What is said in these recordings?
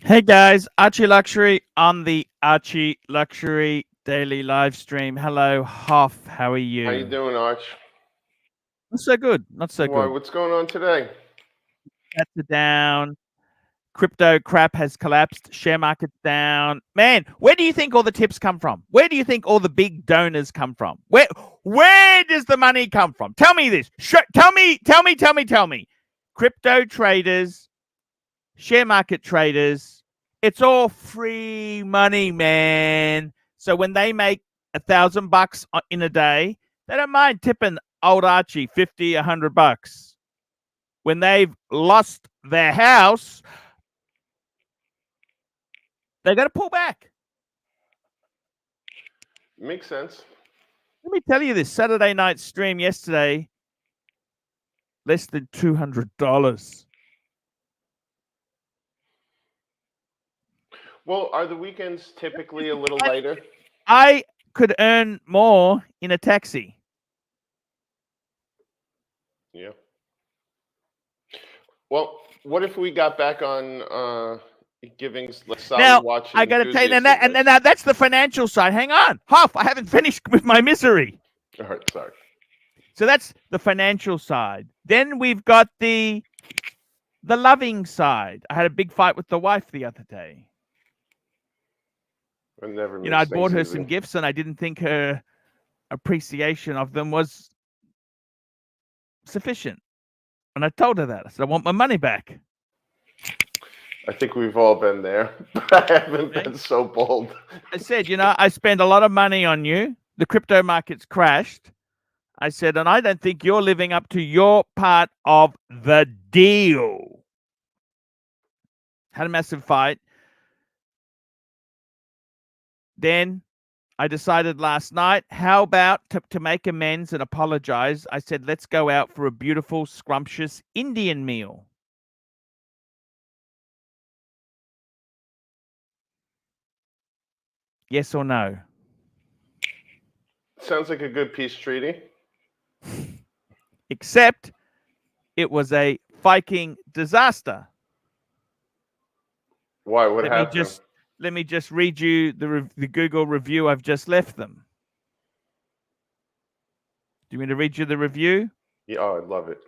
Hey guys, ArchieLuxury on the ArchieLuxury daily live stream. Hello, Hoff. How are you? How you doing, Arch? Not so good. Not so Why, good. what's going on today? Cats are down. Crypto crap has collapsed. Share market's down. Man, where do you think all the tips come from? Where do you think all the big donors come from? Where does the money come from? Tell me this. Tell me. Crypto traders, share market traders, it's all free money, man. So when they make $1,000 in a day, they don't mind tipping old Archie 50, $100. When they've lost their house, they got to pull back. Makes sense. Let me tell you this Saturday night stream yesterday, less than $200. Well, are the weekends typically a little lighter? I could earn more in a taxi. Yeah. Well, what if we got back on giving solid now, watch? I got to tell you, and that's the financial side. Hang on. Hoff, I haven't finished with my misery. All right, sorry. So that's the financial side. Then we've got the loving side. I had a big fight with the wife the other day. I bought her some gifts, and I didn't think her appreciation of them was sufficient. And I told her that. I said, I want my money back. I think we've all been there, but I haven't been so bold. I said, I spend a lot of money on you. The crypto market's crashed. I said, and I don't think you're living up to your part of the deal. Had a massive fight. Then I decided last night, how about to make amends and apologize? I said, let's go out for a beautiful, scrumptious Indian meal. Yes or no? Sounds like a good peace treaty. Except it was a Viking disaster. Why? What happened? Let me just read you the Google review I've just left them. Do you want me to read you the review? Yeah, oh, I'd love it.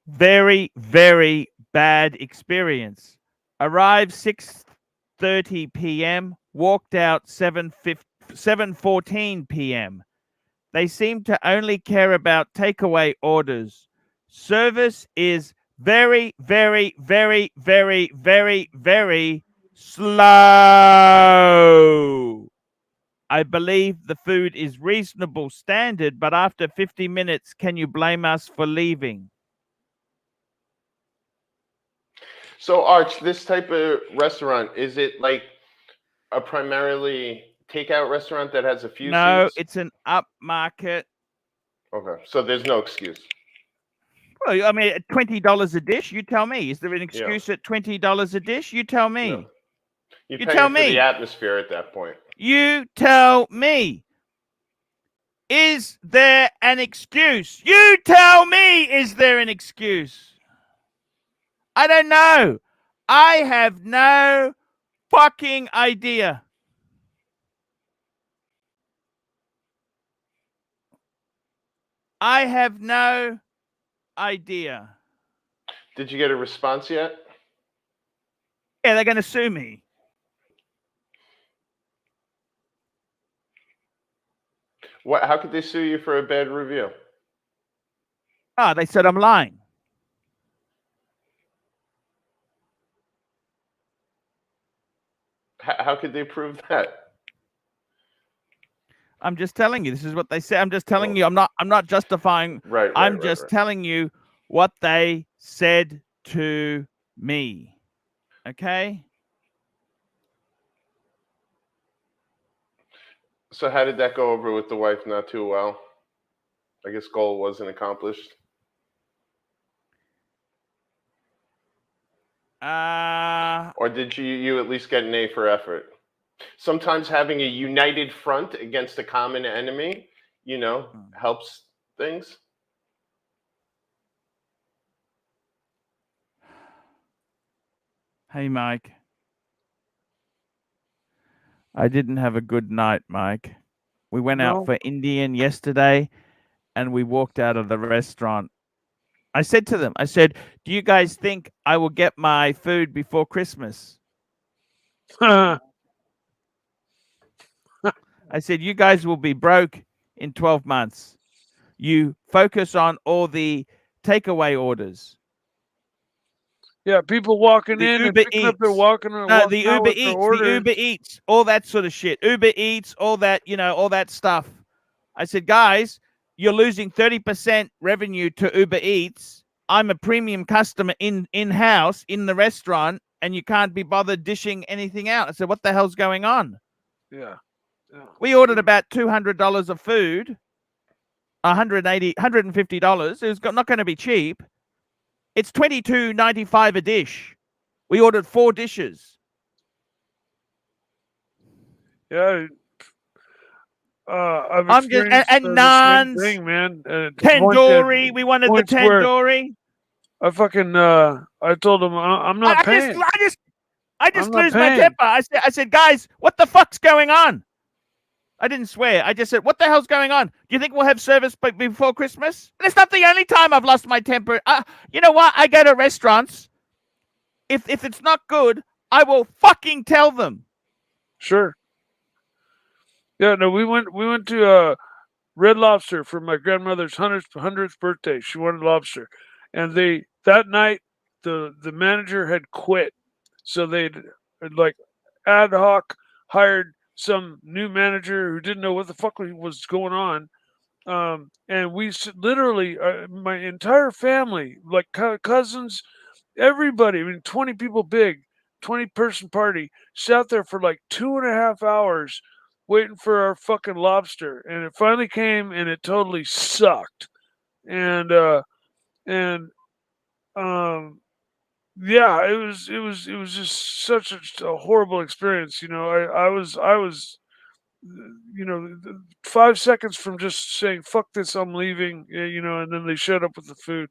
Very, very bad experience. Arrived 6:30 p.m., walked out 7:14 p.m. They seem to only care about takeaway orders. Service is very, very, very, very, very, very slow. I believe the food is reasonable standard, but after 50 minutes, can you blame us for leaving? So, Arch, this type of restaurant, is it like a primarily takeout restaurant that has a few seats? It's an upmarket. Okay, so there's no excuse. Well, I mean, $20 a dish, you tell me. Is there an excuse at $20 a dish? You tell me. No. You tell me. For the atmosphere at that point. You tell me. Is there an excuse? You tell me, is there an excuse? I don't know. I have no fucking idea. I have no idea. Did you get a response yet? Yeah, they're going to sue me. What? How could they sue you for a bad review? Oh, they said I'm lying. How could they prove that? I'm just telling you. This is what they said. I'm just telling you. I'm not justifying. Right. I'm just telling you what they said to me. Okay? So how did that go over with the wife? Not too well. I guess goal wasn't accomplished. Or did you at least get an A for effort? Sometimes having a united front against a common enemy, helps things. Hey, Mike. I didn't have a good night, Mike. We went out for Indian yesterday and we walked out of the restaurant. I said to them, do you guys think I will get my food before Christmas? I said, you guys will be broke in 12 months. You focus on all the takeaway orders. Yeah, people walking in and picking up their walking the Uber Eats, all that sort of shit. Uber Eats, all that, all that stuff. I said, guys, you're losing 30% revenue to Uber Eats. I'm a premium customer in-house in the restaurant, and you can't be bothered dishing anything out. I said, what the hell's going on? Yeah. We ordered about $200 of food, $150. It's not going to be cheap. It's $22.95 a dish. We ordered 4 dishes. Yeah. I'm just and naans, the same thing, man. Tandoori. We wanted the tandoori. I fucking I told him I'm not paying. I just lose my temper. I said, guys, what the fuck's going on? I didn't swear. I just said, what the hell's going on? Do you think we'll have service before Christmas? And it's not the only time I've lost my temper. You know what? I go to restaurants. If it's not good, I will fucking tell them. Sure. Yeah, no, we went to Red Lobster for my grandmother's 100th birthday. She wanted lobster. And that night the manager had quit. So they'd like ad hoc hired some new manager who didn't know what the fuck was going on. And we literally, my entire family, like cousins, everybody, 20 people big, 20-person party, sat there for like 2.5 hours waiting for our fucking lobster. And it finally came and it totally sucked. And yeah, it was just such a horrible experience. I was 5 seconds from just saying fuck this, I'm leaving, and then they showed up with the food.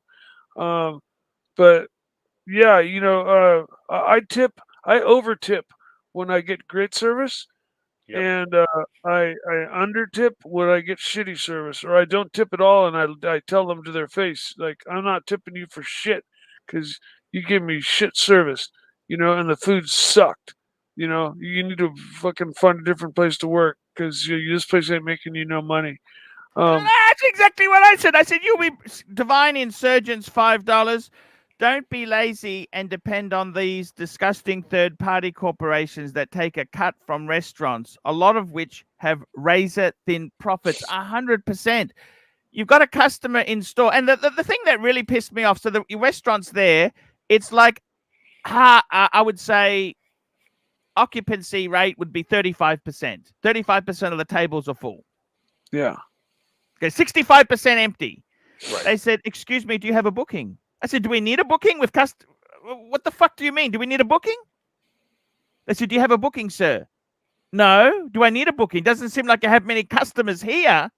But yeah, I over tip when I get great service. Yep. And I under tip when I get shitty service, or I don't tip at all, and I tell them to their face, like, I'm not tipping you for shit because you give me shit service, and the food sucked. You need to fucking find a different place to work because this place ain't making you no money. That's exactly what I said. I said, you'll be Divine Insurgents, $5. Don't be lazy and depend on these disgusting third-party corporations that take a cut from restaurants, a lot of which have razor-thin profits, 100%. You've got a customer in store. And the thing that really pissed me off, so the restaurants there, it's like, I would say occupancy rate would be 35%. 35% of the tables are full. Yeah. Okay, 65% empty. Right. They said, excuse me, do you have a booking? I said, do we need a booking with what the fuck do you mean? Do we need a booking? They said, do you have a booking, sir? No. Do I need a booking? Doesn't seem like I have many customers here.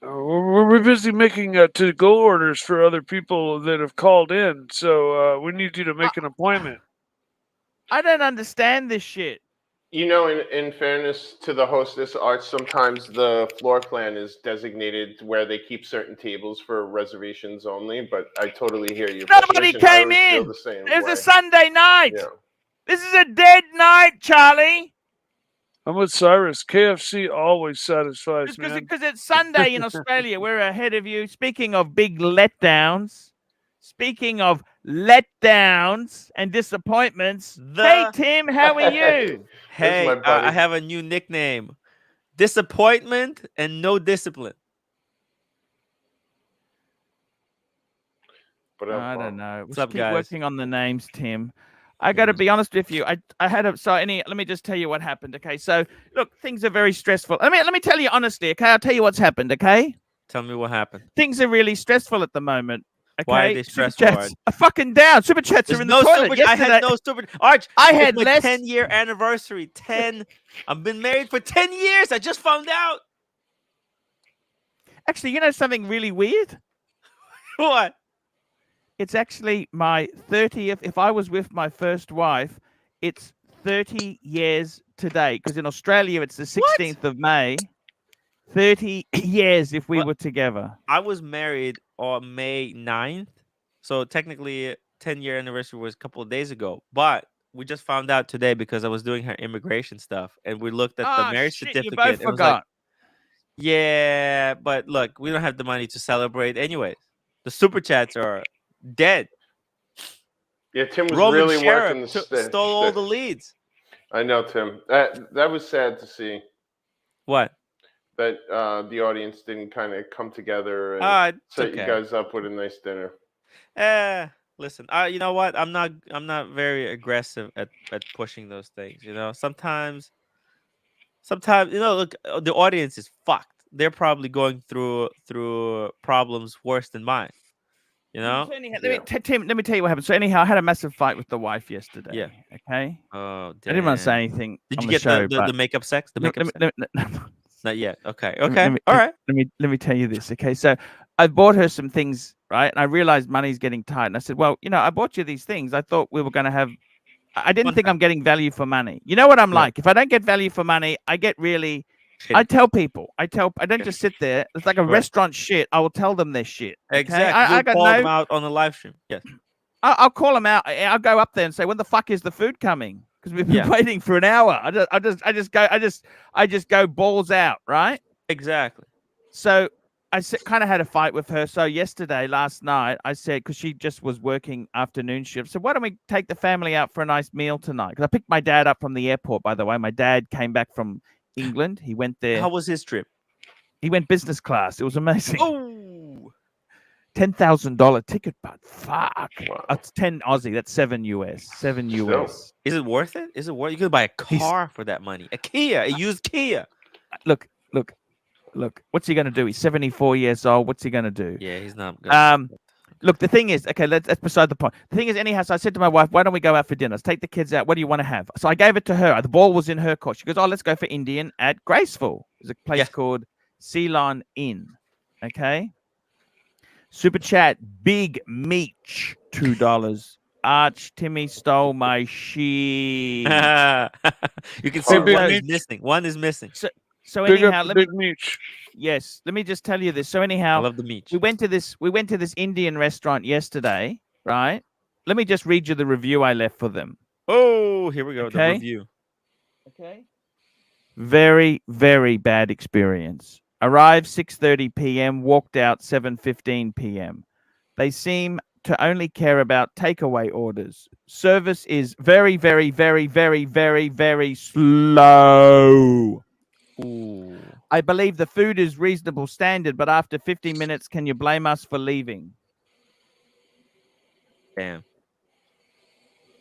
We're busy making to-go orders for other people that have called in. So we need you to make an appointment. I don't understand this shit. You know, in fairness to the hostess, Arch, sometimes the floor plan is designated where they keep certain tables for reservations only. But I totally hear you. Nobody Frustration, I came always feel in. the same It was way. a Sunday night. Yeah. This is a dead night, Charlie. I'm with Cyrus. KFC always satisfies, man. Because it's Sunday in Australia. We're ahead of you. Speaking of big letdowns, and disappointments. Hey, Tim, how are you? Hey, my buddy. I have a new nickname. Disappointment and no discipline. But I don't know. What's We'll up, keep guys? working on the names, Tim. I got to be honest with you. I had a let me just tell you what happened. Okay, so look, things are very stressful. Let me tell you honestly. Okay, I'll tell you what's happened. Okay, Tell me what happened. things are really stressful at the moment. Okay, Why are they Super stressful, chats are fucking down. Super chats There's are in no the toilet. super. I Yesterday, had no super. Arch, I it's had my less. 10-year anniversary. 10. I've been married for 10 years. I just found out. Actually, you know something really weird? What? It's actually my 30th. If I was with my first wife, it's 30 years today. Because in Australia, it's the 16th of May. 30 years if we were together. I was married on May 9th. So technically, 10-year anniversary was a couple of days ago. But we just found out today because I was doing her immigration stuff. And we looked at the marriage certificate. You both and it was forgot. like, yeah, but look, we don't have the money to celebrate anyways. The super chats are dead. Yeah, Tim was Roman really Sheriff working the stole all the leads. I know, Tim. That was sad to see. What? That the audience didn't kind of come together and set you guys up with a nice dinner. Listen, you know what? I'm not very aggressive at pushing those things. You know, sometimes, you know, look, the audience is fucked. They're probably going through problems worse than mine. You know. Tim, let me tell you what happened. So anyhow, I had a massive fight with the wife yesterday. Yeah. Okay. Oh, damn. I didn't want to say anything. Did you on get the, show, the makeup sex? The makeup sex? Not yet. Okay. Okay. All right. Let me tell you this. Okay. So I bought her some things, right? And I realized money's getting tight. And I said, well, you know, I bought you these things. I thought we were going to have. I didn't think I'm getting value for money. You know what I'm like? If I don't get value for money, I get really. I tell people. I don't just sit there. It's like a restaurant shit. I will tell them their shit. Okay? Exactly. I got call them out on the live stream. Yes. I'll call them out. I'll go up there and say, when the fuck is the food coming? Because we've been waiting for an hour. I just go balls out, right? Exactly. So I kind of had a fight with her. So last night, I said, because she just was working afternoon shift. So why don't we take the family out for a nice meal tonight? Because I picked my dad up from the airport, by the way. My dad came back from England. He went there. How was his trip? He went business class. It was amazing. Oh, $10,000 ticket, but fuck. Wow. That's 10 Aussie. That's 7 US. 7 US. Is it worth it? Is it worth? You could buy a car for that money. A Kia, a used Kia. Look. What's he gonna do? He's 74 years old. What's he gonna do? Yeah, he's not good. Look, the thing is, okay, that's beside the point. The thing is, anyhow, so I said to my wife, why don't we go out for dinner? Let's take the kids out. What do you want to have? So I gave it to her. The ball was in her court. She goes, oh, let's go for Indian at Graceful. There's a place called Ceylon Inn. Okay. Super chat, Big Meech, $2. Arch, Timmy stole my shit. You can see one is missing. One is missing. So anyhow, Big Meech. Yes, let me just tell you this. So anyhow, I love the meat. We went to this Indian restaurant yesterday, right? Let me just read you the review I left for them. Oh, here we go. Okay. The review. Okay. Very, very bad experience. Arrived 6:30 p.m., walked out 7:15 p.m. They seem to only care about takeaway orders. Service is very, very, very, very, very, very slow. Ooh. I believe the food is reasonable standard, but after 50 minutes, can you blame us for leaving? Damn.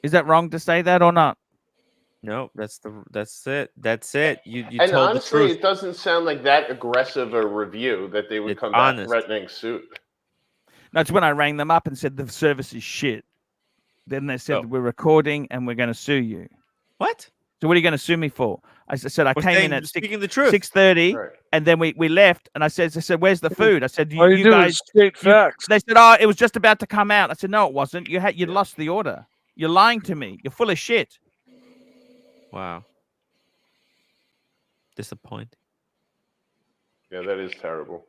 Is that wrong to say that or not? No, that's it. That's it. You and told honestly, the truth. it doesn't sound like that aggressive a review that they would come back threatening suit. That's when I rang them up and said the service is shit. Then they said, we're recording and we're going to sue you. What? So what are you going to sue me for? I said, I came in at speaking the truth. 6:30, and then we left. And I said, where's the food? I said, you guys state facts. They said, oh, it was just about to come out. I said, no, it wasn't. You'd lost the order. You're lying to me. You're full of shit. Wow. Disappointing. Yeah, that is terrible.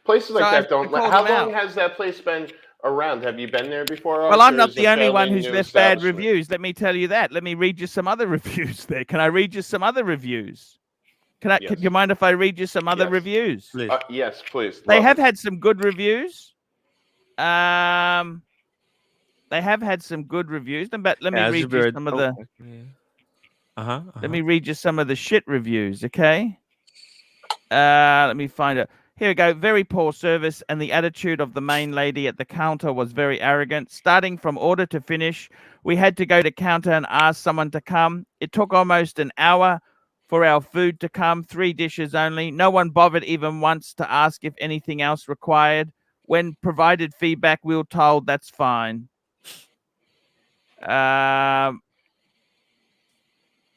Places like So that don't. called How them long out. has that place been around? Have you been there before? Well, Arch, I'm or not is the it only one fairly who's new left bad establishment? reviews. Let me tell you that. Let me read you some other reviews there. Can I read you some other reviews? Can Yes. you mind if I read you some other Yes. reviews? Please. Yes, please. They Love have it. had some good reviews. They have had some good reviews. But let me read you some of the. Let me read you some of the shit reviews, okay? Let me find it. Here we go. Very poor service, and the attitude of the main lady at the counter was very arrogant. Starting from order to finish, we had to go to counter and ask someone to come. It took almost an hour for our food to come, 3 dishes only. No one bothered even once to ask if anything else required. When provided feedback, we were told that's fine.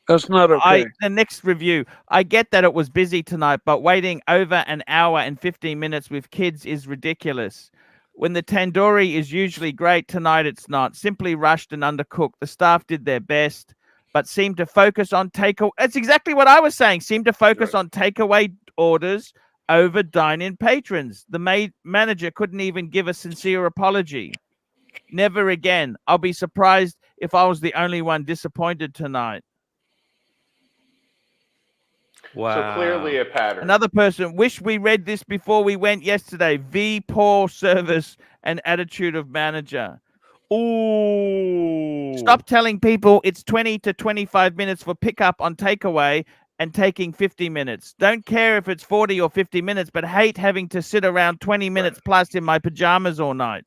That's not okay. The next review. I get that it was busy tonight, but waiting over an hour and 15 minutes with kids is ridiculous. When the tandoori is usually great, tonight it's not. Simply rushed and undercooked. The staff did their best, but seemed to focus on takeaway. That's exactly what I was saying. Seemed to focus on takeaway orders over dine-in patrons. The manager couldn't even give a sincere apology. Never again. I'll be surprised if I was the only one disappointed tonight. Wow. So clearly a pattern. Another person, wish we read this before we went yesterday. Poor service and attitude of manager. Ooh. Stop telling people it's 20 to 25 minutes for pickup on takeaway and taking 50 minutes. Don't care if it's 40 or 50 minutes, but hate having to sit around 20 minutes plus in my pajamas all night.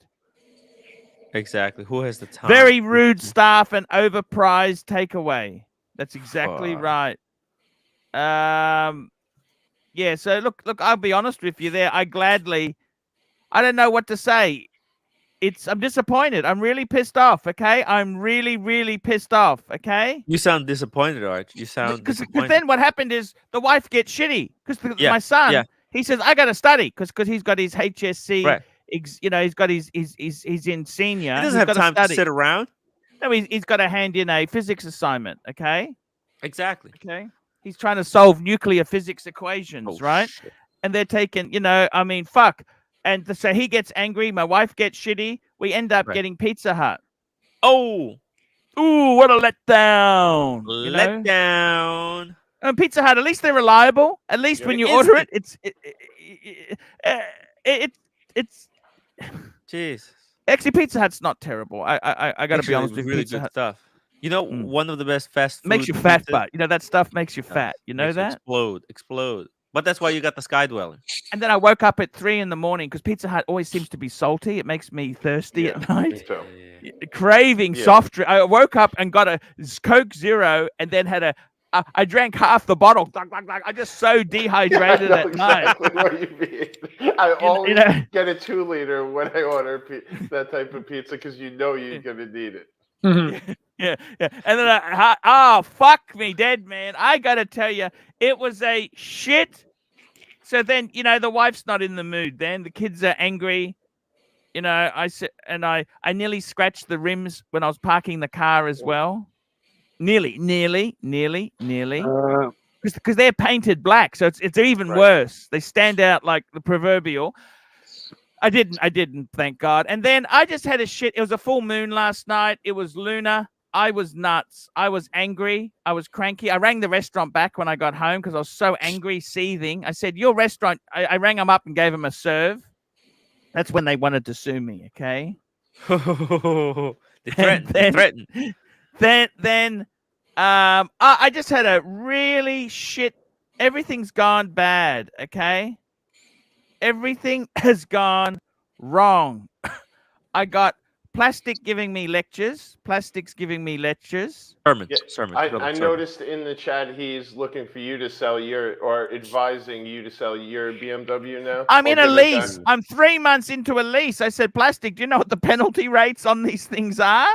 Exactly. Who has the time? Very rude staff and overpriced takeaway. That's exactly right. Yeah, so look, I'll be honest with you there. I don't know what to say. I'm disappointed. I'm really pissed off, okay? I'm really, really pissed off, okay? You sound disappointed, Arch. You sound disappointed. Because then what happened is the wife gets shitty. Because my son, he says, I got to study because he's got his HSC. Right. He's got he's in senior. He doesn't have time to sit around. No, he's got to hand in a physics assignment, okay? Exactly. Okay. He's trying to solve nuclear physics equations, right? Shit. And they're taking, fuck. And so he gets angry. My wife gets shitty. We end up getting Pizza Hut. Oh. Ooh, what a letdown. Letdown. And Pizza Hut, at least they're reliable. At least when you order it, it's Jesus. Actually, Pizza Hut's not terrible. I got to be honest with you. Really Pizza good Hut stuff. You know, one of the best fast food makes you fat, pizzas, but that stuff makes you fat. You know that? Explode. But that's why you got the Sky Dweller. And then I woke up at 3 a.m. because Pizza Hut always seems to be salty. It makes me thirsty at night. Craving soft drink. I woke up and got a Coke Zero and then had I drank half the bottle. I just so dehydrated at night. What you mean. I always get a 2-liter when I order that type of pizza because you're going to need it. Yeah. And then fuck me dead, man. I got to tell you, it was a shit. So then, the wife's not in the mood then. The kids are angry. I nearly scratched the rims when I was parking the car as well. Nearly. Because they're painted black, so it's even worse. They stand out like the proverbial. I didn't, thank God. And then I just had a shit. It was a full moon last night. It was lunar. I was nuts. I was angry. I was cranky. I rang the restaurant back when I got home because I was so angry, seething. I said, your restaurant, I rang them up and gave them a serve. That's when they wanted to sue me, okay? They threatened. Then I just had a really shit. Everything's gone bad, okay? Everything has gone wrong. I got Plastic giving me lectures. Plastics giving me lectures. Sermons. I noticed in the chat he's looking for you to sell or advising you to sell your BMW now. I'm in a lease. I'm 3 months into a lease. I said, Plastic, do you know what the penalty rates on these things are?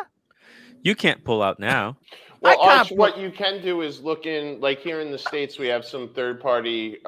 You can't pull out now. Well, Arch, what you can do is look in, like here in the States, we have some third-party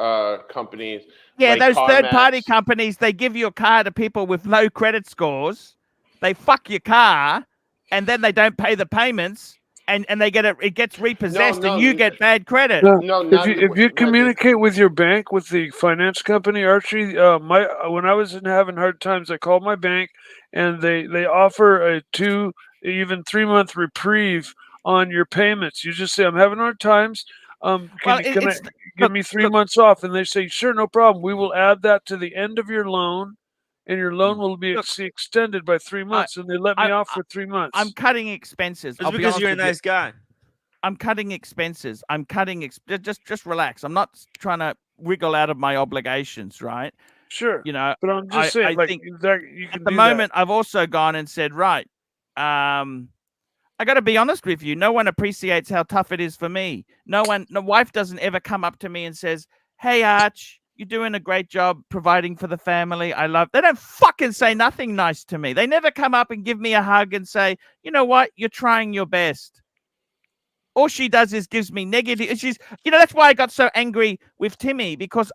companies. Yeah, like those third-party companies, they give you a car to people with low credit scores. They fuck your car, and then they don't pay the payments. and they get it gets repossessed, No, and you get bad credit. No, not if you communicate with your bank, with the finance company, Archie, when I was having hard times, I called my bank, and they offer a 2, even 3 month reprieve on your payments. You just say, I'm having hard times. Can I give me 3 months off? And they say, sure, no problem. We will add that to the end of your loan, and your loan will be extended by 3 months. And they let me off for 3 months. I'm cutting expenses. It's because you're a nice guy. I'm cutting expenses. Just relax. I'm not trying to wiggle out of my obligations, right? Sure. You know, but I'm just saying, I think that you can at the moment, I've also gone and said, right, I got to be honest with you. No one appreciates how tough it is for me. No wife doesn't ever come up to me and says, hey, Arch, you're doing a great job providing for the family. They don't fucking say nothing nice to me. They never come up and give me a hug and say, you know what? You're trying your best. All she does is gives me negative. That's why I got so angry with Timmy, because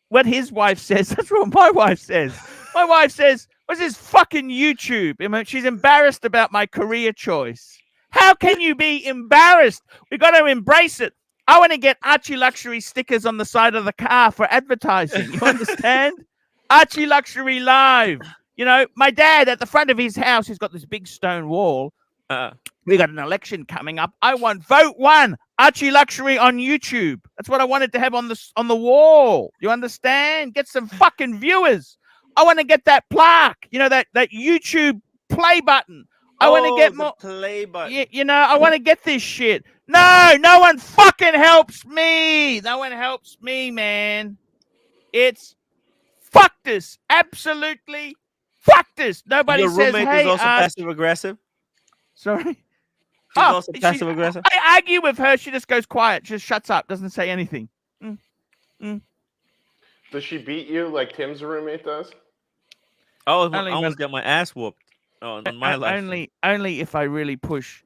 what his wife says, that's what my wife says. My wife says, what's this fucking YouTube? I mean, she's embarrassed about my career choice. How can you be embarrassed? We got to embrace it. I want to get ArchieLuxury stickers on the side of the car for advertising. You understand? ArchieLuxury Live. You know, my dad at the front of his house, he's got this big stone wall. We got an election coming up. I want vote 1, ArchieLuxury on YouTube. That's what I wanted to have on the wall. You understand? Get some fucking viewers. I want to get that plaque. You know, that YouTube play button. I want to get more play button. You know, I want to get this shit. No one fucking helps me. No one helps me, man. It's fuck this. Absolutely fuck this. Nobody Your says, roommate hey, is also passive aggressive. Sorry. She's also passive aggressive. I argue with her. She just goes quiet. Just shuts up. Doesn't say anything. Does she beat you like Tim's roommate does? Oh, I almost got my ass whooped. Oh, on my life. Only if I really push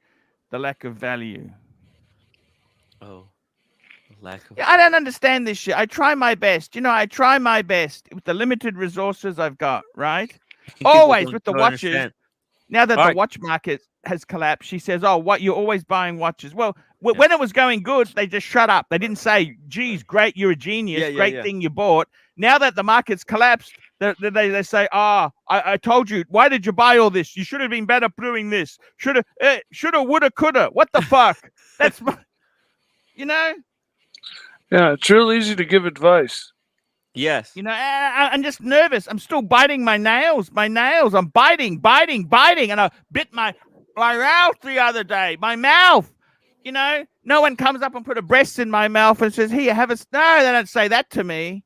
the lack of value. Oh, lack of. Yeah, I don't understand this shit. I try my best. You know, I try my best with the limited resources I've got. Right? Always with the watches. Understand. Now that the watch market has collapsed, she says, "Oh, what? You're always buying watches." Well, when it was going good, they just shut up. They didn't say, "Geez, great, you're a genius. Great thing you bought." Now that the market's collapsed, they say, I told you. Why did you buy all this? You should have been better doing this. Shoulda, woulda, coulda. What the fuck? That's, you know. Yeah, it's real easy to give advice. Yes. You know, I'm just nervous. I'm still biting my nails. I'm biting. And I bit my mouth the other day. My mouth. You know, no one comes up and put a breast in my mouth and says, here, have a... No, they don't say that to me.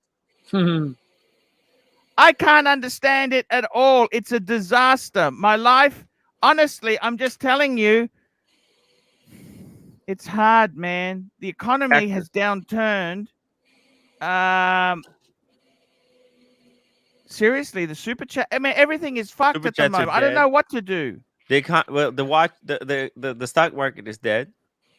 I can't understand it at all. It's a disaster. My life, honestly, I'm just telling you, it's hard, man. The economy has downturned. Seriously, the super chat. I mean, everything is fucked at the moment. I don't know what to do. They can't. Well, the stock market is dead.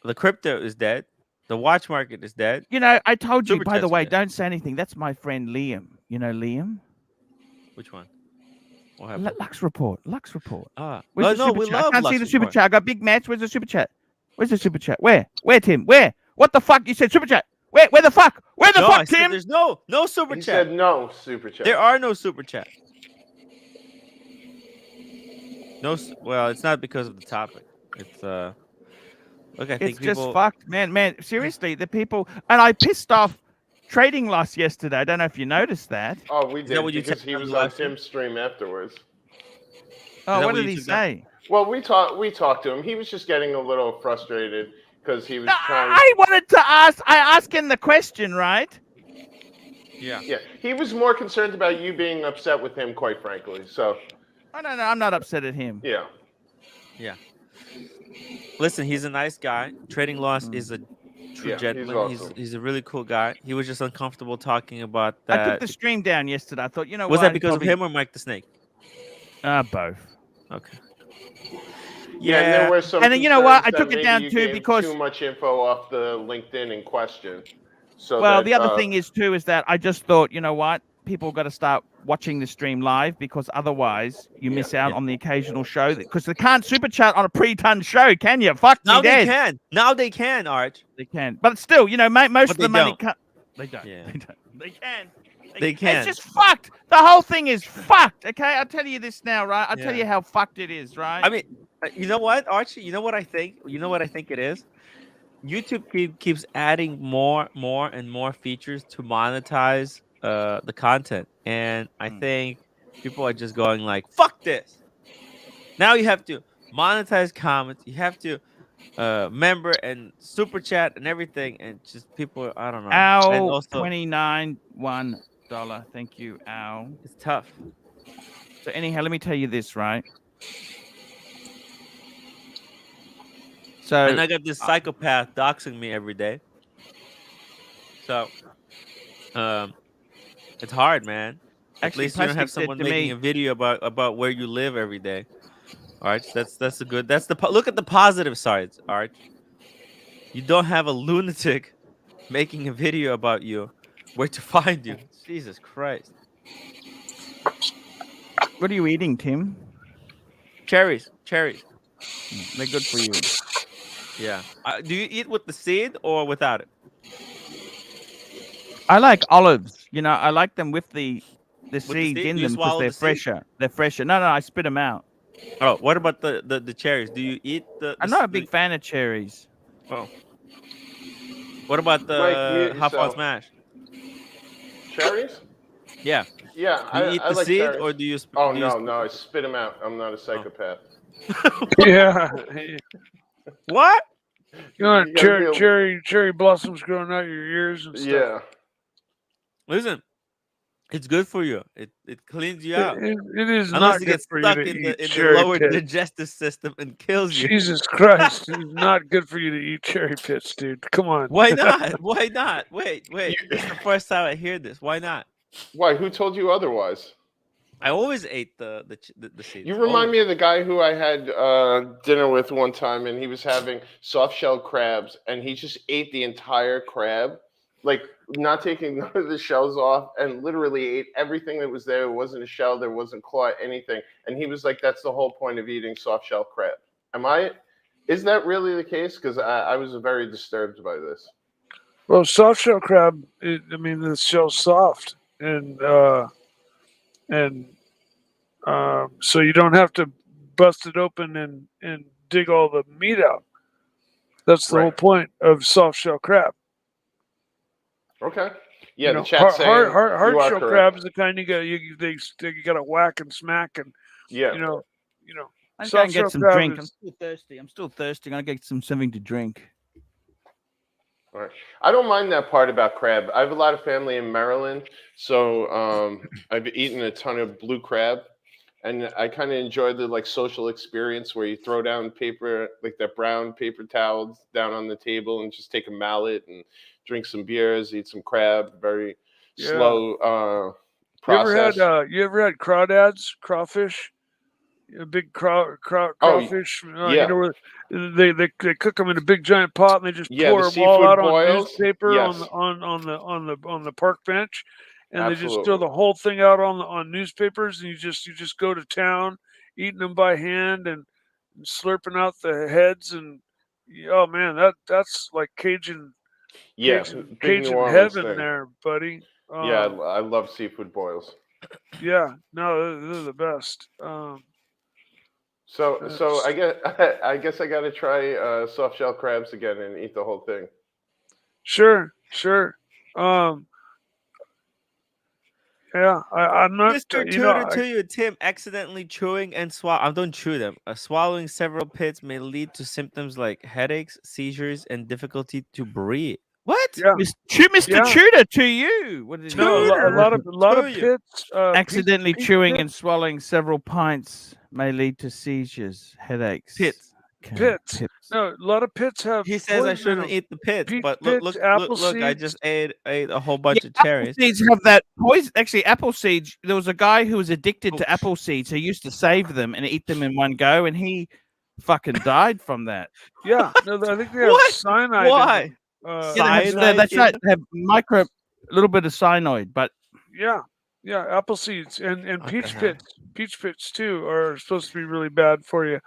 The crypto is dead. The watch market is dead. You know, I told you, by the way, don't say anything. That's my friend Liam. You know Liam? Which one? Lux Report. Ah. Where's the super chat? I can't see the super chat. I got big match. Where's the super chat? Where? Where, Tim? Where? What the fuck? You said super chat. Where the fuck? Where the fuck, Tim? There's no super chat. He said no super chat. There are no super chats. No. Well, it's not because of the topic. It's look, I think it's just fucked, man. Seriously, the people, and I pissed off Trading Loss yesterday. I don't know if you noticed that. Oh, we did, because he was on Tim's stream afterwards. Oh, what did he say? Well, we talked to him. He was just getting a little frustrated because he was trying. I wanted to ask. I asked him the question, right? Yeah. Yeah. He was more concerned about you being upset with him, quite frankly. So. Oh, no, I'm not upset at him. Yeah. Yeah. Listen, he's a nice guy. Trading Loss is a true gentleman. Awesome. He's a really cool guy. He was just uncomfortable talking about that. I took the stream down yesterday. I thought, you know what? Was that because of him or Mike the Snake? Both. Okay. Yeah, and there were some. And then you know what? I took it down too because too much info off the LinkedIn in question. So the other thing is too is that I just thought, you know what? people got to start watching the stream live, because otherwise you miss out on the occasional show. Because they can't super chat on a pre-done show, can you? Fuck Now me they dead. can. Now they can, Arch. They can, but still, you know, most But of they the money. don't. They don't. Yeah. They don't. They can. They can. It's just fucked. The whole thing is fucked. Okay, I'll tell you this now, right? I'll tell Yeah. you how fucked it is, right? I mean, you know what, Archie? You know what I think? You know what I think it is? YouTube keeps adding more and more features to monetize the content, and I think people are just going like, "Fuck this!" Now you have to monetize comments. You have to member and super chat and everything, and just people. I don't know. And Al, also, $29. Thank you, Al. it's tough. So anyhow, let me tell you this, right? So And I got this psychopath doxing me every day. So, it's hard, man. At least you don't have someone making a video about where you live every day. Arch, that's a good. That's look at the positive sides, Arch. You don't have a lunatic making a video about you, where to find you. Jesus Christ. What are you eating, Tim? Cherries. They're good for you. Yeah. Do you eat with the seed or without it? I like olives. You know, I like them with the seeds in them because they're the seed? fresher. They're fresher. No, I spit them out. Oh, what about the cherries? Do you eat the I'm not a big fan of cherries. Oh. What about the hot pot smash? Cherries? Yeah. Yeah, Do you eat the like seed cherries. or do you? Oh no, I spit them out. I'm not a psychopath. Yeah. What? You want You gotta cherry blossoms growing out your ears and stuff. Yeah. Listen, it's good for you. It cleans you out. It is Unless not it good gets for you stuck to in eat the cherry lower pits. digestive system and kills you. Jesus Christ, it's not good for you to eat cherry pits, dude. Come on. Why not? Why not? Wait. This is the first time I hear this. Why not? Why? Who told you otherwise? I always ate the seeds. You remind me of the guy who I had dinner with one time, and he was having soft shell crabs, and he just ate the entire crab, like not taking none of the shells off, and literally ate everything that was there. It wasn't a shell, there wasn't claw, anything. And he was like, "That's the whole point of eating soft shell crab." Is that really the case? Because I was very disturbed by this. Well, soft shell crab, the shell's soft, and so you don't have to bust it open and dig all the meat out. That's the whole point of soft shell crab. Okay. Yeah, the chat saying hard shell crab is the kind you got to whack and smack and I'm going to get some drink. I'm still thirsty. I'm going to get something to drink. All right. I don't mind that part about crab. I have a lot of family in Maryland, so I've eaten a ton of blue crab, and I kind of enjoy the social experience where you throw down paper, like that brown paper towels down on the table, and just take a mallet and drink some beers, eat some crab. Very slow process. You ever had crawdads, crawfish? A big crawfish. Where they cook them in a big giant pot and they just pour them all out on newspaper on the park bench, and they just throw the whole thing out on newspapers, and you just go to town eating them by hand and slurping out the heads, and oh man, that's like Cajun heaven there, buddy. I love seafood boils. Yeah, no, they're the best. So I guess I got to try soft shell crabs again and eat the whole thing. Sure. Yeah, I'm not. Mr. Tutor to you, Tim, accidentally chewing and swallowing. Don't chew them. Swallowing several pits may lead to symptoms like headaches, seizures, and difficulty to breathe. What? Yeah. Mr. Tutor to you. What did a lot of pits. Accidentally chewing and swallowing several pints may lead to seizures, headaches. Pits. No, a lot of pits have. He says I shouldn't eat the pits, but look! I just ate a whole bunch of Apple cherries. seeds have that poison. Actually, apple seeds. There was a guy who was addicted to apple seeds. He used to save them and eat them in one go, and he fucking died from that. Yeah, no, I think they have cyanide. Why? That's right. They have a little bit of cyanide, but yeah. Yeah, apple seeds and What the peach hell? pits. Peach pits too are supposed to be really bad for you.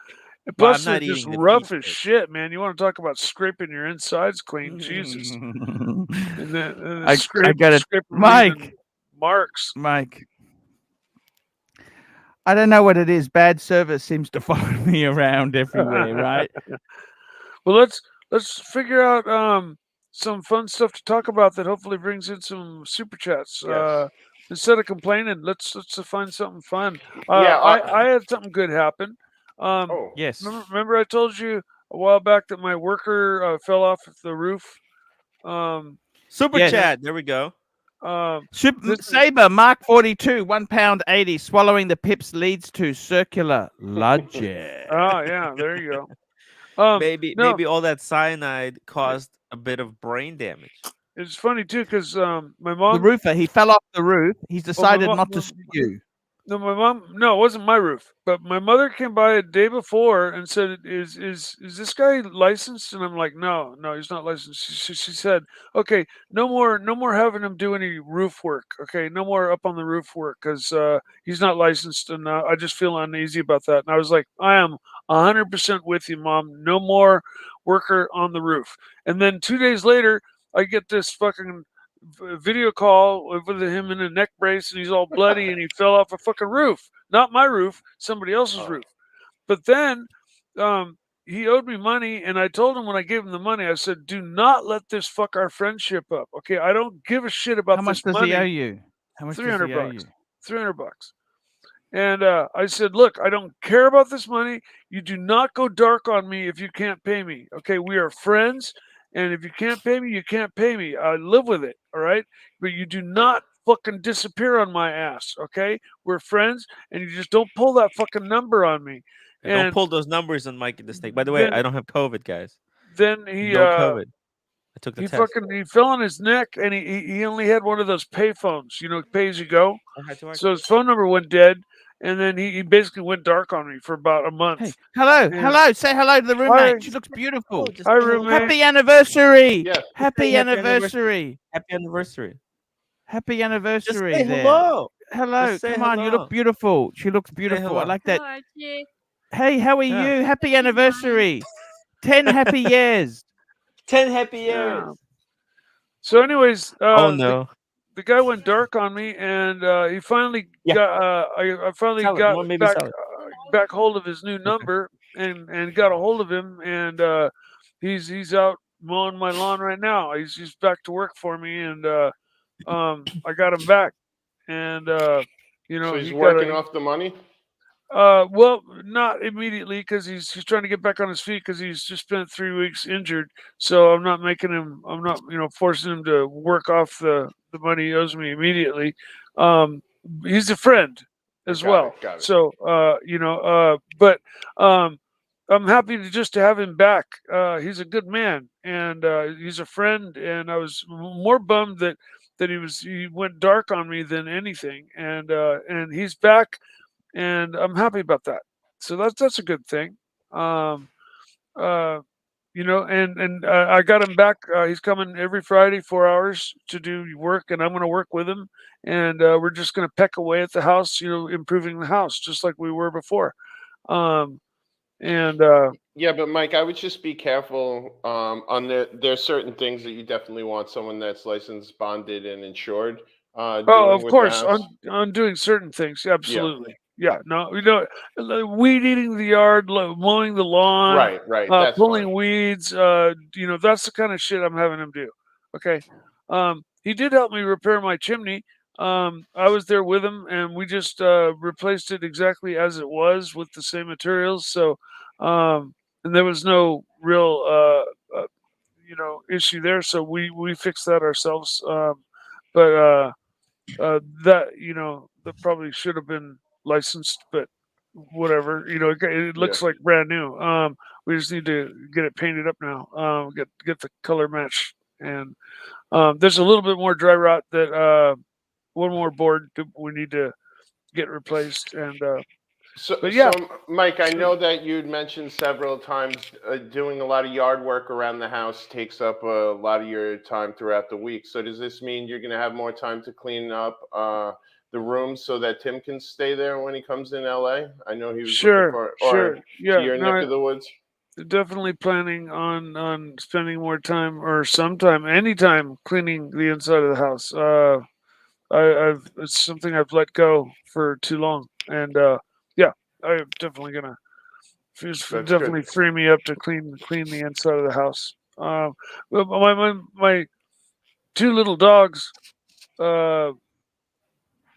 And Well, plus, I'm they're not just eating the rough peach as pits. shit, man. You want to talk about scraping your insides clean? Jesus. And then I got it, scrape leaving Mike. marks. Mike. I don't know what it is. Bad service seems to follow me around everywhere, right? Well, let's figure out some fun stuff to talk about that hopefully brings in some super chats. Yes. Instead of complaining, let's find something fun. Yeah. I had something good happen. Oh. Yes. Remember I told you a while back that my worker fell off the roof. Super Yes. chat. There we go. This is- Saber Mark 42, £1.80. Swallowing the pips leads to circular logic. oh yeah, there you go. Maybe no, maybe all that cyanide caused a bit of brain damage. it's funny too because my The mom. roofer, he fell off the roof. He's decided mom- not to sue you. No, my mom. No, it wasn't my roof. But my mother came by a day before and said, "Is this guy licensed?" And I'm like, "No, he's not licensed." She said, "Okay, no more having him do any roof work. Okay, no more up on the roof work because he's not licensed, and I just feel uneasy about that." And I was like, "I am 100% with you, Mom. No more worker on the roof." And then 2 days later, I get this fucking video call with him in a neck brace and he's all bloody and he fell off a fucking roof. Not my roof, somebody else's roof. But then he owed me money and I told him when I gave him the money, I said, do not let this fuck our friendship up. Okay, I don't give a shit about How much this does money. he owe you? How much does 300 he owe bucks. you? 300 bucks. And I said, look, I don't care about this money. You do not go dark on me if you can't pay me. Okay, we are friends. And if you can't pay me, you can't pay me. I live with it. All right. But you do not fucking disappear on my ass. Okay. We're friends. And you just don't pull that fucking number on me. And don't And pull those numbers on Mike the Snake. By the way, I don't have COVID, guys. then he No COVID. I took the test. he fell on his neck and he only had one of those pay phones, pay as you go. So his phone number went dead. And then he basically went dark on me for about a month. Hey, hello. Say hello to the roommate. She looks beautiful. Hi, roommate. Happy anniversary. Yes. Happy anniversary. Happy anniversary. Happy Just anniversary say there. hello. Hello. Just say Come on, you hello. look beautiful. She looks beautiful. I hello. like that. Hello, Archie. Hey, how are Yeah. you? Happy anniversary. 10 happy years. 10 happy Yeah. years. So, anyways, Oh no. the guy went dark on me, and he finally Yeah. got. I finally Sell it. got Well, maybe back sell it. back hold of his new number, and got a hold of him, and he's out mowing my lawn right now. He's back to work for me, and I got him back, and So he's he working off the money. well, not immediately because he's trying to get back on his feet because he's just spent 3 weeks injured. So I'm not forcing him to work off the money he owes me immediately. He's a friend as well. Got it. So but I'm happy to have him back. He's a good man and he's a friend. And I was more bummed that he went dark on me than anything. And he's back. And I'm happy about that. So that's a good thing. And I got him back. He's coming every Friday, 4 hours to do work, and I'm going to work with him. And we're just going to peck away at the house, improving the house just like we were before. Yeah, but Mike, I would just be careful. On there's certain things that you definitely want someone that's licensed, bonded, and insured. Oh, doing of with course, the house. on doing certain things, absolutely. Yeah, no, weed eating the yard, mowing the lawn, Right. That's pulling fine. weeds. That's the kind of shit I'm having him do. Okay. He did help me repair my chimney. I was there with him, and we just replaced it exactly as it was with the same materials. So, and there was no real issue there. So we fixed that ourselves. But that probably should have been licensed, but whatever. It looks like brand new. We just need to get it painted up now. Get the color match, and there's a little bit more dry rot that one more board we need to get replaced, and So, but yeah. Mike, I know that you'd mentioned several times doing a lot of yard work around the house takes up a lot of your time throughout the week. So does this mean you're going to have more time to clean up the room so that Tim can stay there when he comes in LA? I know he was Sure, looking for, sure. or Yeah, to your no, neck of the woods. definitely planning on spending more time or sometime, anytime, cleaning the inside of the house. It's something I've let go for too long, and yeah, I'm definitely gonna That's definitely good. free me up to clean the inside of the house. But my two little dogs.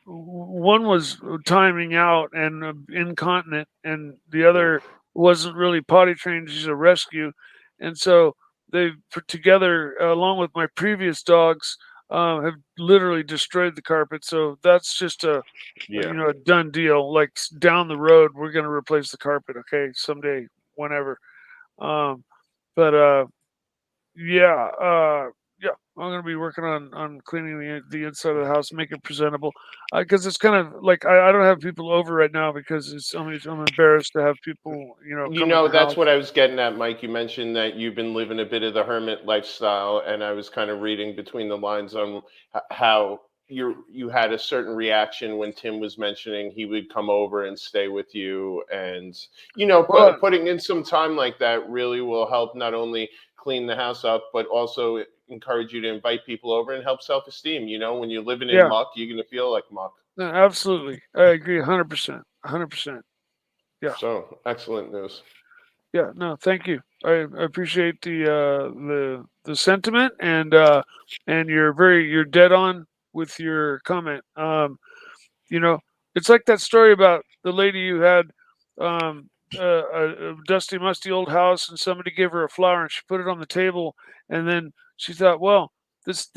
One was timing out and incontinent, and the other wasn't really potty trained. She's a rescue, and so they put together, along with my previous dogs, have literally destroyed the carpet. So that's just a Yeah. a done deal. Like down the road, we're gonna replace the carpet. Okay, someday, whenever. Um, but yeah, yeah, I'm gonna be working on cleaning the inside of the house, make it presentable. Because it's kind of like I don't have people over right now because I'm embarrassed to have people come in the That's house. what I was getting at, Mike. You mentioned that you've been living a bit of the hermit lifestyle, and I was kind of reading between the lines on how you had a certain reaction when Tim was mentioning he would come over and stay with you, and Well, putting in some time like that really will help not only clean the house up, but also encourage you to invite people over and help self-esteem. When you're living in yeah, muck, you're gonna feel like muck. no, absolutely, I agree 100%, 100%. Yeah, So excellent news. yeah, no, thank you. I appreciate the sentiment, and you're dead on with your comment. You know, it's like that story about the lady who had a dusty, musty old house, and somebody gave her a flower, and she put it on the table, and then she thought, well, this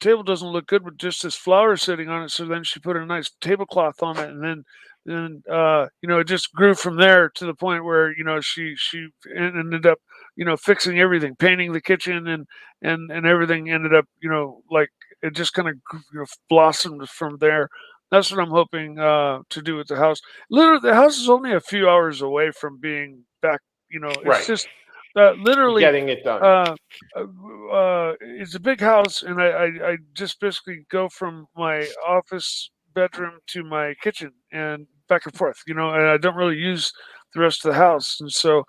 table doesn't look good with just this flower sitting on it. So then she put a nice tablecloth on it, and then it just grew from there to the point where she ended up fixing everything, painting the kitchen, and everything ended up like it just kind of blossomed from there. That's what I'm hoping to do with the house. Literally, the house is only a few hours away from being back. It's Right. just literally. Getting it done. It's a big house, and I just basically go from my office bedroom to my kitchen and back and forth. And I don't really use the rest of the house, and so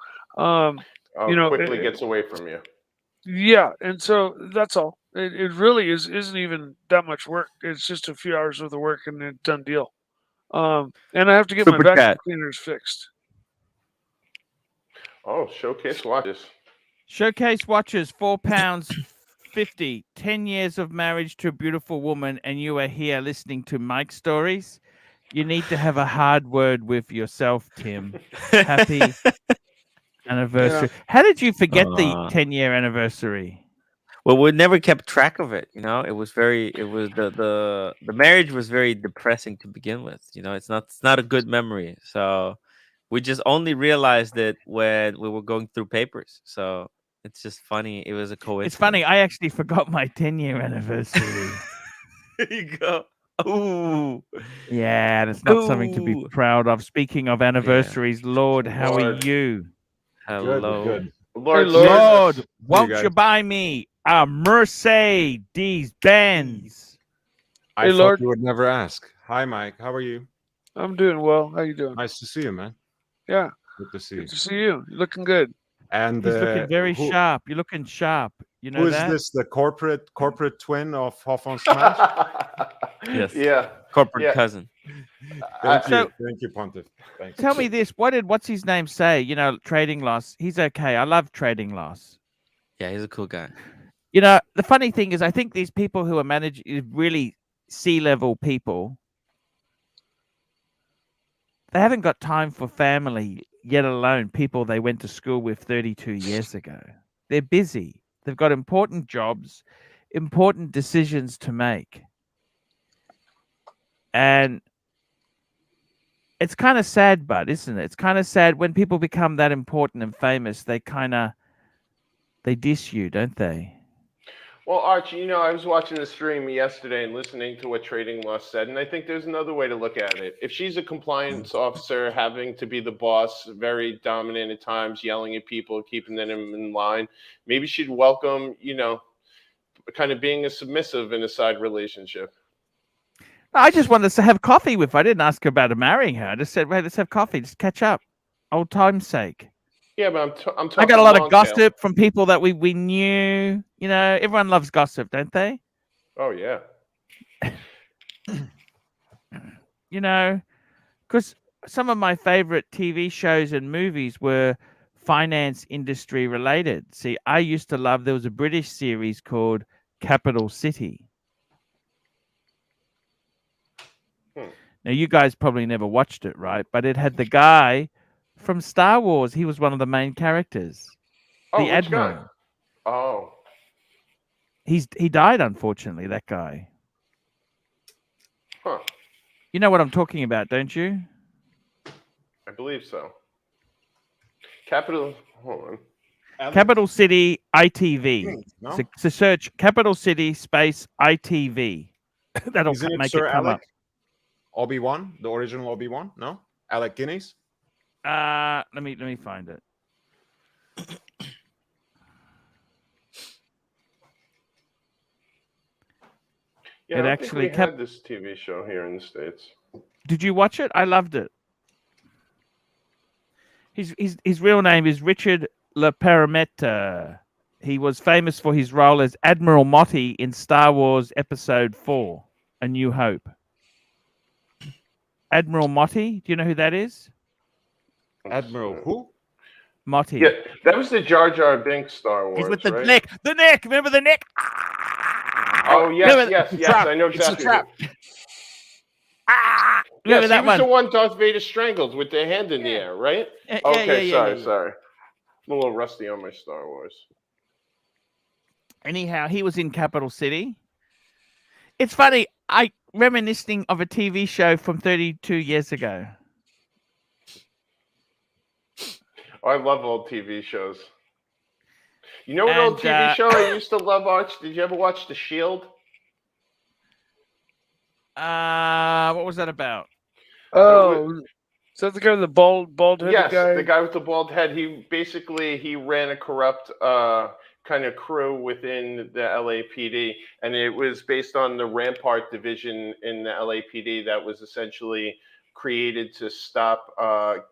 Quickly gets away from you. yeah, and so that's all. It really isn't even that much work. It's just a few hours worth of work and a done deal. And I have to get my Super vacuum chat. cleaners fixed. Oh, showcase watches. Showcase watches, £4.50. 10 years of marriage to a beautiful woman, and you are here listening to Mike's stories. You need to have a hard word with yourself, Tim. Happy anniversary. How did you forget the 10-year anniversary? Well, we never kept track of it. It was the marriage was very depressing to begin with. It's not a good memory. So we just only realized it when we were going through papers. So it's just funny. It was a coincidence. It's funny. I actually forgot my 10-year anniversary. There you go. Ooh. Yeah, that's not something to be Ooh. proud of. Speaking of anniversaries, Lord, how are Lord. you? Hello. Good. Lord, Hey, Lord, won't guys. you buy me a Mercedes Benz? I Hey, thought Lord. you would never ask. Hi, Mike. How are you? I'm doing well. How you doing? Nice to see you, man. Yeah, Good to see good you. to see you. You're looking good. And He's looking very who, sharp. You're looking sharp. You know who is that? this? The corporate twin of Hoff on Smash? Yes. Yeah. Corporate Yeah. cousin. Thank So- you. Thank you, Pontiff. Thanks. Tell me this. What's his name say? Trading loss. He's okay. I love trading loss. Yeah, he's a cool guy. The funny thing is, I think these people who are really C-level people, they haven't got time for family, yet alone people they went to school with 32 years ago. They're busy. They've got important jobs, important decisions to make. And it's kind of sad, Bud, isn't it? It's kind of sad when people become that important and famous, they diss you, don't they? Well, Archie, I was watching the stream yesterday and listening to what Trading Loss said, and I think there's another way to look at it. If she's a compliance officer, having to be the boss, very dominant at times, yelling at people, keeping them in line, maybe she'd welcome, kind of being a submissive in a side relationship. I just wanted to have coffee with her. I didn't ask her about marrying her. I just said, "Wait, let's have coffee. Just catch up, old time's sake." Yeah, but I'm talking. I got a lot of long tail. gossip from people that we knew. You know, everyone loves gossip, don't they? Oh yeah. You know, because some of my favorite TV shows and movies were finance industry related. See, I used to love. There was a British series called Capital City. Now, you guys probably never watched it, right? But it had the guy from Star Wars. He was one of the main characters. Oh, The which Admiral. guy? Oh. He died, unfortunately, that guy. Huh. You know what I'm talking about, don't you? I believe so. Capital. Hold on. Capital City ITV. No? So search Capital City space ITV. That'll Isn't it make Sir it come Alec? Obi-Wan, the original Obi-Wan? No? Alec Guinness? up. Let me find it. Yeah, It I actually think we had this TV show here in the States. Did you watch it? I loved it. His real name is Richard Le Paramètre. He was famous for his role as Admiral Motti in Star Wars Episode 4, A New Hope. Admiral Motti, do you know who that is? Admiral who? Motti. Yeah, that was the Jar Jar Binks Star Wars. He's with the right? neck. The neck. Remember the neck? Oh yes, Remember- yes. I know It's a exactly. trap. Remember Yes, that he was one? the one Darth Vader strangled with their hand in the air, right? Okay, sorry. I'm a little rusty on my Star Wars. Anyhow, he was in Capital City. It's funny. I reminiscing of a TV show from 32 years ago. Oh, I love old TV shows. You know what old And, TV show I used to love, Arch? Did you ever watch The Shield? What was that about? Oh, is that the guy with the bald-headed Yes, guy? the guy with the bald head. He ran a corrupt kind of crew within the LAPD, and it was based on the Rampart division in the LAPD that was essentially created to stop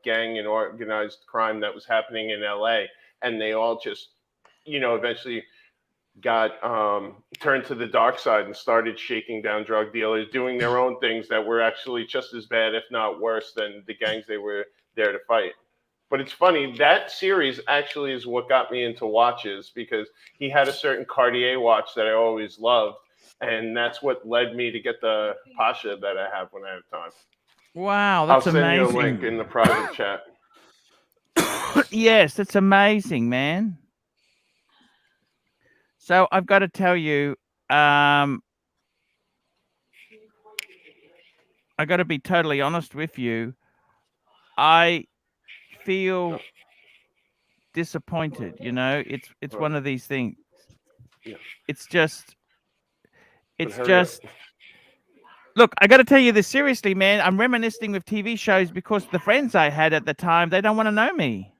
gang and organized crime that was happening in LA. And they all just, eventually got turned to the dark side and started shaking down drug dealers, doing their own things that were actually just as bad, if not worse, than the gangs they were there to fight. But it's funny, that series actually is what got me into watches, because he had a certain Cartier watch that I always loved, and that's what led me to get the Pasha that I have when I have time. Wow, that's I'll send amazing. you a link in the private chat. Yes, that's amazing, man. So I've got to tell you, I got to be totally honest with you. I feel disappointed. It's one of these things. Yeah. It's just. hurry up. Look, I got to tell you this seriously, man. I'm reminiscing with TV shows because the friends I had at the time, they don't want to know me.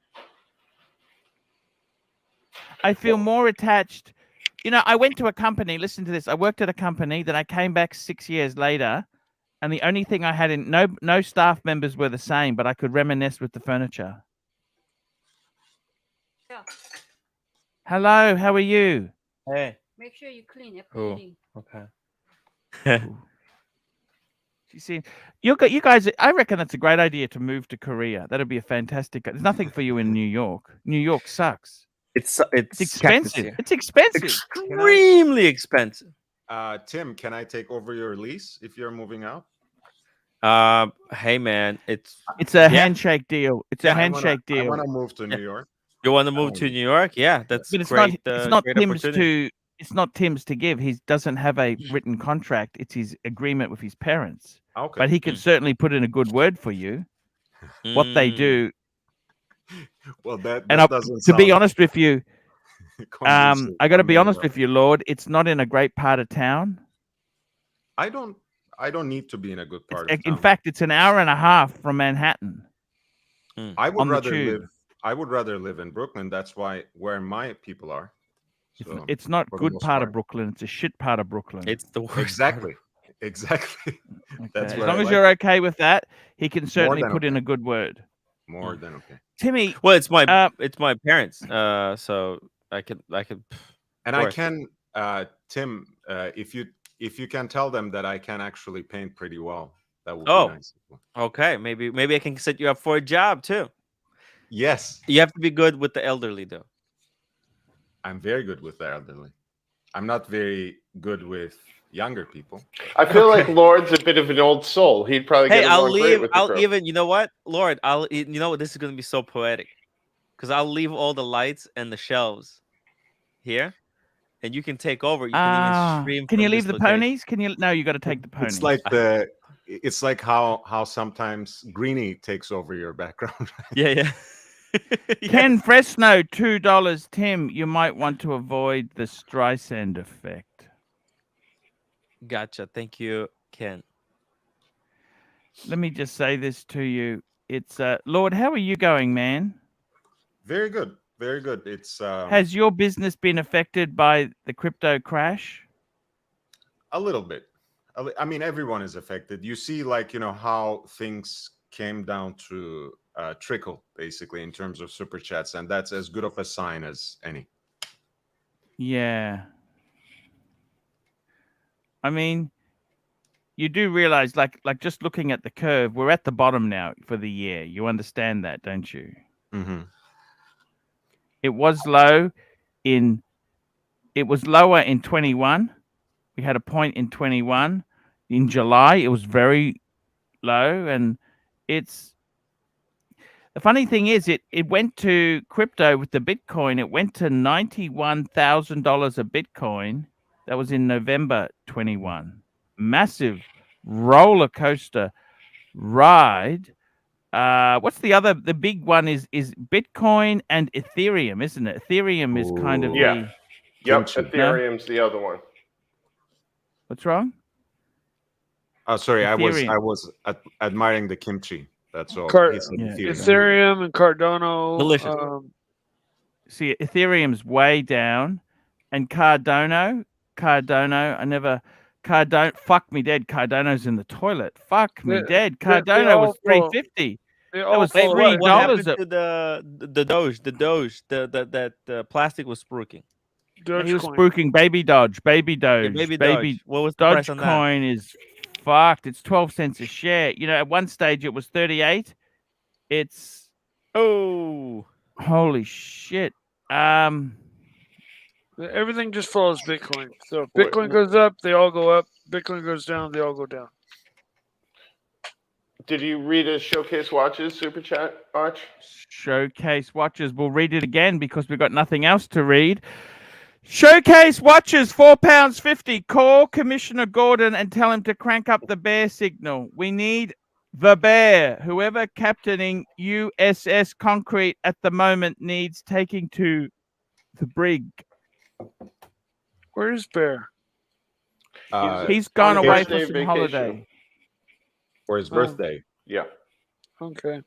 I feel more attached. I went to a company. Listen to this. I worked at a company. Then I came back 6 years later, and the only thing I had no staff members were the same, but I could reminisce with the furniture. Yeah. Hello, how are you? Hey. Make sure you clean Cool. everything. Okay. You see, you guys. I reckon that's a great idea to move to Korea. That'd be a fantastic. There's nothing for you in New York. New York sucks. It's It's expensive. It's expensive. Extremely expensive. Tim, can I take over your lease if you're moving out? Hey man, It's a handshake deal. It's a I handshake I deal. want to move to New York. you want to move to New York? Yeah, that's But it's great. not. It's not great Tim's opportunity. to. It's not Tim's to give. He doesn't have a written contract. It's his agreement with his parents. Okay. But he can certainly put in a good word for you. What they do. Well, that And doesn't to be sound honest with you, convincing I got to for be me, honest but with you, Lord. It's not in a great part of town. I don't need to be in a good part of In town. fact, it's an hour and a half from Manhattan. I would on the rather tube. live. I would rather live in Brooklyn. That's where my people are. So, It's not for the good most part part. of Brooklyn. It's a shit part of Brooklyn. It's the worst. exactly. Exactly. Okay. That's As what I long as like. you're okay with that, he can certainly than put in okay. a good word. More than okay. Timmy, Well, it's my parents. So I could. And Of I course. can, Tim, if you can tell them that I can actually paint pretty well, that would be Oh. nice. Okay, maybe I can set you up for a job too. Yes, You have to be good with the elderly though. I'm very good with the elderly. I'm not very good with younger people. I feel like Okay. Lord's a bit of an old soul. He'd probably Hey, get I'll along great leave. with the I'll crew. even. You know what, Lord? You know what? This is gonna be so poetic, because I'll leave all the lights and the shelves here, and you can take over. You can even stream. Can you from leave this the location. ponies? Can you? No, you got to take the ponies. It's like how sometimes Greenie takes over your background. Yeah, yeah. Ken Fresno, $2. Tim, you might want to avoid the Streisand effect. Gotcha. Thank you, Ken. Let me just say this to you. It's Lord, how are you going, man? Very good, very good. It's Has your business been affected by the crypto crash? a little bit. I mean, everyone is affected. You see, like, how things came down to trickle, basically, in terms of super chats, and that's as good of a sign as any. Yeah. I mean, you do realize, like just looking at the curve, we're at the bottom now for the year. You understand that, don't you? Mm-hmm. It was low it was lower in 21. We had a point in 21. In July, it was very low, and it's the funny thing is it went to crypto with the Bitcoin. It went to $91,000 a Bitcoin. That was in November 21. Massive roller coaster ride. What's the big one is Bitcoin and Ethereum, isn't it? Ethereum is kind of Ooh. Yeah. the Yep, Kimchi. Ethereum's the other one. what's wrong? Oh, sorry, I Ethereum. was admiring the kimchi. That's all. Car- He said Yeah, Ethereum. Ethereum and Cardano. Delicious. See, Ethereum's way down, and Cardano, fuck me dead. Cardano's in the toilet. Fuck me dead. they Cardano was all fall- $3.50. They That all was fall Wait, apart. what happened $3. to the Doge? The Doge, that plastic was spruiking. He was Dogecoin. spooking baby Doge, baby Yeah, Doge, baby Doge. What was the price on that? Dogecoin is fucked. It's 12 cents a share. At one stage it was 38. It's Oh, holy shit. Everything just follows Bitcoin. So if Wait, Bitcoin goes up, they all go up. Bitcoin goes down, they all go down. Did you read a Showcase Watches super chat, Arch? Showcase Watches. We'll read it again because we've got nothing else to read. Showcase Watches, £4.50. Call Commissioner Gordon and tell him to crank up the bear signal. We need the bear. Whoever captaining USS Concrete at the moment needs taking to the brig. Where is Bear? He's gone on away birthday for some vacation. holiday. For his Oh. birthday. Yeah. Okay.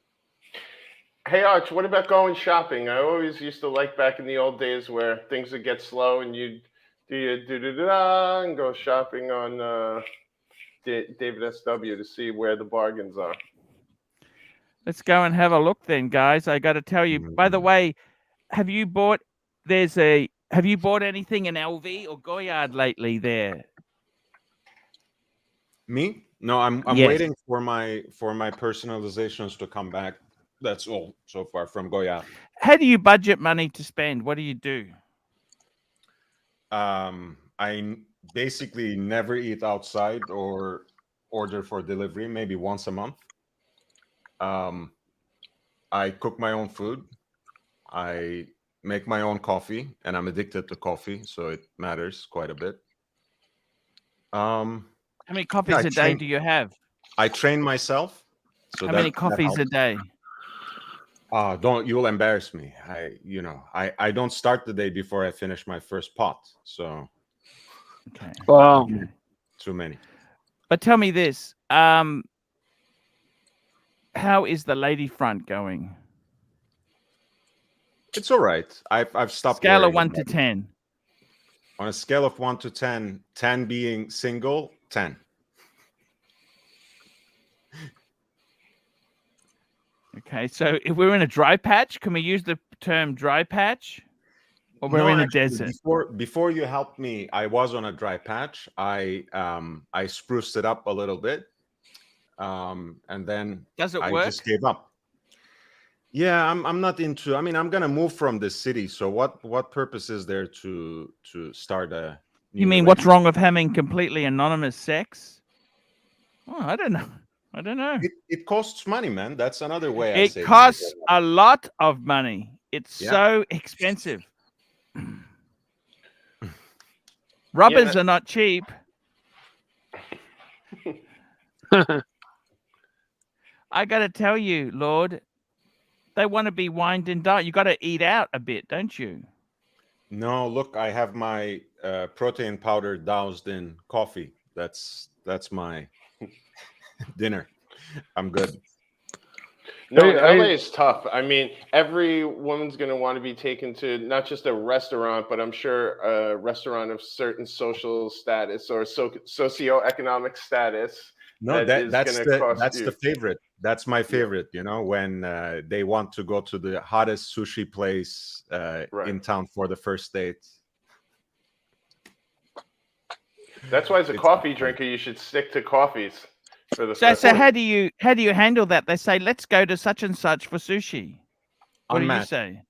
Hey, Arch, what about going shopping? I always used to like back in the old days where things would get slow and you'd do your do-do-do-da and go shopping on David SW to see where the bargains are. Let's go and have a look then, guys. I got to tell you, by the way, have you bought anything in LV or Goyard lately there? Me? No, I'm Yes. waiting for my personalizations to come back. That's all so far from Goya. How do you budget money to spend? What do you do? I basically never eat outside or order for delivery, maybe once a month. I cook my own food. I make my own coffee, and I'm addicted to coffee, so it matters quite a bit. How many coffees a day do you have? I train myself. So how many coffees a day? You'll embarrass me. I don't start the day before I finish my first pot. So Okay. Wow. Okay. Too many. But tell me this. How is the lady front going? It's all right. I've stopped. Scale of worrying 1 to 10. On a scale of 1 to 10, 10 being single, 10. Okay, so if we're in a dry patch, can we use the term dry patch? Or we're No, in a actually, desert? Before you helped me, I was on a dry patch. I spruced it up a little bit, and then Does it I work? just gave up. Yeah, I'm not into. I mean, I'm gonna move from the city. So what purpose is there to start a new You mean what's relationship? wrong with having completely anonymous sex? Oh, I don't know. I don't know. It costs money, man. That's another way I It say. costs a lot of money. It's Yeah. so expensive. Rubbers Yeah. are not cheap. I got to tell you, Lord, they want to be wined and dined. You got to eat out a bit, don't you? No, look, I have my protein powder doused in coffee. That's my dinner. I'm good. No, Hey, in LA is tough. I mean, every woman's going to want to be taken to not just a restaurant, but I'm sure a restaurant of certain social status or socioeconomic status. No, That's the favorite. That's my favorite. You know, when they want to go to the hottest sushi place in town for the first date. That's why, as a coffee drinker, you should stick to coffees for the first. So how do you handle that? They say, let's go to such and such for sushi. What do you Unmatched. say?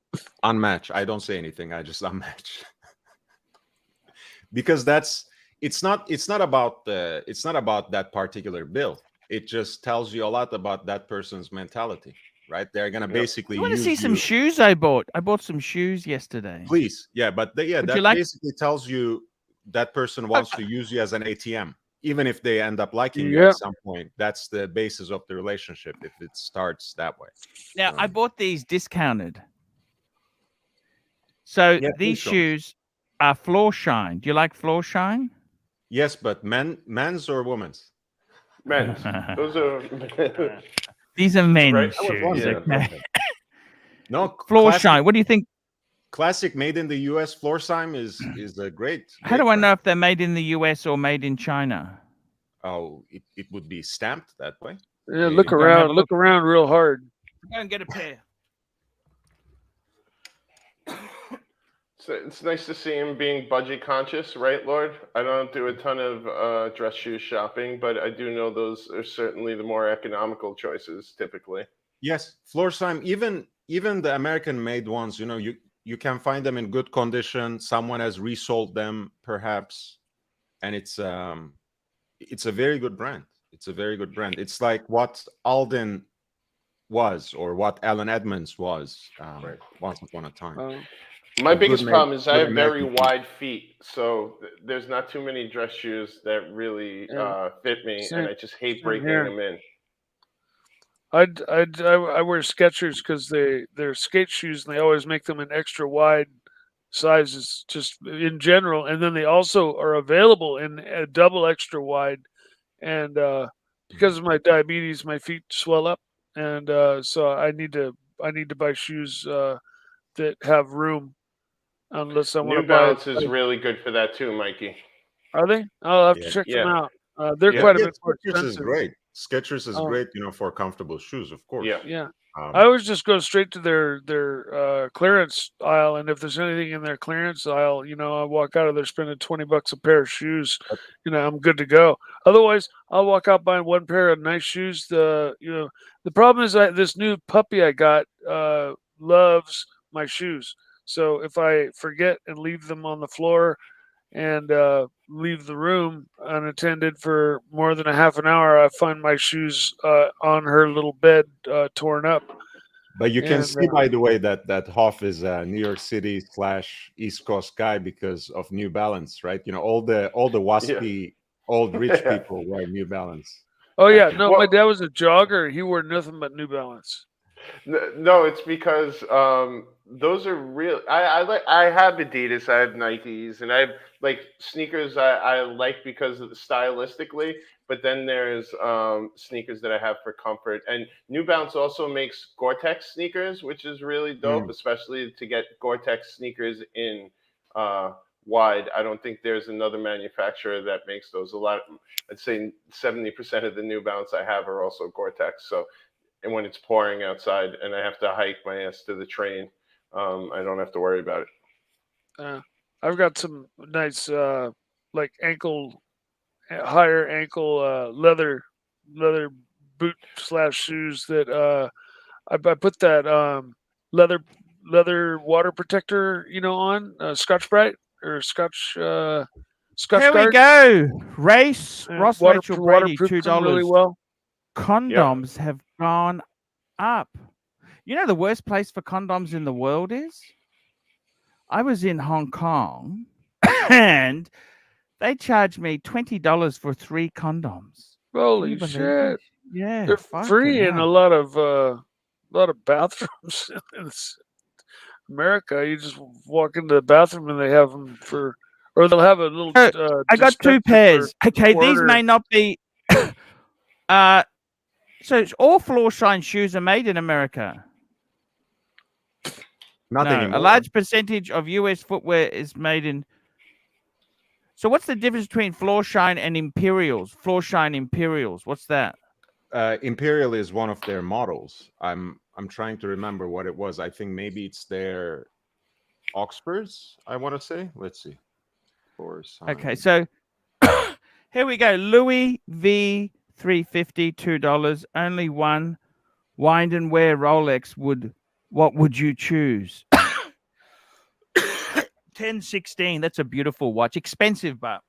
Unmatch. I don't say anything. I just unmatch. Because it's not about that particular bill. It just tells you a lot about that person's mentality, right? They're gonna basically. You want to see some shoes I bought? I bought some shoes yesterday. Please, yeah, but that basically tells you that person wants to use you as an ATM, even if they end up liking you at some point. That's the basis of the relationship if it starts that way. Now I bought these discounted. So these shoes are floor shine. Do you like floor shine? Yes, but men's or women's? Men's. Those are. These are men's shoes. Yeah, okay. No, floor shine. What do you think? Classic made in the U.S. floor shine is a great. How do I know if they're made in the U.S. or made in China? Oh, it would be stamped that way. Yeah, look around real hard. Go and get a pair. So it's nice to see him being budget conscious, right, Lord? I don't do a ton of dress shoe shopping, but I do know those are certainly the more economical choices typically. Yes, floor shine. Even the American-made ones, you know, you can find them in good condition. Someone has resold them, perhaps, and it's a very good brand. It's a very good brand. It's like what Alden was, or what Alan Edmonds was once upon a time. My biggest problem is I have very wide feet, so there's not too many dress shoes that really fit me, and I just hate breaking them in. I wear Skechers because they're skate shoes, and they always make them in extra wide sizes, just in general. And then they also are available in a double extra wide. And because of my diabetes, my feet swell up, and so I need to buy shoes that have room. Unless I want to New Balance is really good for that too, Mikey. Are they? I'll have to check them out. They're quite a bit more expensive. Skechers is great. Skechers is great, you know, for comfortable shoes, of course. Yeah. I always just go straight to their clearance aisle, and if there's anything in their clearance aisle, you know, I walk out of there spending $20 a pair of shoes. You know, I'm good to go. Otherwise, I'll walk out buying one pair of nice shoes. The problem is this new puppy I got loves my shoes. So if I forget and leave them on the floor and leave the room unattended for more than a half an hour, I find my shoes on her little bed torn up. But you can see, by the way, that Hoff is a New York City / East Coast guy because of New Balance, right? You know, all the waspy old rich people wear New Balance. Oh yeah, no, my dad was a jogger. He wore nothing but New Balance. No, it's because those are real. I have Adidas, I have Nikes, and I have like sneakers I like because of stylistically. But then there's sneakers that I have for comfort. And New Balance also makes Gore-Tex sneakers, which is really dope, especially to get Gore-Tex sneakers in wide. I don't think there's another manufacturer that makes those. I'd say 70% of the New Balance I have are also Gore-Tex. So and when it's pouring outside and I have to hike my ass to the train, I don't have to worry about it. I've got some nice like higher ankle leather boot / shoes that I put that leather water protector, on Scotch-Brite or Scotch Here we Guard. go. Race Ross Water Rachel Brady, waterproofs them really $2. well. Condoms have gone up. You know the worst place for condoms in the world is? I was in Hong Kong and they charged me $20 for 3 condoms. Can Holy you believe shit! it? Yeah, They're fucking free in a hell. lot of bathrooms in America. You just walk into the bathroom and they have them or they'll have a little. I got 2 dispenser pairs. for Okay, these quarter. may not be. So it's all floor shine shoes are made in America. Not No, anymore. a large percentage of US footwear is made in. So what's the difference between floor shine and Imperials? Floor shine Imperials. What's that? Imperial is one of their models. I'm trying to remember what it was. I think maybe it's their Oxfords, I want to say. Let's see. Okay, so here we go. Louis V 350, $2. Only one wind and wear Rolex what would you choose? 1016. That's a beautiful watch. Expensive, but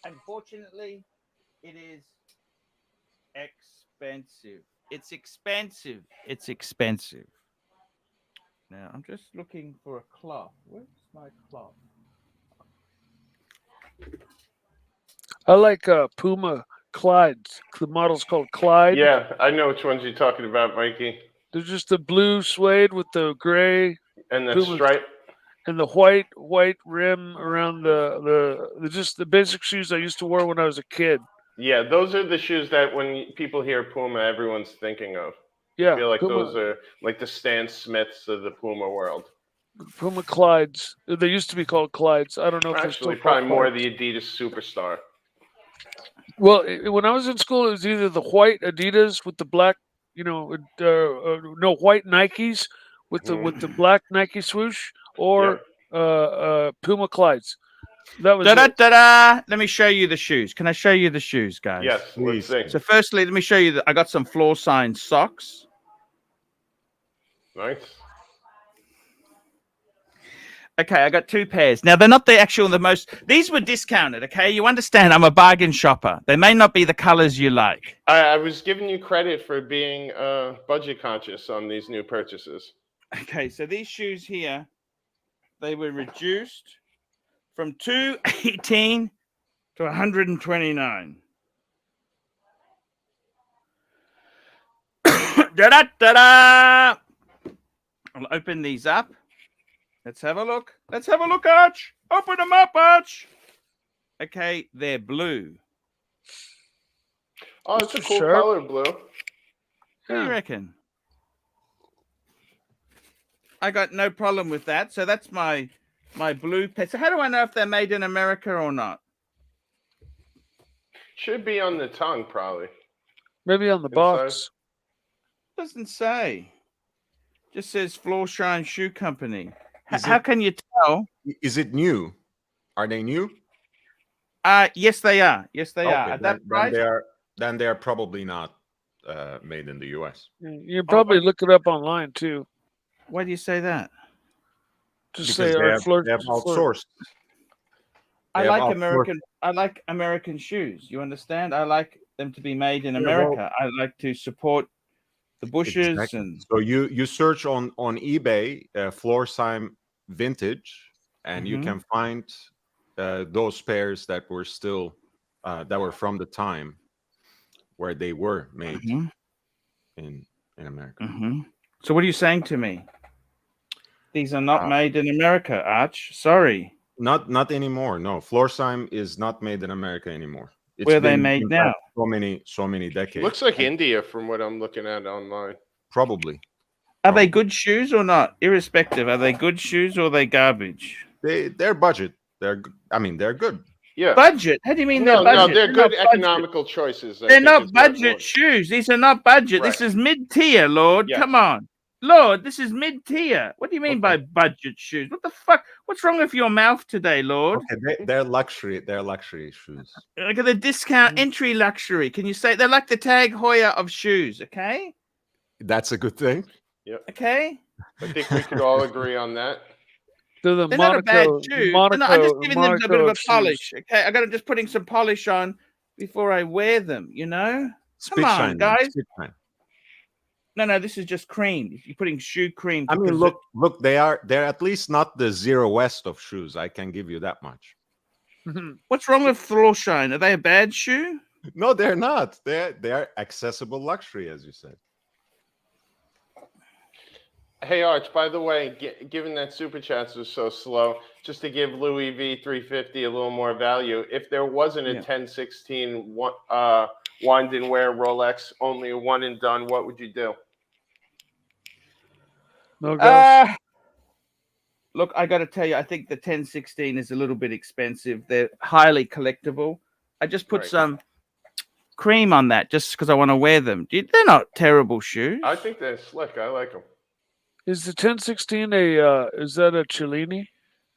unfortunately, it is expensive. It's expensive. It's expensive. Now, I'm just looking for a cloth. Where's my cloth? I like Puma Clydes. The model's called Clyde. Yeah, I know which ones you're talking about, Mikey. They're just the blue suede with the gray And the Pumas. stripe. and the white rim around the just the basic shoes I used to wear when I was a kid. Yeah, those are the shoes that when people hear Puma, everyone's thinking of. Yeah, I feel like Puma, those are like the Stan Smiths of the Puma world. Puma Clydes. They used to be called Clydes. I don't know if they're still Actually, called probably more Clydes. the Adidas Superstar. Well, when I was in school, it was either the white Adidas with the black, no, white Nikes with the black Nike swoosh, or Puma Clydes. That was it. Let me show you the shoes. Can I show you the shoes, guys? Yes, let's see. So firstly, let me show you I got some floor sign socks. Nice. Okay, I got 2 pairs. Now, they're not the most. These were discounted, okay? You understand, I'm a bargain shopper. They may not be the colors you like. I was giving you credit for being budget conscious on these new purchases. Okay, so these shoes here, they were reduced from $218 to $129. Da-da-da-da! I'll open these up. Let's have a look. Let's have a look, Arch. Open them up, Arch. Okay, they're blue. Oh, it's a Mr. cool Sharp. color, blue. What do you reckon? I got no problem with that. So that's my blue pair. So how do I know if they're made in America or not? Should be on the tongue, probably. Maybe on the box. Doesn't say. Just says Floor Shine Shoe Company. How can you tell? Is it new? Are they new? Yes, they are. Yes, they are. At that price, then they are probably not made in the US. You can probably look it up online too. why do you say that? Just Because say they have Floor. outsourced. I They have like American shoes. You understand? I like them to be made in Yeah, America. I like to support the bushes Exactly. and So you search on eBay floor sign vintage, and you can find those pairs that were still that were from the time where they were made in America. So what are you saying to me? These are not made in America, Arch. Sorry. Not anymore. No, floor sign is not made in America anymore. It's Where are they been made in now? fact so many decades. Looks like India from what I'm looking at online. Probably. Are they good shoes or not? Irrespective, are they good shoes or are they garbage? They're budget. They're good. Yeah. Budget? How do you mean No, they're budget? they're good not budget. economical choices. I They're think not is their budget point. shoes. These are not budget. This Right. is mid-tier, Lord. Yes. Come on. Lord, this is mid-tier. What do you mean by Okay. budget shoes? What the fuck? What's wrong with your mouth today, Lord? Okay, they're luxury. They're luxury shoes. Look at the discount entry luxury. Can you say they're like the Tag Heuer of shoes? Okay. That's a good thing. Okay. I think we could all agree on that. They're the They're not a bad Monaco. shoe. Monaco. I'm just giving them a bit Monaco of a shoes. polish. Okay. I got to just putting some polish on before I wear them. You know. Spit on, shine, guys. Spit shine. No. This is just cream. You're putting shoe cream. I mean, look. They're at least not the Zero West of shoes. I can give you that much. What's wrong with Floorshine? Are they a bad shoe? No, they're not. They're accessible luxury, as you said. Hey, Arch, by the way, given that Super Chats was so slow, just to give Louis V 350 a little more value, if there wasn't a 1016 wind and wear Rolex, only a one and done, what would you do? No go. Look, I got to tell you, I think the 1016 is a little bit expensive. They're highly collectible. I just put some cream on that just because I want to wear them. They're not terrible shoes. I think they're slick. I like them. Is the 1016 a is that a Cellini?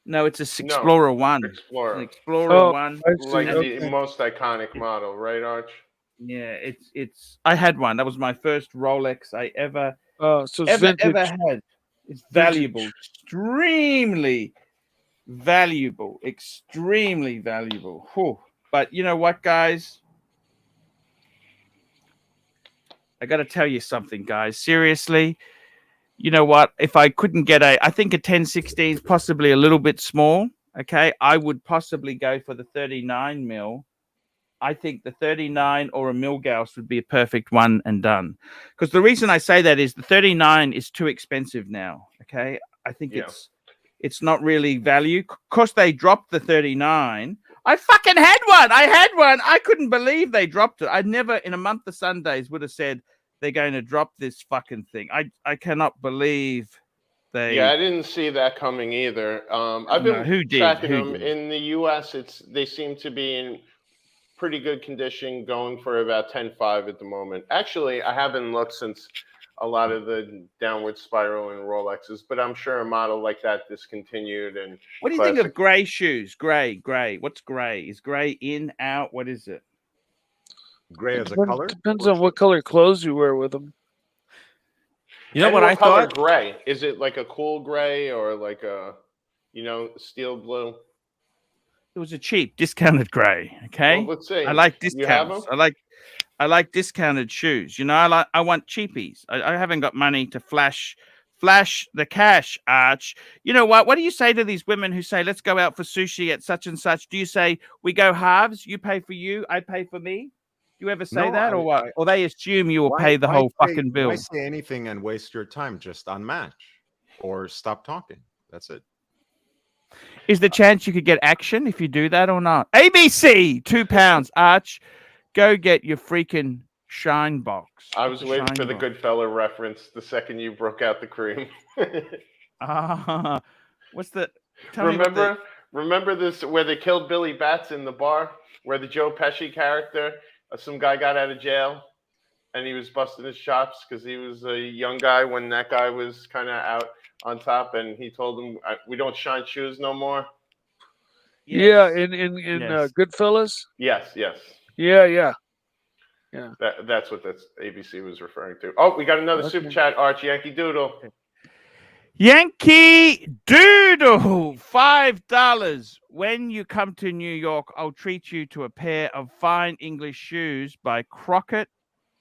No, it's a Explorer 1. Explorer. An Explorer Oh, 1. I see. Like Okay. the most iconic model, right, Arch? Yeah, it's. I had one. That was my first Rolex I ever So it's vintage. had. It's valuable, extremely valuable, extremely valuable. Whew. But you know what, guys? I got to tell you something, guys. Seriously, you know what? If I couldn't get I think a 1016 is possibly a little bit small. Okay, I would possibly go for the 39 mil. I think the 39 or a Milgauss would be a perfect one and done. Because the reason I say that is the 39 is too expensive now. Okay, I think it's not really value. Of course, they dropped the 39. I fucking had one. I couldn't believe they dropped it. I never in a month of Sundays would have said they're going to drop this fucking thing. I cannot believe they. Yeah, I didn't see that coming either. I've been tracking them in the U.S. They seem to be in pretty good condition, going for about 10.5 at the moment. Actually, I haven't looked since a lot of the downward spiral in Rolexes, but I'm sure a model like that discontinued. And what do you think of gray shoes? Gray. What's gray? Is gray in, out? What is it? Gray as a color? Depends on what color clothes you wear with them. You know what I color thought? Gray. Is it like a cool gray or like a, steel blue? It was a cheap, discounted gray. Okay, well, let's see. I like You have discounts. them? I like discounted shoes. I want cheapies. I haven't got money to flash the cash, Arch. You know what? What do you say to these women who say, let's go out for sushi at such and such? Do you say, we go halves? You pay for you, I pay for me? Do you ever say that or what? Or they assume you will pay the whole fucking bill? Why say anything and waste your time? Just unmatch or stop talking. That's it. Is the chance you could get action if you do that or not? ABC, £2. Arch, go get your freaking shine box. I was waiting for the Goodfella reference the second you broke out the cream. What's the? Remember this where they killed Billy Bats in the bar, where the Joe Pesci character, some guy got out of jail, and he was busting his chops because he was a young guy when that guy was kind of out on top, and he told him, "We don't shine shoes no more." Yes. Yeah, in Goodfellas. Yes. Yeah. That's what ABC was referring to. Oh, we got another super chat, Arch Yankee Doodle. Yankee Doodle, $5. When you come to New York, I'll treat you to a pair of fine English shoes by Crockett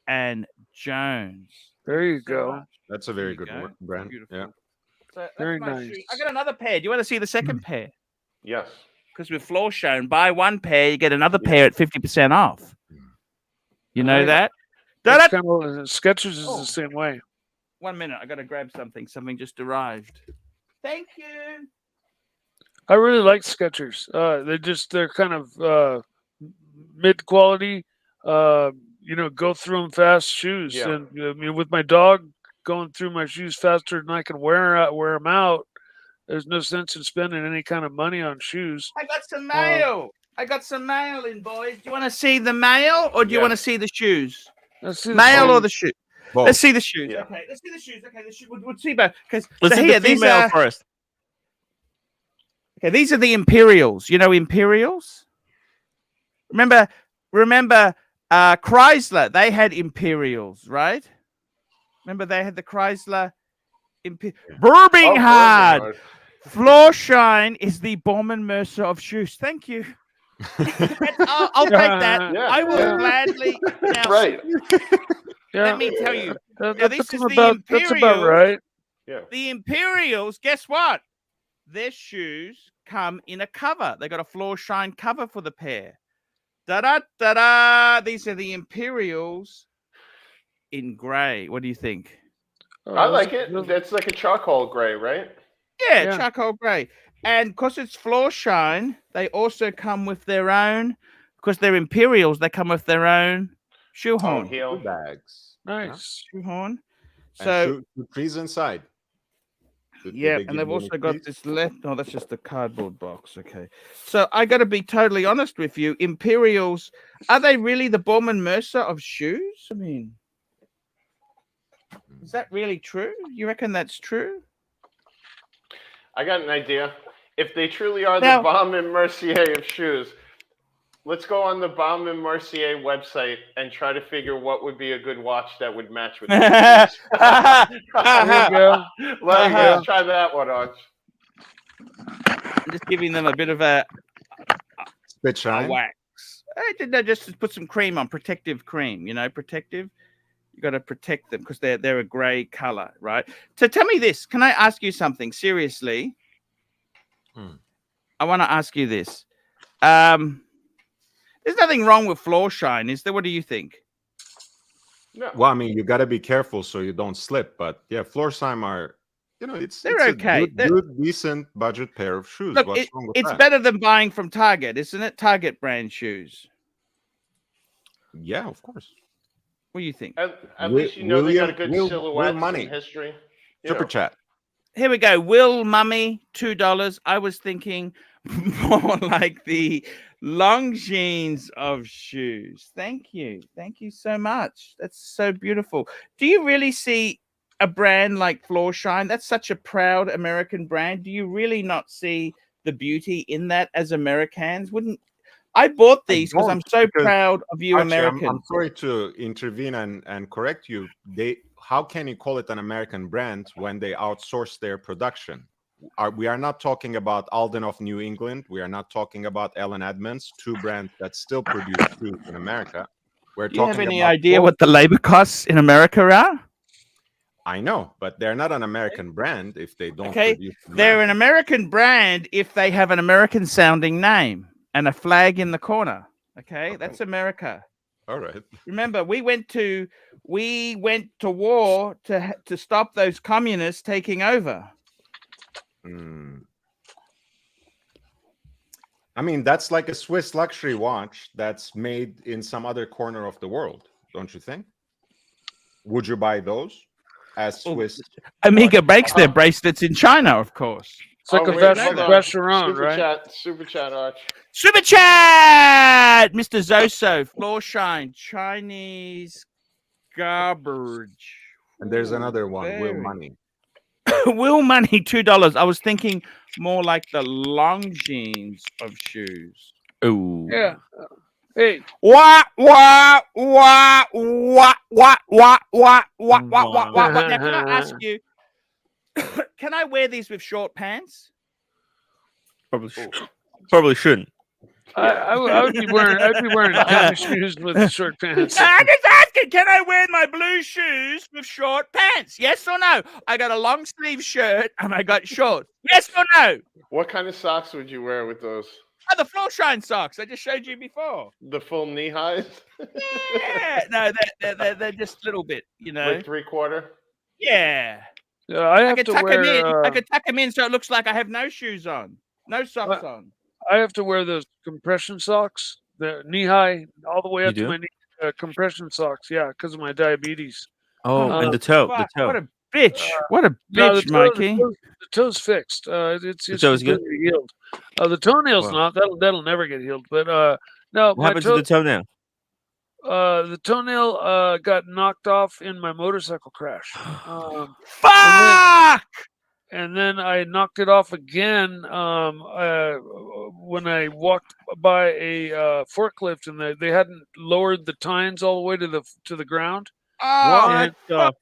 and Jones. There you go. That's a very good brand. Beautiful. Yeah. So very nice. Shoe. I got another pair. Do you want to see the second pair? Yes. Because with floor shown, buy one pair, you get another pair at 50% off. You know that? That's kind of, Skechers is the same way. 1 minute. I got to grab something. Something just arrived. Thank you. I really like Skechers. They're kind of mid quality. Go through them fast shoes. Yeah. And I mean, with my dog going through my shoes faster than I can wear them out, there's no sense in spending any kind of money on shoes. I got some mail. I got some mail in, boys. Do you want to see the mail or do you Yeah. want to see the shoes? Let's see the Mail or shoes. the shoe? Both. Let's see the shoes. Yeah. Okay, let's see the shoes. Okay, the shoe. We'll see both. Because Let's see here, the these female are first. okay. These are the Imperials. You know Imperials. Remember, Chrysler. They had Imperials, right? Remember, they had the Chrysler. Birmingham. Oh, Floor Shine is the Bauman Mercer of shoes. Thank you. I'll take that. Yeah. I will Yeah. gladly. Now, right. Yeah, let me tell you, that's this is about, the that's about Imperials. right. Yeah. the Imperials, guess what? Their shoes come in a cover. They got a Floor Shine cover for the pair. Da da da da. These are the Imperials in grey. What do you think? Oh, I that's- like it. that's- That's like a charcoal gray, right? Yeah, Yeah. charcoal grey. And because it's Floor Shine, they also come with their own, because they're Imperials, they come with their own shoehorn. heel. Shoe bags. Nice. Shoehorn. And So, shoe trees inside. Do yeah, they and give they've you any also got trees? this left. Oh, that's just the cardboard box. Okay. So I got to be totally honest with you. Imperials, are they really the Bauman Mercer of shoes? I mean, is that really true? You reckon that's true? I got an idea. If they truly are Now- the Baume & Mercier of shoes, let's go on the Baume & Mercier website and try to figure what would be a good watch that would match with these shoes. There you go. Let's try that one, Arch. I'm just giving them a bit of a Spit shine. wax. No, just to put some cream on, protective cream. You know, protective. You got to protect them because they're a grey color, right? So tell me this: can I ask you something seriously? I want to ask you this. There's nothing wrong with Floor Shine, is there? What do you think? No. Well, I mean, you got to be careful so you don't slip. But yeah, floor shine are, you know, They're it's okay. a good, decent budget pair of shoes. Look, What's wrong with it's that? better than buying from Target, isn't it? Target brand shoes. Yeah, of course. What do you think? At least you know they got a good Will silhouette Money. in history. You Super know. chat. Here we go. Will Mummy, $2. I was thinking more like the Longines of shoes. Thank you. Thank you so much. That's so beautiful. Do you really see a brand like Floor Shine? That's such a proud American brand. Do you really not see the beauty in that as Americans? I bought these because I'm so proud of you, Archie, Americans. I'm sorry to intervene and correct you. How can you call it an American brand when they outsource their production? We are not talking about Alden of New England. We are not talking about Ellen Edmonds, two brands that still produce shoes in America. We're Do you have talking any about idea what the labor costs in America are? I know, but they're not an American brand if they don't Okay, produce. in they're an America. American brand if they have an American sounding name and a flag in the corner. Okay, that's America. All right. Remember, we went to war to stop those communists taking over. I mean, that's like a Swiss luxury watch that's made in some other corner of the world, don't you think? Would you buy those as Swiss? Amiga makes their bracelets in China, of course. It's like a wait, hold on. restaurant, right? Super chat, Arch. Super chat, Mr. Zoso, Floor Shine, Chinese garbage. And there's another one, Will very- Money. Will Money, $2. I was thinking more like the Longines of shoes. Ooh. Yeah. Hey, Wah wah wah wah wah wah wah wah wah wah wah. Now, can I ask you? Can I wear these with short pants? Probably shouldn't. I would be wearing tennis shoes with short pants. I'm just asking. Can I wear my blue shoes with short pants? Yes or no? I got a long sleeve shirt and I got shorts. Yes or no? What kind of socks would you wear with those? Oh, the Floor Shine socks I just showed you before. The full knee highs? Yeah, no, they're just a little bit, you know. Like 3/4? Yeah. Yeah, I I have could to tuck wear. them in. I could tuck them in so it looks like I have no shoes on, no socks on. I have to wear those compression socks, the knee high, all the way You up to do? my knee. Compression socks, yeah, because of my diabetes. Oh, and the toe, the Fuck, toe. what a bitch. What a No, bitch, Mikey. the toe's fixed. It's toe's good? completely healed. The toenail's Wow. not. That'll never get healed. But no, What happened to the toenail? the toenail got knocked off in my motorcycle crash. Fuck! And then I knocked it off again when I walked by a forklift, and they hadn't lowered the tines all the way to the ground. Oh, And, fuck.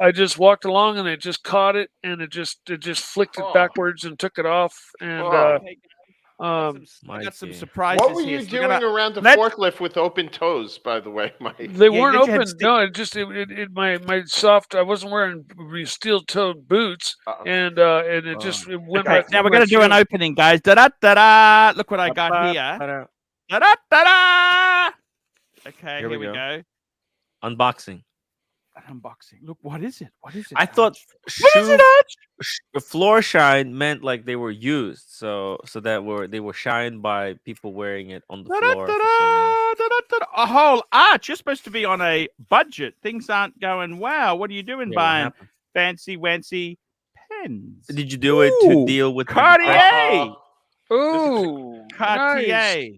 I just walked along, and it just caught it, and it just flicked it Oh. backwards and took it off. And Oh. I got some Mikey. surprises What were here. you So we're doing gonna- around the let's- forklift with open toes, by the way, Mike? they weren't you had open. stick- No, my soft. I wasn't wearing steel-toed boots, Uh-oh. and it just it went. Okay, right now through we're my going to do an shoe. opening, guys. Da-da-da-da. Look what I got here. Da-da-da-da. Okay, Here here we we go. go. Unboxing. An unboxing. Look, what is it? What is it? I thought What is it, Arch? floor shine meant like they were used, so they were shined by people wearing it on the floor. For so long. Da-da-da-da, da-da-da-da. A whole Arch. You're supposed to be on a budget. Things aren't going wow. What are you doing Yeah, what buying happened? fancy wancy pens? Did you do it to Ooh, deal with the Cartier. depression? Ooh, Cartier. nice.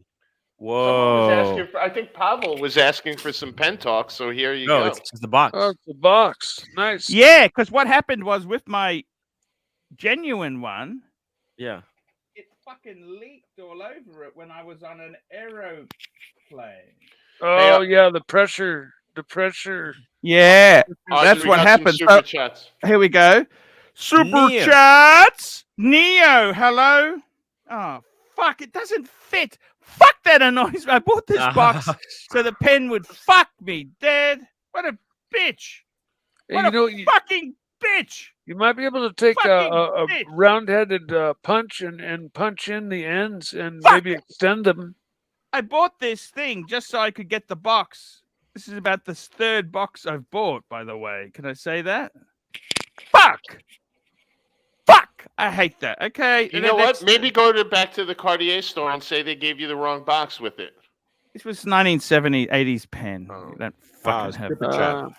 Someone was Whoa! asking for, I think Pavel was asking for some pen talk, so here you No, go. it's just the box. Oh, the box. Nice. Yeah, because what happened was with my genuine one, Yeah. it fucking leaked all over it when I was on an aeroplane. Oh yeah, the pressure. Yeah, Archie, that's we what got some happened. Super So- chats. here we go. Super Neo. chats. Neo, hello. Oh, fuck, it doesn't fit. Fuck, that annoys me. I bought this box so the pen would fuck me dead. What a bitch. And What you a know, you, fucking bitch. you might be able to take a Fucking bitch. round-headed punch and punch in the ends and Fuck. maybe extend them. I bought this thing just so I could get the box. This is about the third box I've bought, by the way. Can I say that? Fuck. Fuck. I hate that. Okay. You and know then what? next- Maybe go back to the Cartier store and say they gave you the wrong box with it. This was 1970s, 80s pen. Oh. You don't fucking have super that. chat.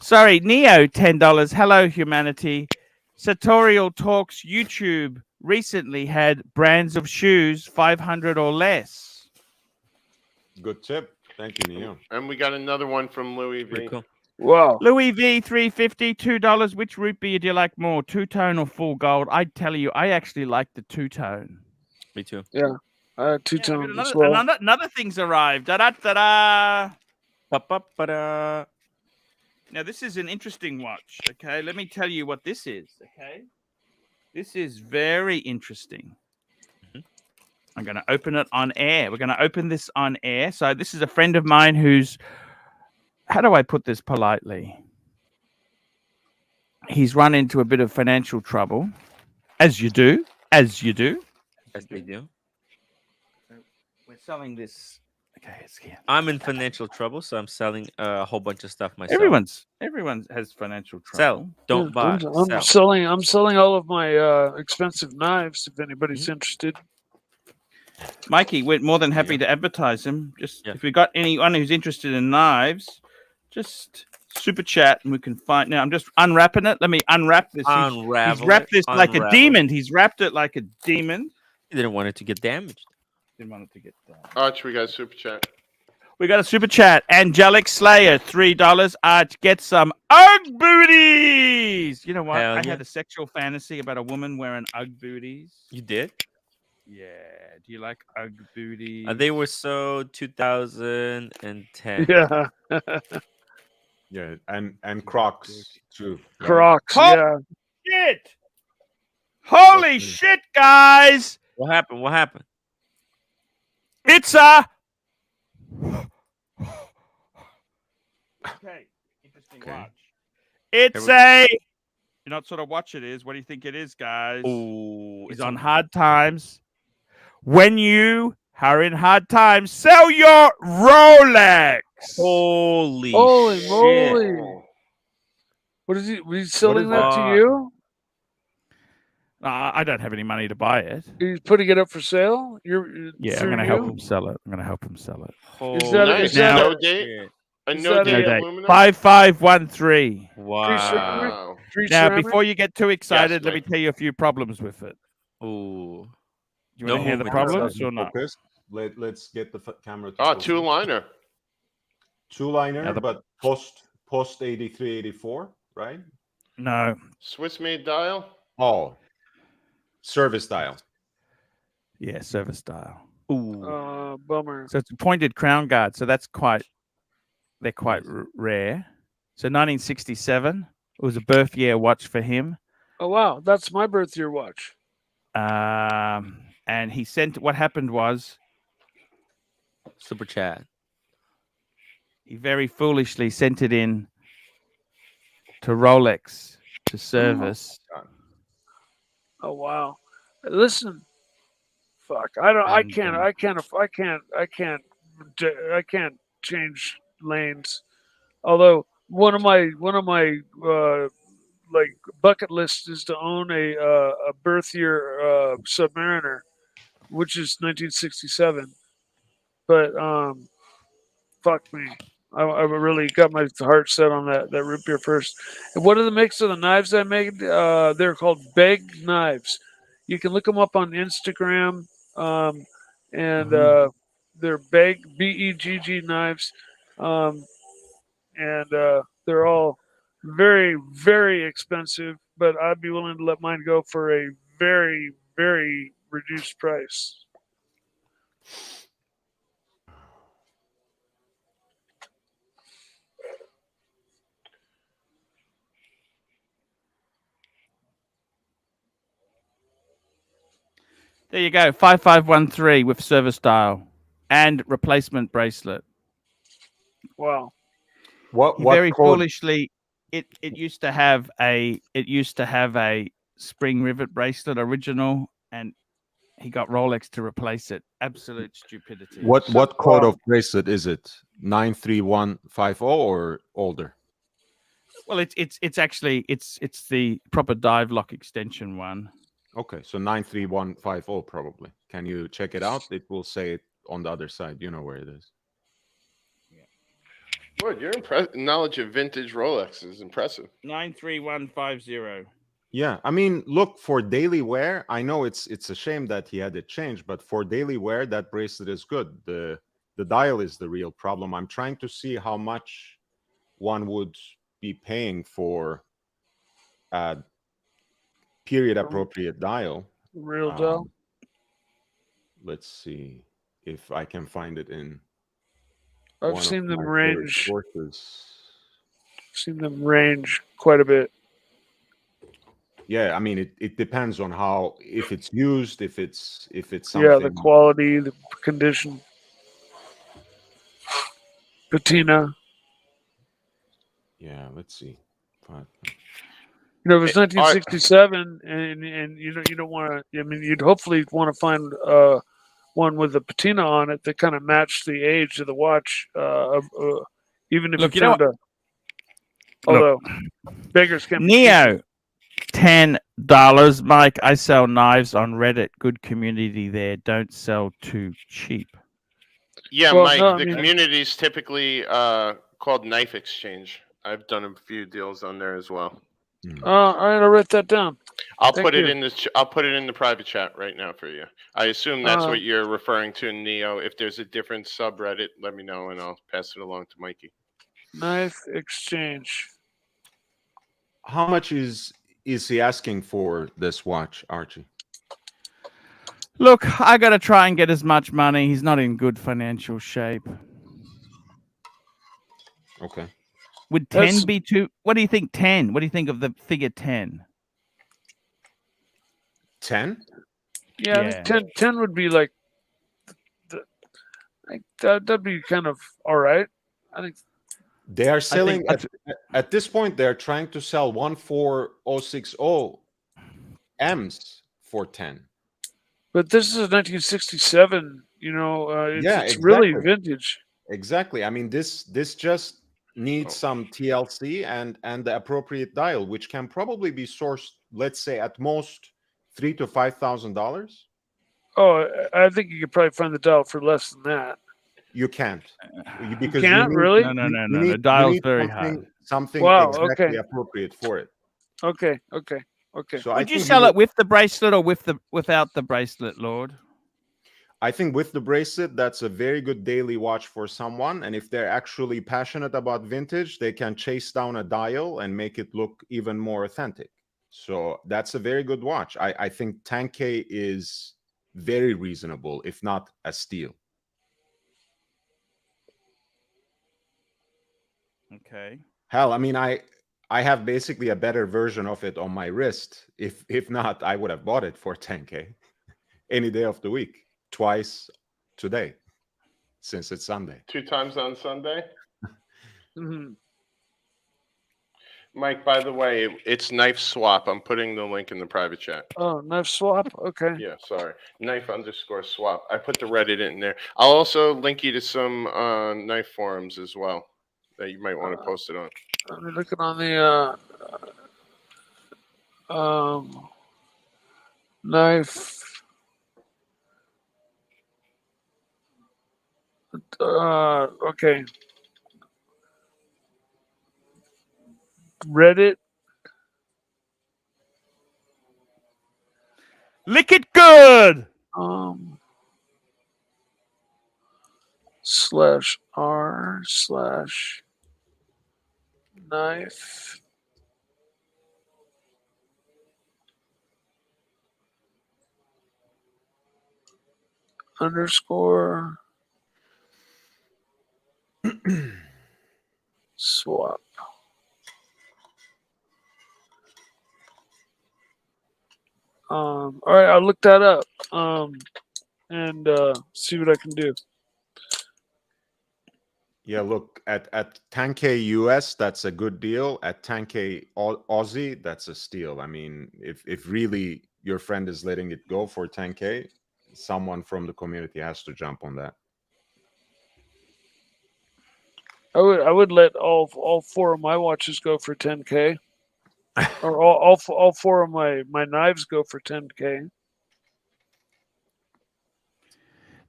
Sorry, Neo, $10. Hello, humanity. Sartorial Talks YouTube recently had brands of shoes 500 or less. Good tip. Thank you, Neo. And we got another one from Louis V. Pretty cool. Wow. Louis V 350, $2. Which root beer do you like more, two-tone or full gold? I tell you, I actually like the two-tone. Me too. Two-tone as well. Another thing's arrived. Da-da-da-da. Ba-ba-ba-da. Now, this is an interesting watch, okay? Let me tell you what this is, okay? This is very interesting. I'm going to open it on air. We're going to open this on air. So this is a friend of mine who's, how do I put this politely? He's run into a bit of financial trouble, as you do, as you do. As they do. We're selling this. Okay, it's here. I'm in financial trouble, so I'm selling a whole bunch of stuff myself. Everyone has financial trouble. Sell. Don't buy. I'm Sell. selling all of my expensive knives if anybody's interested. Mikey, we're more than happy to advertise them. Just Yeah. if we got anyone who's interested in knives, just super chat and we can find. Now I'm just unwrapping it. Let me unwrap this. He's Unravel wrapped it, this like a unravel demon. He's wrapped it like a demon. You didn't want it to get damaged. Didn't want it to get down. Arch, we got a super chat. We got a super chat. Angelic Slayer, $3. Arch, get some Ugg booties. You know what? Hell I yeah. had a sexual fantasy about a woman wearing Ugg booties. You did? Yeah. Do you like Ugg booties? They were so 2010. Yeah. Yeah, and Crocs too. right? Crocs. Huh? Yeah. Shit! Holy shit, guys! What happened? What happened? It's a okay. Interesting Okay. watch. It's Here a. You know what sort of watch it is? What do you think it is, guys? Oh, He's on hard times. When you are in hard times, sell your Rolex. Holy Holy shit. moly! What is he? Was he selling that to you? I don't have any money to buy it. He's putting it up for sale. Yeah, I'm through going to help you? him sell it. I'm going to help him sell it. Holy that- Nice. is that- No date. shit. A is no that date a- aluminum. 5513. Wow. Wow. Now, before you get too excited, let me Mike. tell you a few problems with it. Ooh. You No want to hear the movement. problems or not? Focus. Let's get the camera to Oh, focus. two-liner. Two-liner, Now the- but post 83, 84, right? No. Swiss-made dial. Oh, service dial. Yeah, service dial. Ooh. Bummer. So it's a pointed crown guard. So they're quite rare. So 1967, it was a birth year watch for him. Oh wow, that's my birth year watch. And he sent, what happened was Super chat. he very foolishly sent it in to Rolex to service. Oh wow. Listen, fuck. I can't change lanes. Although one of my like bucket list is to own a birth year Submariner, which is 1967. But fuck me. I really got my heart set on that root beer first. And what are the makes of the knives I made? They're called Beg knives. You can look them up on Instagram, and they're Beg BEGG knives, and they're all very very expensive. But I'd be willing to let mine go for a very very reduced price. There you go, 5513 with service dial and replacement bracelet. Wow. What Very code? foolishly, it used to have a spring rivet bracelet original, and he got Rolex to replace it. Absolute stupidity. What code of bracelet is it? 93150 or older? Well, it's actually the proper dive lock extension one. Okay, so 93150 probably. Can you check it out? It will say it on the other side. You know where it is. Boy, your knowledge of vintage Rolex is impressive. 93150. Yeah, I mean, look, for daily wear, I know it's a shame that he had it changed, but for daily wear, that bracelet is good. The dial is the real problem. I'm trying to see how much one would be paying for a period appropriate dial. Real dial. Let's see if I can find it in. I've seen them range. Seen them range quite a bit. Yeah, I mean, it depends on how, if it's used, if it's something. Yeah, the quality, the condition, patina. Yeah, let's see. You know, if it's 1967, and you don't want to. I mean, you'd hopefully want to find one with a patina on it that kind of matched the age of the watch. Even if you found although beggars can't. Neo, $10, Mike. I sell knives on Reddit. Good community there. Don't sell too cheap. Yeah, well, Mike. No, the community is typically called Knife Exchange. I've done a few deals on there as well. All right, I'll write that down. I'll put it in the private chat right now for you. I assume that's what you're referring to, Neo. If there's a different subreddit, let me know and I'll pass it along to Mikey. Knife Exchange. How much is he asking for this watch, Archie? Look, I got to try and get as much money. He's not in good financial shape. Okay. Would 10 be too? What do you think? 10? What do you think of the figure 10? 10? Yeah, I think 10 would be like that'd be kind of all right. I think they are selling at this point. They're trying to sell 14060 M's for 10. But this is a 1967. You know, it's exactly. Really vintage. Exactly. I mean, this just needs some TLC and the appropriate dial, which can probably be sourced, let's say, at most $3,000 to $5,000. Oh, I think you could probably find the dial for less than that. You can't. You Because can't need, really. No. you The need dial's very hard. something Wow, exactly okay. appropriate for it. Okay. So I Would you think sell it with the bracelet or without the bracelet, Lord? I think with the bracelet, that's a very good daily watch for someone. And if they're actually passionate about vintage, they can chase down a dial and make it look even more authentic. So that's a very good watch. I think 10K is very reasonable, if not a steal. Okay. Hell, I mean, I have basically a better version of it on my wrist. If not, I would have bought it for 10K any day of the week, twice today, since it's Sunday. 2 times on Sunday. Mhm. Mike, by the way, it's knife swap. I'm putting the link in the private chat. Oh, knife swap. Okay. Yeah, sorry. Knife_swap. I put the Reddit in there. I'll also link you to some knife forums as well that you might want to post it on. I'm looking on the knife. Okay. Reddit. Lick it good. /r/knife. _ swap. All right, I'll look that up. And see what I can do. Yeah, look, at 10K US, that's a good deal. At 10K Aussie, that's a steal. I mean, if really your friend is letting it go for 10K, someone from the community has to jump on that. I would let all 4 of my watches go for 10K, or all 4 of my knives go for 10K.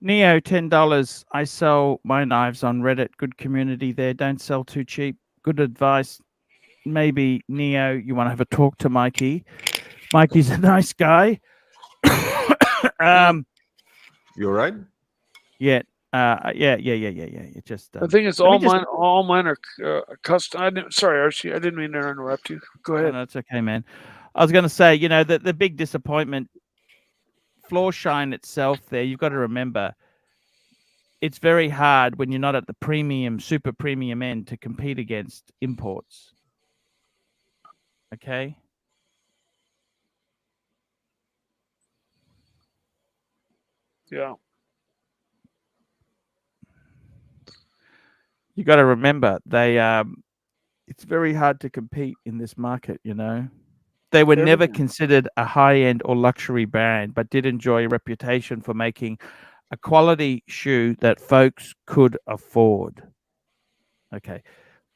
Neo, $10. I sell my knives on Reddit. Good community there. Don't sell too cheap. Good advice. Maybe Neo, you want to have a talk to Mikey. Mikey's a nice guy. You're right. Yeah. It just. I think it's all mine. All mine are custom. Sorry, Archie. I didn't mean to interrupt you. Go ahead. No, that's okay, man. I was going to say, the big disappointment, floor shine itself there, you've got to remember, it's very hard when you're not at the premium, super premium end to compete against imports. Okay? Yeah. You got to remember, it's very hard to compete in this market, They were never considered a high-end or luxury brand, but did enjoy a reputation for making a quality shoe that folks could afford. Okay.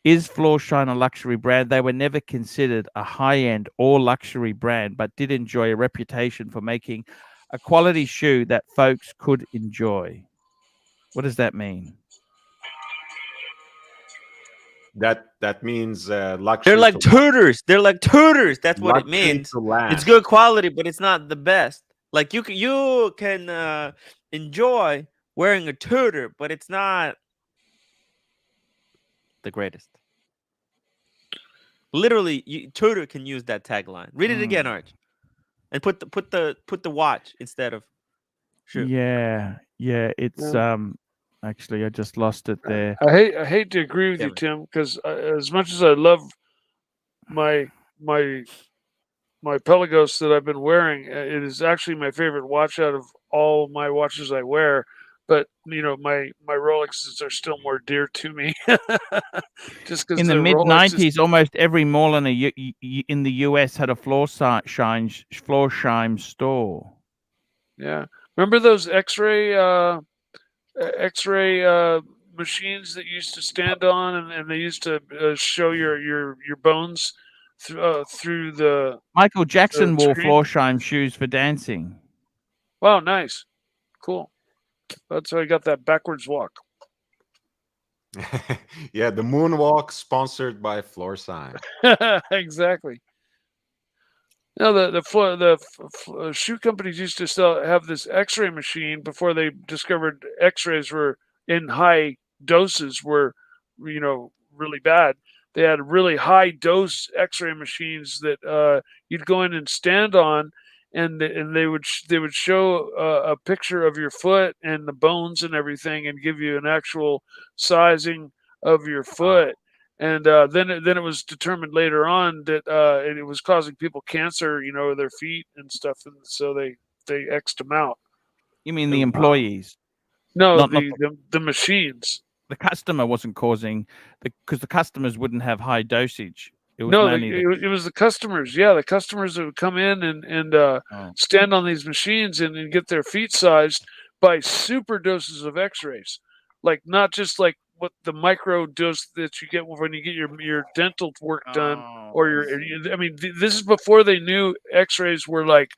Is Floorshine a luxury brand? They were never considered a high-end or luxury brand, but did enjoy a reputation for making a quality shoe that folks could enjoy. What does that mean? That means luxury. They're like tutors. They're like tutors. That's what it Luxury means. to last. It's good quality, but it's not the best. Like you can enjoy wearing a tutor, but it's not the greatest. Literally, tutor can use that tagline. Read it again, Arch, and put the watch instead of shoe. Yeah. It's actually I just lost it there. I hate to agree with you, Tim, because as much as I love my Pelagos that I've been wearing, it is actually my favorite watch out of all my watches I wear. But my Rolexes are still more dear to me. Just because in the mid '90s, almost every mall in the US had a Floorshine store. Yeah, remember those X-ray machines that you used to stand on, and they used to show your bones through the. Michael Jackson wore screen? Floorshine shoes for dancing. Wow, nice, cool. That's how I got that backwards walk. Yeah, the moonwalk sponsored by Floor Sign. Exactly. No, shoe companies used to have this X-ray machine before they discovered X-rays were in high doses were, really bad. They had really high dose X-ray machines that you'd go in and stand on, and they would show a picture of your foot and the bones and everything, and give you an actual sizing of your foot. And then it was determined later on that it was causing people cancer, their feet and stuff, and so they X'd them out. You mean the employees? No, Not the machines. the customer wasn't causing because the customers wouldn't have high dosage. It was No, mainly it was the customers. Yeah, the customers that would come in and stand on these machines and get their feet sized by super doses of X-rays, like not just like what the micro dose that you get when you get your dental work done, or I mean, this is before they knew X-rays were like,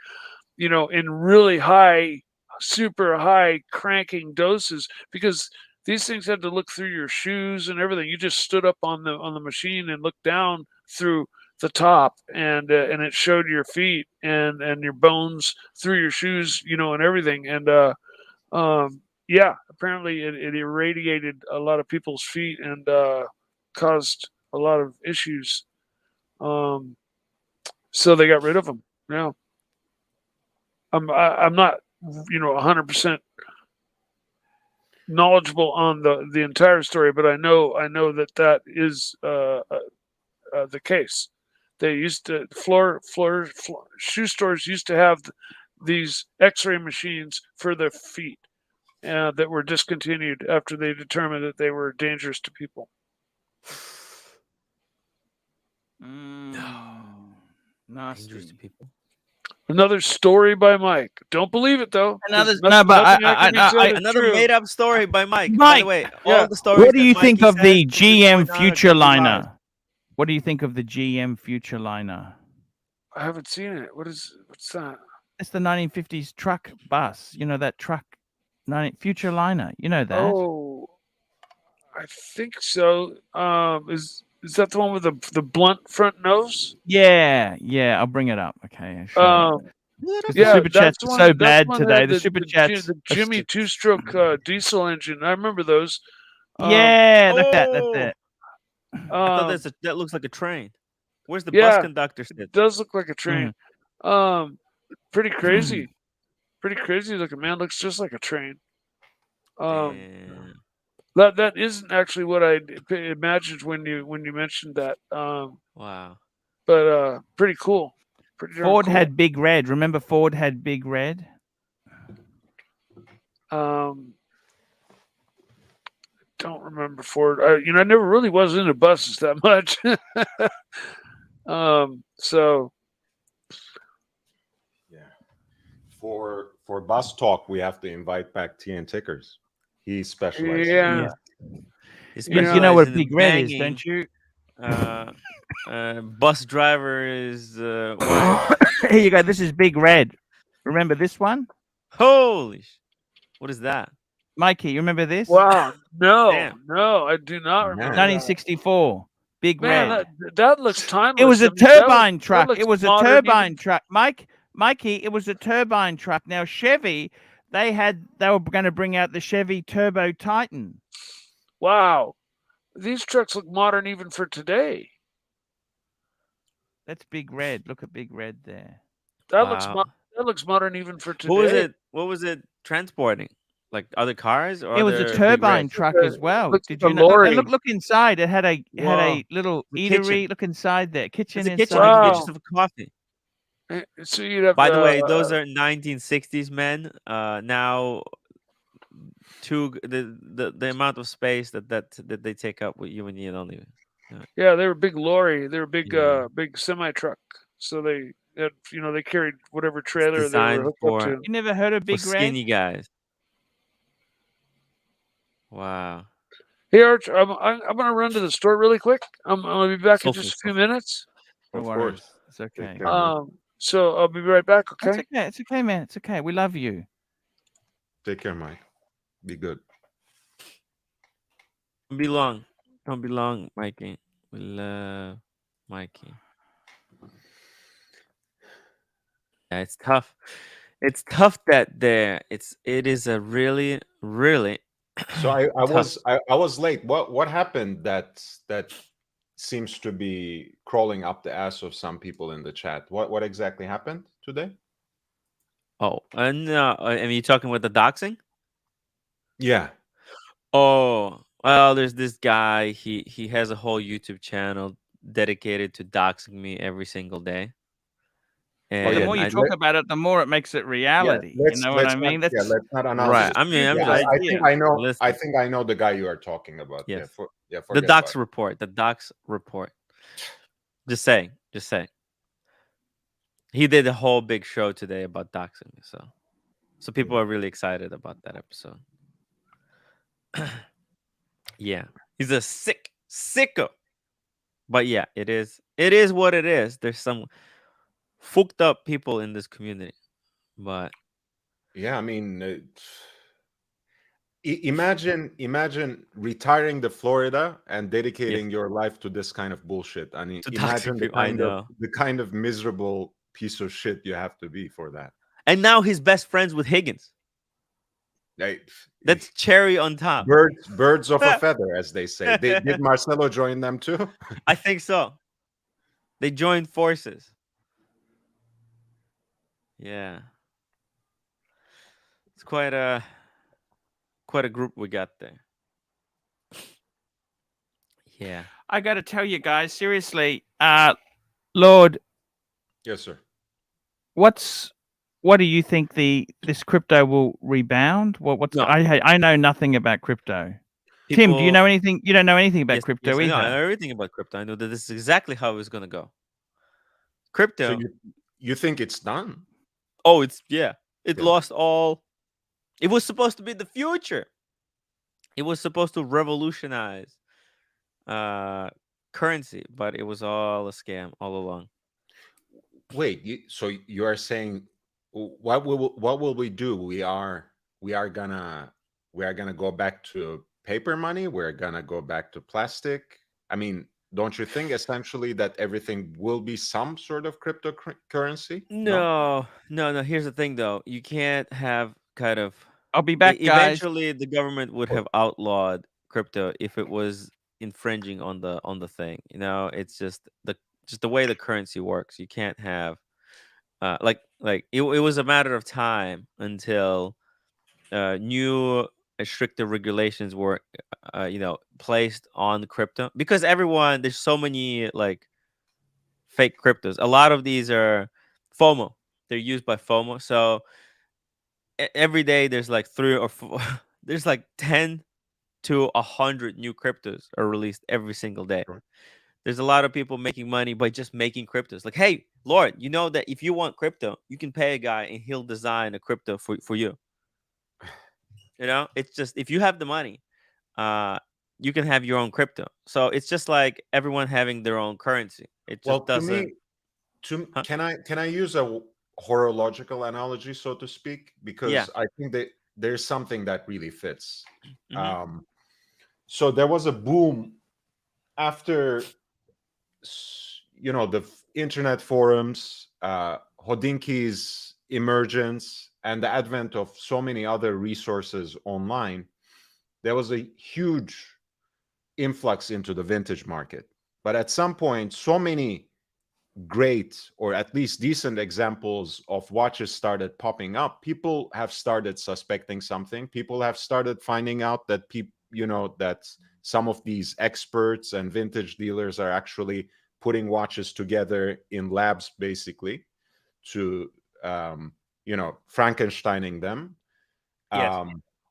in really high, super high cranking doses, because these things had to look through your shoes and everything. You just stood up on the machine and looked down through the top, and it showed your feet and your bones through your shoes, and everything. And yeah, apparently it irradiated a lot of people's feet and caused a lot of issues. So they got rid of them. Yeah. I'm not 100% knowledgeable on the entire story, but I know that is the case. They used to shoe stores used to have these X-ray machines for their feet that were discontinued after they determined that they were dangerous to people. Nasty. Dangerous to people. Another story by Mike. Don't believe it though. Another Another made-up story by Mike. By the way, all the stories. What do you think of the says, to this GM point on, are Future totally lies. Liner? What do you think of the GM Future Liner? I haven't seen it. What's that? It's the 1950s truck bus. You know that truck, Future Liner. You know that. Oh, I think so. Is that the one with the blunt front nose? Yeah. I'll bring it up. Okay. Sure. Yeah, the super chats are so bad today. Had The super chats. the Jimmy two-stroke diesel engine. I remember those. Yeah, like that. That's it. I thought that looks like a train. Where's the Yeah, bus conductor? It does look like a train. Pretty crazy. Pretty crazy looking, man. Looks just like a train. Damn. That isn't actually what I imagined when you mentioned that. Wow. But pretty cool. Pretty darn Ford cool. had Big Red. Remember Ford had Big Red? Don't remember Ford. I never really was into buses that much. So Yeah. For bus talk, we have to invite back TN Tickers. He specializes. Yeah. You know what Big Red is, don't you? Bus driver is Here you go. This is Big Red. Remember this one? holy. What is that? Mikey, you remember this? Wow. No, Damn. no, I do not remember. 1964. Big Man, Red. that looks timeless. It was a turbine truck. looks It was a modern turbine even- truck. Mikey, it was a turbine truck. Now Chevy, they were going to bring out the Chevy Turbo Titan. Wow. These trucks look modern even for today. That's Big Red. Look at Big Red there. That Wow. looks modern even for today. What was it transporting? Like other cars, or It was a other Big turbine Reds? truck as well. looks Did like a you know? lorry. And look inside. It had a Wow. little The eatery. kitchen. Look inside there. Kitchen It's a inside. kitchen. You can Wow. get yourself a coffee. So you'd have. By the way, those are 1960s men. Now, the amount of space that they take up with you and you don't even. Yeah, they were big lorry. They were big, Yeah. big semi truck. So they carried whatever trailer they were designed hooked for- up to. You never heard of For Big Red? skinny guys. Wow. Hey, Arch, I'm gonna run to the store really quick. I'm gonna be back in Sulfur, just a few minutes. No Of worries. course. It's okay. Take care. So I'll be right back. It's Okay. okay. It's okay, man. It's okay. We love you. Take care, Mike. Be good. Don't be long. Don't be long, Mikey. We love Mikey. Yeah, it's tough. It's tough that it is a really, really So I tough. was late. What happened that seems to be crawling up the ass of some people in the chat? What exactly happened today? Oh, and I mean, you talking with the doxing? Yeah. Oh, well, there's this guy. He has a whole YouTube channel dedicated to doxing me every single day. Oh The yeah. And more you I talk about it, the more it makes it reality. You know what I mean? That's Let's not announce right. this. I mean, I'm Yeah, just I think I know. I listen. think I know the guy you are talking about. Yes, the forget about docs it. report. The docs report. Just saying. Just saying. He did a whole big show today about doxing me, so people are really excited about that episode. Yeah, he's a sicko. But yeah, it is what it is. There's some fucked up people in this community, but Yeah, I mean, imagine retiring to Florida and yes, dedicating your life to this kind of bullshit. I mean, to doxing imagine people. I know. the kind of miserable piece of shit you have to be for that. And now he's best friends with Higgins. Like, That's cherry on top. birds of a feather, as they say. Did Marcelo join them too? I think so. They joined forces. Yeah. It's quite a group we got there. Yeah. I got to tell you guys seriously, Lord, Yes, sir. what do you think this crypto will rebound? What's No. I know nothing about crypto. Tim, do you know anything? You don't know anything about crypto yes, I either. know everything about crypto. I know that this is exactly how it's gonna go. Crypto. So you think it's done? Oh, it's it Yeah. lost all. It was supposed to be the future. It was supposed to revolutionize currency, but it was all a scam all along. Wait, so you are saying what will we do? We are gonna go back to paper money. We're gonna go back to plastic. I mean, don't you think essentially that everything will be some sort of cryptocurrency? No. Here's the thing, though. You can't have kind of. I'll be back, guys. Eventually, the government would have outlawed crypto if it was infringing on the thing. You know, it's just the way the currency works. You can't have like it was a matter of time until new stricter regulations were placed on crypto, because there's so many like fake cryptos. A lot of these are FOMO. They're used by FOMO. So every day there's like 3 or 4 there's like 10 to 100 new cryptos are released every single day. Sure. There's a lot of people making money by just making cryptos. Like, hey, Lord, you know that if you want crypto, you can pay a guy and he'll design a crypto for you. You know, it's just if you have the money, you can have your own crypto. So it's just like everyone having their own currency. It just doesn't. Huh? Can I use a horological analogy, so to speak? Because Yeah. I think that there's something that really fits. Mhm. So there was a boom after the internet forums, Hodinki's emergence, and the advent of so many other resources online. There was a huge influx into the vintage market. But at some point, so many great, or at least decent, examples of watches started popping up. People have started suspecting something. People have started finding out that that some of these experts and vintage dealers are actually putting watches together in labs, basically, to Frankensteining them. Yes.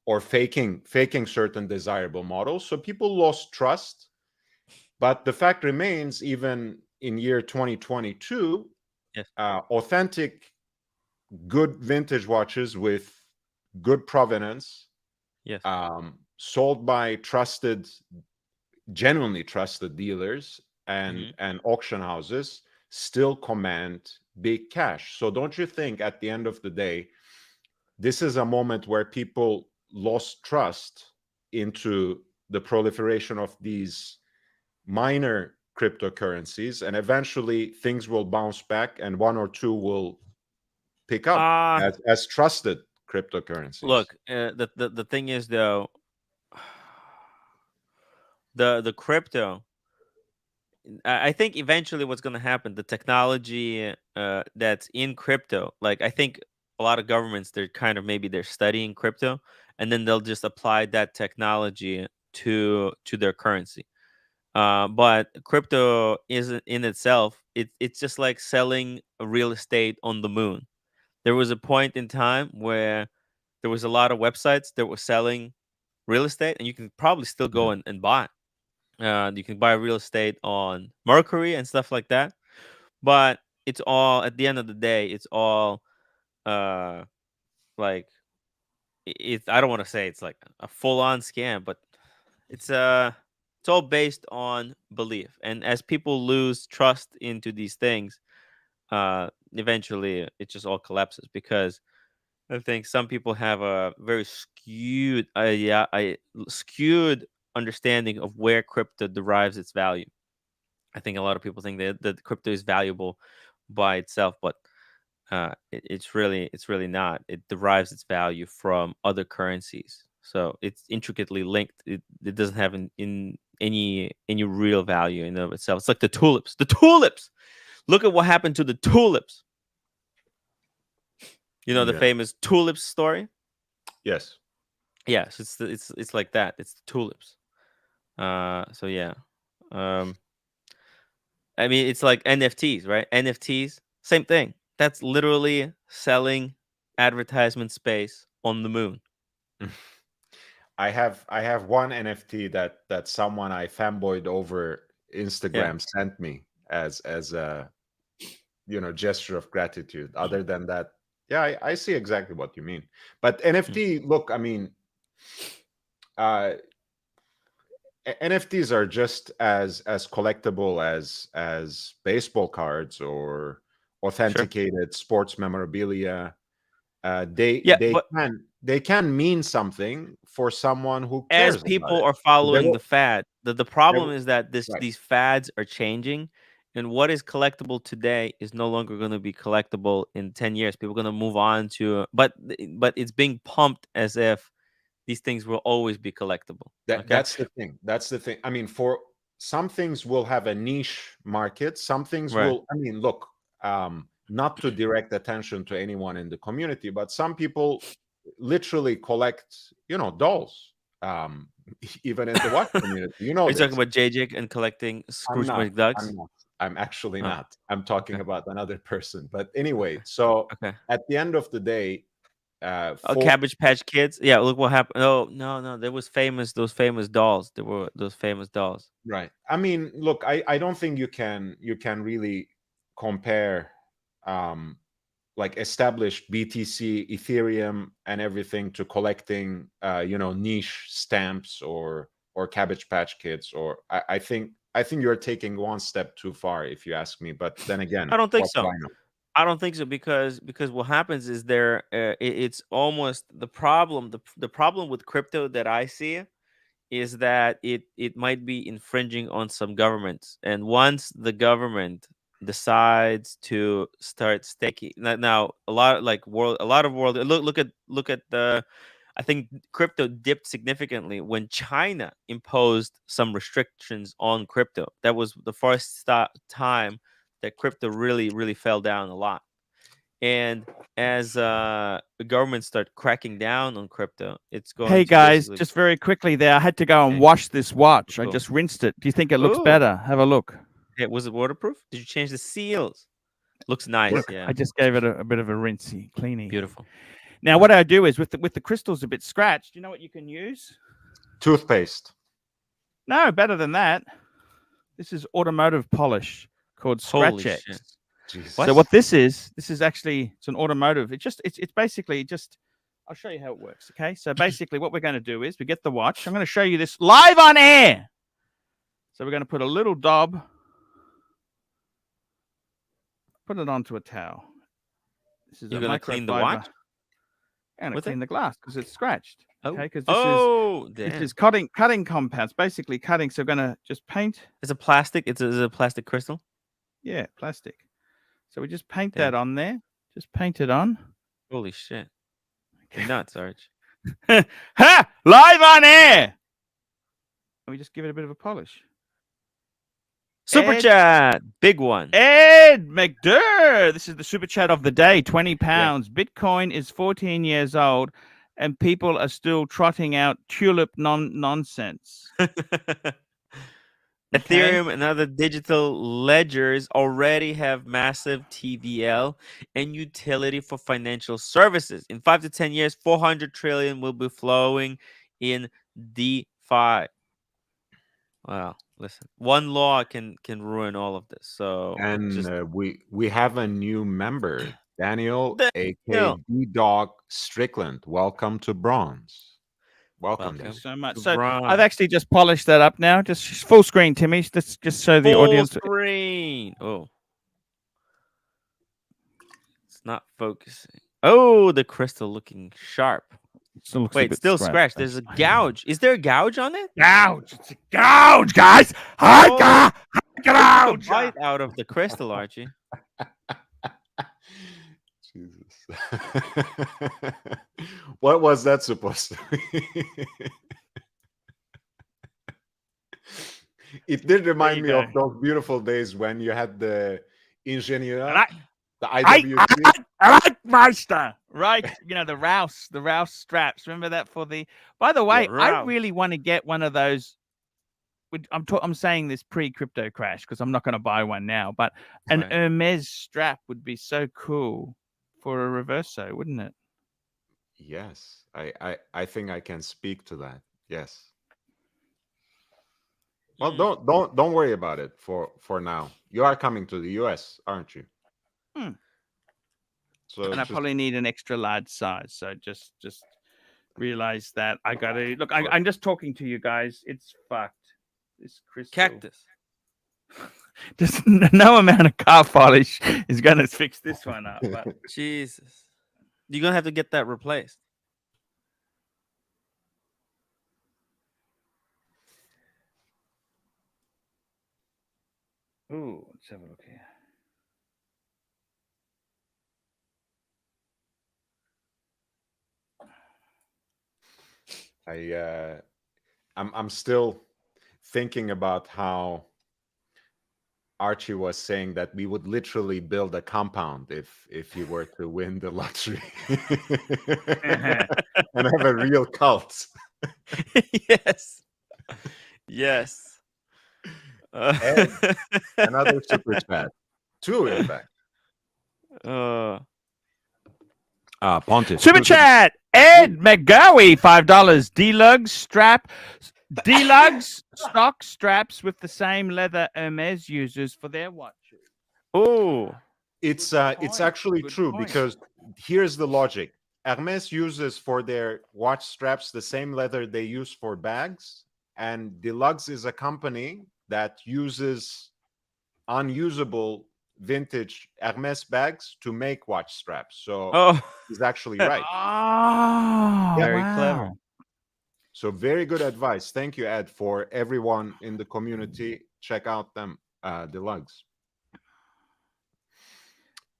Or faking certain desirable models. So people lost trust. But the fact remains, even in year 2022, Yes. Authentic, good vintage watches with good provenance, Yes. sold by genuinely trusted dealers and auction houses, still command big cash. So don't you think at the end of the day, this is a moment where people lost trust into the proliferation of these minor cryptocurrencies, and eventually things will bounce back, and one or two will pick up as trusted cryptocurrencies. Look, the thing is though, the crypto. I think eventually what's going to happen, the technology that's in crypto, like I think a lot of governments, they're kind of maybe they're studying crypto, and then they'll just apply that technology to their currency. But crypto isn't in itself. It's just like selling real estate on the moon. There was a point in time where there was a lot of websites that were selling real estate, and you can probably still go and buy. You can buy real estate on Mercury and stuff like that. But it's all, at the end of the day, it's all like it's. I don't want to say it's like a full on scam, but it's all based on belief. And as people lose trust into these things, eventually it just all collapses, because I think some people have a very skewed, skewed understanding of where crypto derives its value. I think a lot of people think that crypto is valuable by itself, but it's really not. It derives its value from other currencies, so it's intricately linked. It doesn't have in any real value in and of itself. It's like the tulips. The tulips. Look at what happened to the tulips. You know the famous tulips story. Yes. Yes, it's like that. It's the tulips. So yeah. I mean, it's like NFTs, right? NFTs, same thing. That's literally selling advertisement space on the moon. I have one NFT that someone I fanboyed over Instagram sent me as a gesture of gratitude. Other than that, I see exactly what you mean. But NFT, look, I mean, NFTs are just as collectible as baseball cards or authenticated sports memorabilia. They can mean something for someone who cares. As people are following the fad, the problem is that these fads are changing, and what is collectible today is no longer going to be collectible in 10 years. People are going to move on to, but it's being pumped as if these things will always be collectible. That's the thing. That's the thing. I mean, for some things will have a niche market. Some things will. I mean, look, not to direct attention to anyone in the community, but some people literally collect, dolls. Even in the watch community, Are you talking about JJ and collecting Scrooge McDucks? I'm actually not. I'm talking about another person. But anyway, so at the end of the day. Cabbage Patch Kids. Yeah, look what happened. Oh no, there was those famous dolls. There were those famous dolls. Right. I mean, look, I don't think you can really compare like established BTC, Ethereum, and everything to collecting niche stamps or Cabbage Patch Kids. Or I think you're taking one step too far, if you ask me. But then again, I don't think so. I don't think so, because what happens is it's almost the problem. The problem with crypto that I see is that it might be infringing on some governments, and once the government decides to start staking, now a lot of world look at the. I think crypto dipped significantly when China imposed some restrictions on crypto. That was the first time that crypto really fell down a lot. And as the government start cracking down on crypto, it's going. Hey guys, just very quickly there, I had to go and wash this watch. I just rinsed it. Do you think it looks better? Have a look. Yeah, was it waterproof? Did you change the seals? Looks nice. Yeah, I just gave it a bit of a rinsey, cleaning. Beautiful. Now, what I do is with the crystals a bit scratched. You know what you can use? Toothpaste. No, better than that. This is automotive polish called Scratch X. So what this is actually, it's an automotive. It's basically just. I'll show you how it works. Okay, so basically what we're going to do is we get the watch. I'm going to show you this live on air. So we're going to put a little dab. Put it onto a towel. This is You're going to clean the watch? And to With it? clean the glass because it's scratched. Oh, Okay, because this damn. is cutting compounds, basically cutting. So we're gonna just paint. It's a plastic. It's a plastic crystal. Yeah, plastic. So we just paint Damn. that on there. Just paint it on. Holy shit! You're nuts, Arch. Ha! Live on air. And we just give it a bit of a polish. Super Ed- chat, big one. Ed McDurr. This is the super chat of the day. 20 pounds. Bitcoin is 14 years old, and people are still trotting out tulip nonsense. Ethereum and other digital ledgers already have massive TVL and utility for financial services. In 5 to 10 years, 400 trillion will be flowing in DeFi. Wow, listen, one law can ruin all of this. So And we have a new member, Daniel, aka Daniel. D-Dog Strickland. Welcome to Bronze. Welcome. Thank you so Daniel. much. So LeBron. I've actually just polished that up now. Just full screen, Timmy. Just so the Full audience. screen. Oh, it's not focusing. Oh, the crystal looking sharp. Still looks a Wait, bit still scratched. scratched. There's a gouge. Is there a gouge on it? Gouge. It's a gouge, guys. Oh. Took a Gouge. bite out of the crystal, Archie. Jesus. What was that supposed to be? It did remind me of those beautiful days when you had the Ingenieur, the IWC. Meister, right? You know, the Rouse straps. Remember that for the. By the way, I Rouse. really want to get one of those. I'm saying this pre-crypto crash because I'm not going to buy one now. But an Right. Hermes strap would be so cool for a reverso, wouldn't it? Yes, I think I can speak to that. Yes. Well, don't worry about it for now. You are coming to the US, aren't you? So And I probably need an extra large size. So just realize that I gotta look. I'm just talking to you guys. It's fucked. This crystal Cactus. Just no amount of car polish is gonna fix this one up. But Jesus. You're going to have to get that replaced. ooh, let's have a look here. I'm still thinking about how Archie was saying that we would literally build a compound if he were to win the lottery and have a real cult. Yes. Yes. Another super chat. Two, in fact. Pontus. Super chat. Ed McGowie, $5. Deluxe strap. Deluxe stock straps with the same leather Hermes uses for their watches. Oh. It's point. actually Good true point. because here's the logic. Hermes uses for their watch straps the same leather they use for bags, and Deluxe is a company that uses unusable vintage Hermes bags to make watch straps. So he's actually right. Oh, Very clever. So very good advice. Thank you, Ed, for everyone in the community. Check out them, Deluxe.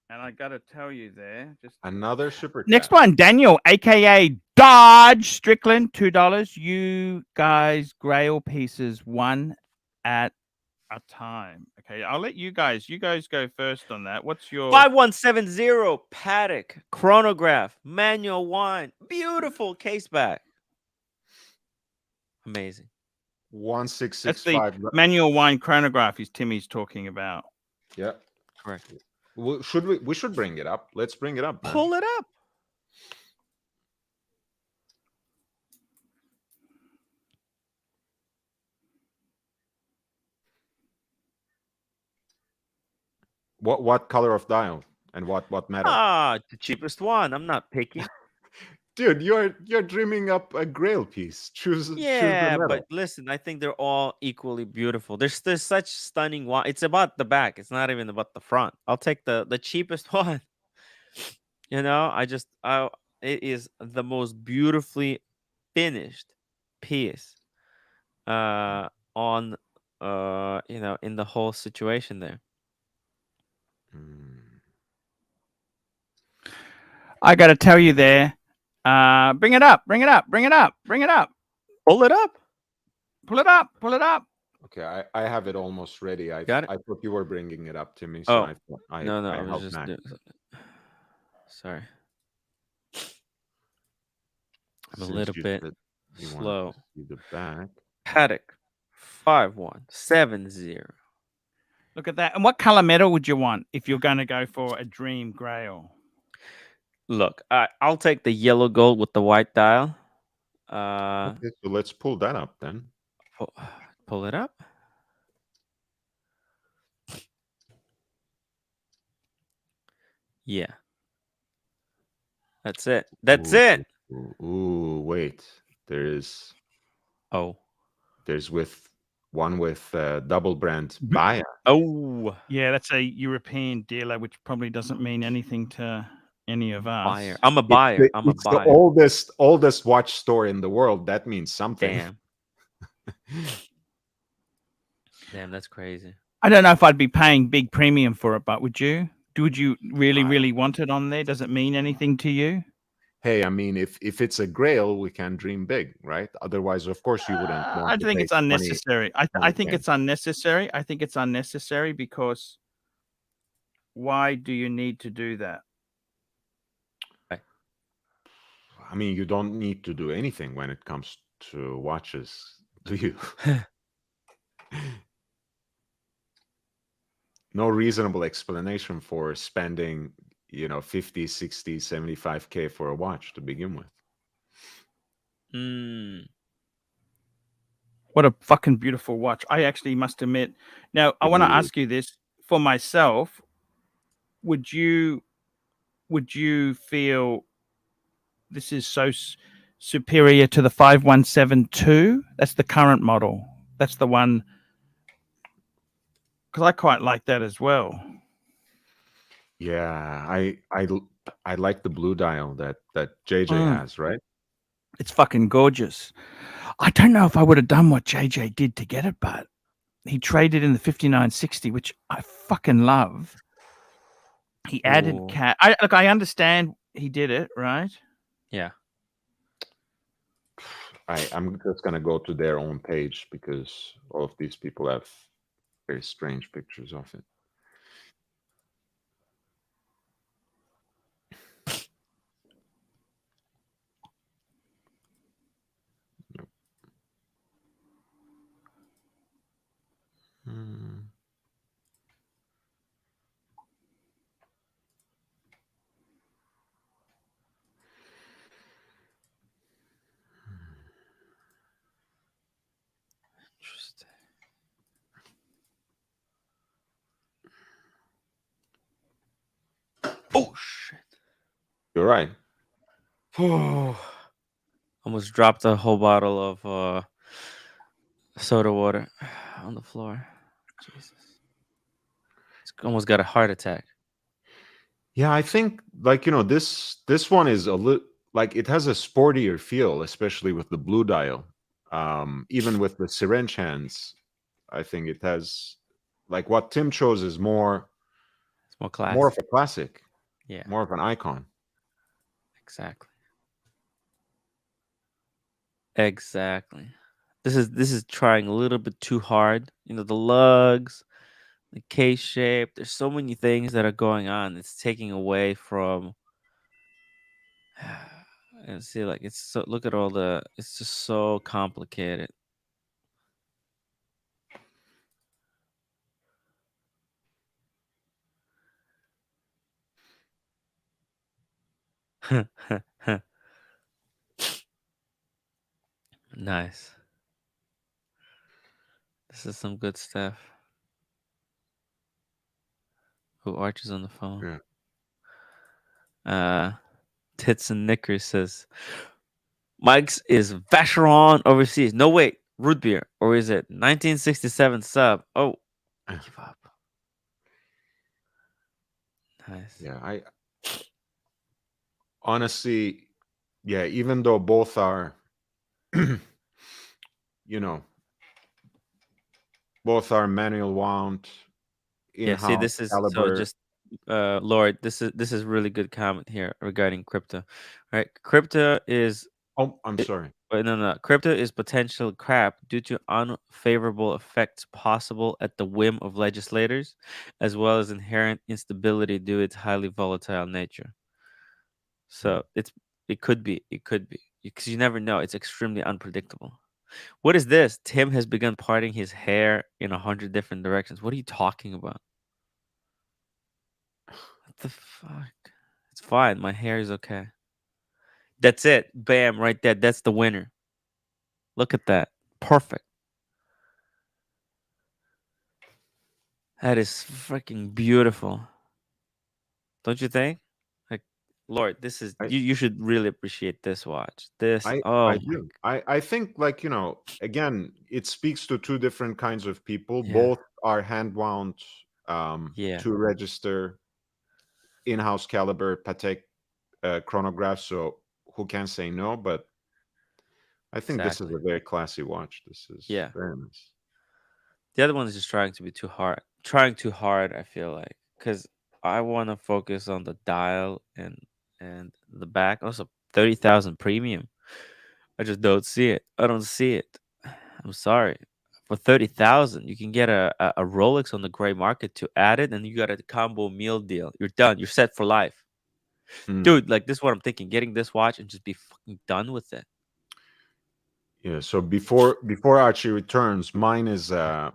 And I got to tell you there, just Another super chat. next one, Daniel, aka Dodge Strickland, $2. You guys grail pieces one at a time. Okay, I'll let you guys go first on that. What's your 5170 Paddock chronograph manual wine, beautiful case back. Amazing. 1665. manual wine chronograph is Timmy's talking about? Yeah, Correct. well, we should bring it up. Let's bring it up, man. Pull it up. What color of dial and what metal? The cheapest one. I'm not picky. Dude, you're dreaming up a grail piece. Choose the Yeah, metal. but listen, I think they're all equally beautiful. There's such stunning wine. It's about the back. It's not even about the front. I'll take the cheapest one. You know, It is the most beautifully finished piece on in the whole situation there. I got to tell you there. Bring it up. Bring it up. Bring it up. Bring it up. Pull it up. Pull it up. Pull it up. Okay, I have it almost ready. I Got it? I thought you were bringing it up to me, so I No, I helped was just back. sorry. I'm a Since little you bit said you wanted slow. to see the back. Paddock 5170. Look at that. And what color metal would you want if you're going to go for a Dream Grail? Look, I'll take the yellow gold with the white dial. Okay, so let's pull that up then. Pull it up. Yeah. That's it. That's it. Ooh, wait. There's one with double brand buyer. Oh, Yeah, that's a European dealer, which probably doesn't mean anything to any of us. buyer. I'm a buyer. I'm a It's the buyer. oldest watch store in the world. That means something. Damn. Damn, that's crazy. I don't know if I'd be paying big premium for it, but would you? Would you really want it on there? Does it mean anything to you? Hey, I mean, if it's a grail, we can dream big, right? Otherwise, of course, you wouldn't want I to think pay it's unnecessary. I think it's unnecessary. I think it's unnecessary because why do you need to do that? I mean, you don't need to do anything when it comes to watches, do you? No reasonable explanation for spending, 50, 60, 75K for a watch to begin with. What a fucking beautiful watch. I actually must admit. Now, I want to ask you this for myself. Would you feel this is so superior to the 5172? That's the current model. That's the one, because I quite like that as well. Yeah, I like the blue dial that JJ has, right? It's fucking gorgeous. I don't know if I would have done what JJ did to get it, but he traded in the 5960, which I fucking love. He added cat. I understand he did it, right? Yeah. I'm just gonna go to their own page because all of these people have very strange pictures of it. Interesting. Oh shit! You're right. Almost dropped a whole bottle of soda water on the floor. Jesus. Almost got a heart attack. Yeah, I think this one is a little like it has a sportier feel, especially with the blue dial. Even with the syringe hands, I think it has like what Tim chose is more It's more of a classic. Yeah. More of an icon. Exactly. Exactly. This is trying a little bit too hard. The lugs, the K shape. There's so many things that are going on. It's taking away from. And see, like it's so. Look at all the. It's just so complicated. Nice. This is some good stuff. Oh, Archie's on the phone. Yeah. Tits and Knickers says Mike's is Vacheron overseas. No, wait, root beer. Or is it 1967 sub? Oh, give up. Nice. Yeah, I honestly Yeah, even though both are, you know, both are manual wound, Yeah, see, in-house this is so caliber. just Lord, this is really good comment here regarding crypto. Right? Crypto is Oh, I'm it, sorry. no. Crypto is potential crap due to unfavorable effects possible at the whim of legislators, as well as inherent instability due to its highly volatile nature. So it could be because you never know. It's extremely unpredictable. What is this? Tim has begun parting his hair in 100 different directions. What are you talking about? What the fuck? It's fine. My hair is okay. That's it. Bam, right there. That's the winner. Look at that. Perfect. That is freaking beautiful. Don't you think? Like, Lord, this is I you should really appreciate this watch. This, I oh I my, do. I think, like, again, it speaks to two different kinds of people. yeah, Both are hand wound, yeah, to register, in-house caliber Patek chronograph. So who can say no? But I think this is exactly. a very classy watch. This is Yeah. very nice. The other one is just trying to be too hard. Trying too hard, I feel like, because I want to focus on the dial and the back. Also, 30,000 premium. I just don't see it. I don't see it. I'm sorry. For 30,000, you can get a Rolex on the gray market to add it, and you got a combo meal deal. You're done. You're set for life, Hmm. dude. Like, this is what I'm thinking. Getting this watch and just be fucking done with it. Yeah. So before Archie returns, mine is a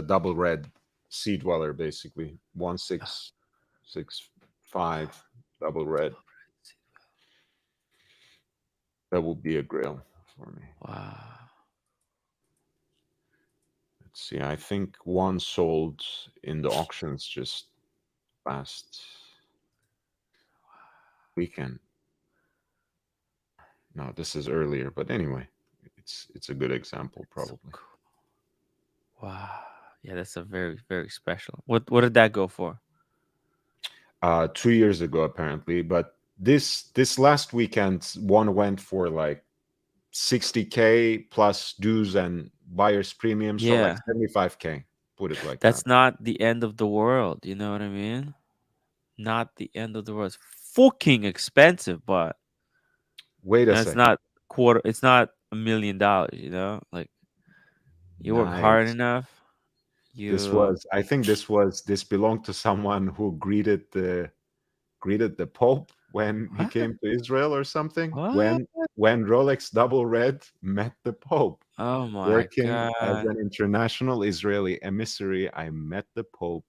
double red sea dweller, basically 1665 double red. That would be a grail for me. Wow. Let's see. I think one sold in the auctions just last weekend. No, this is earlier, but anyway, it's a good example, So probably. cool. Wow. Yeah, that's a very, very special. What did that go for? 2 years ago, apparently, but this last weekend, one went for like 60K plus dues and buyer's premium, so like Yeah. 75K. Put it like that. That's not the end of the world. You know what I mean? Not the end of the world. It's fucking expensive, but Wait a it's second. not quarter. It's not $1 million. You know, like you work hard Nice. enough. This You was, I think this belonged to someone who greeted the Pope when he what? came to Israel or something. What? When Rolex Double Red met the Pope, Oh my working as god! an international Israeli emissary, I met the Pope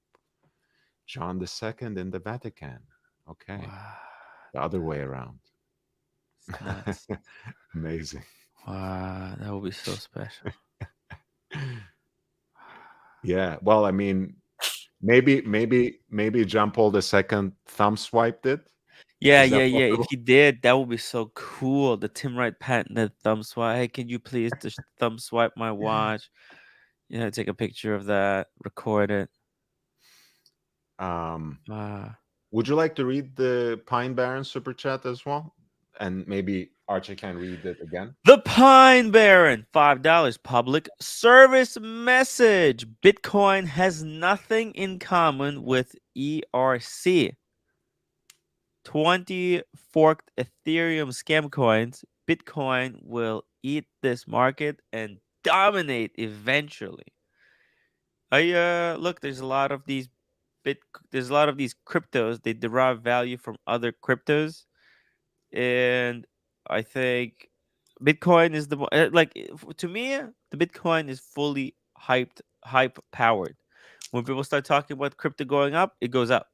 John II in the Vatican. Okay, Wow, the other way around. it's nuts. Amazing. Wow, that would be so special. Yeah. Well, I mean, maybe John Paul II thumb swiped it. Yeah, Is yeah, that yeah. If possible? he did, that would be so cool. The Tim Wright patented thumb swipe. Hey, can you please just thumb swipe my watch? Take a picture of that, record it. Um, Wow. would you like to read the Pine Barren super chat as well? And maybe Archie can read it again. The Pine Baron, $5 public service message. Bitcoin has nothing in common with ERC. 20 forked Ethereum scam coins. Bitcoin will eat this market and dominate eventually. Look, there's a lot of these there's a lot of these cryptos. They derive value from other cryptos, and I think Bitcoin is to me, the Bitcoin is fully hype powered. When people start talking about crypto going up, it goes up.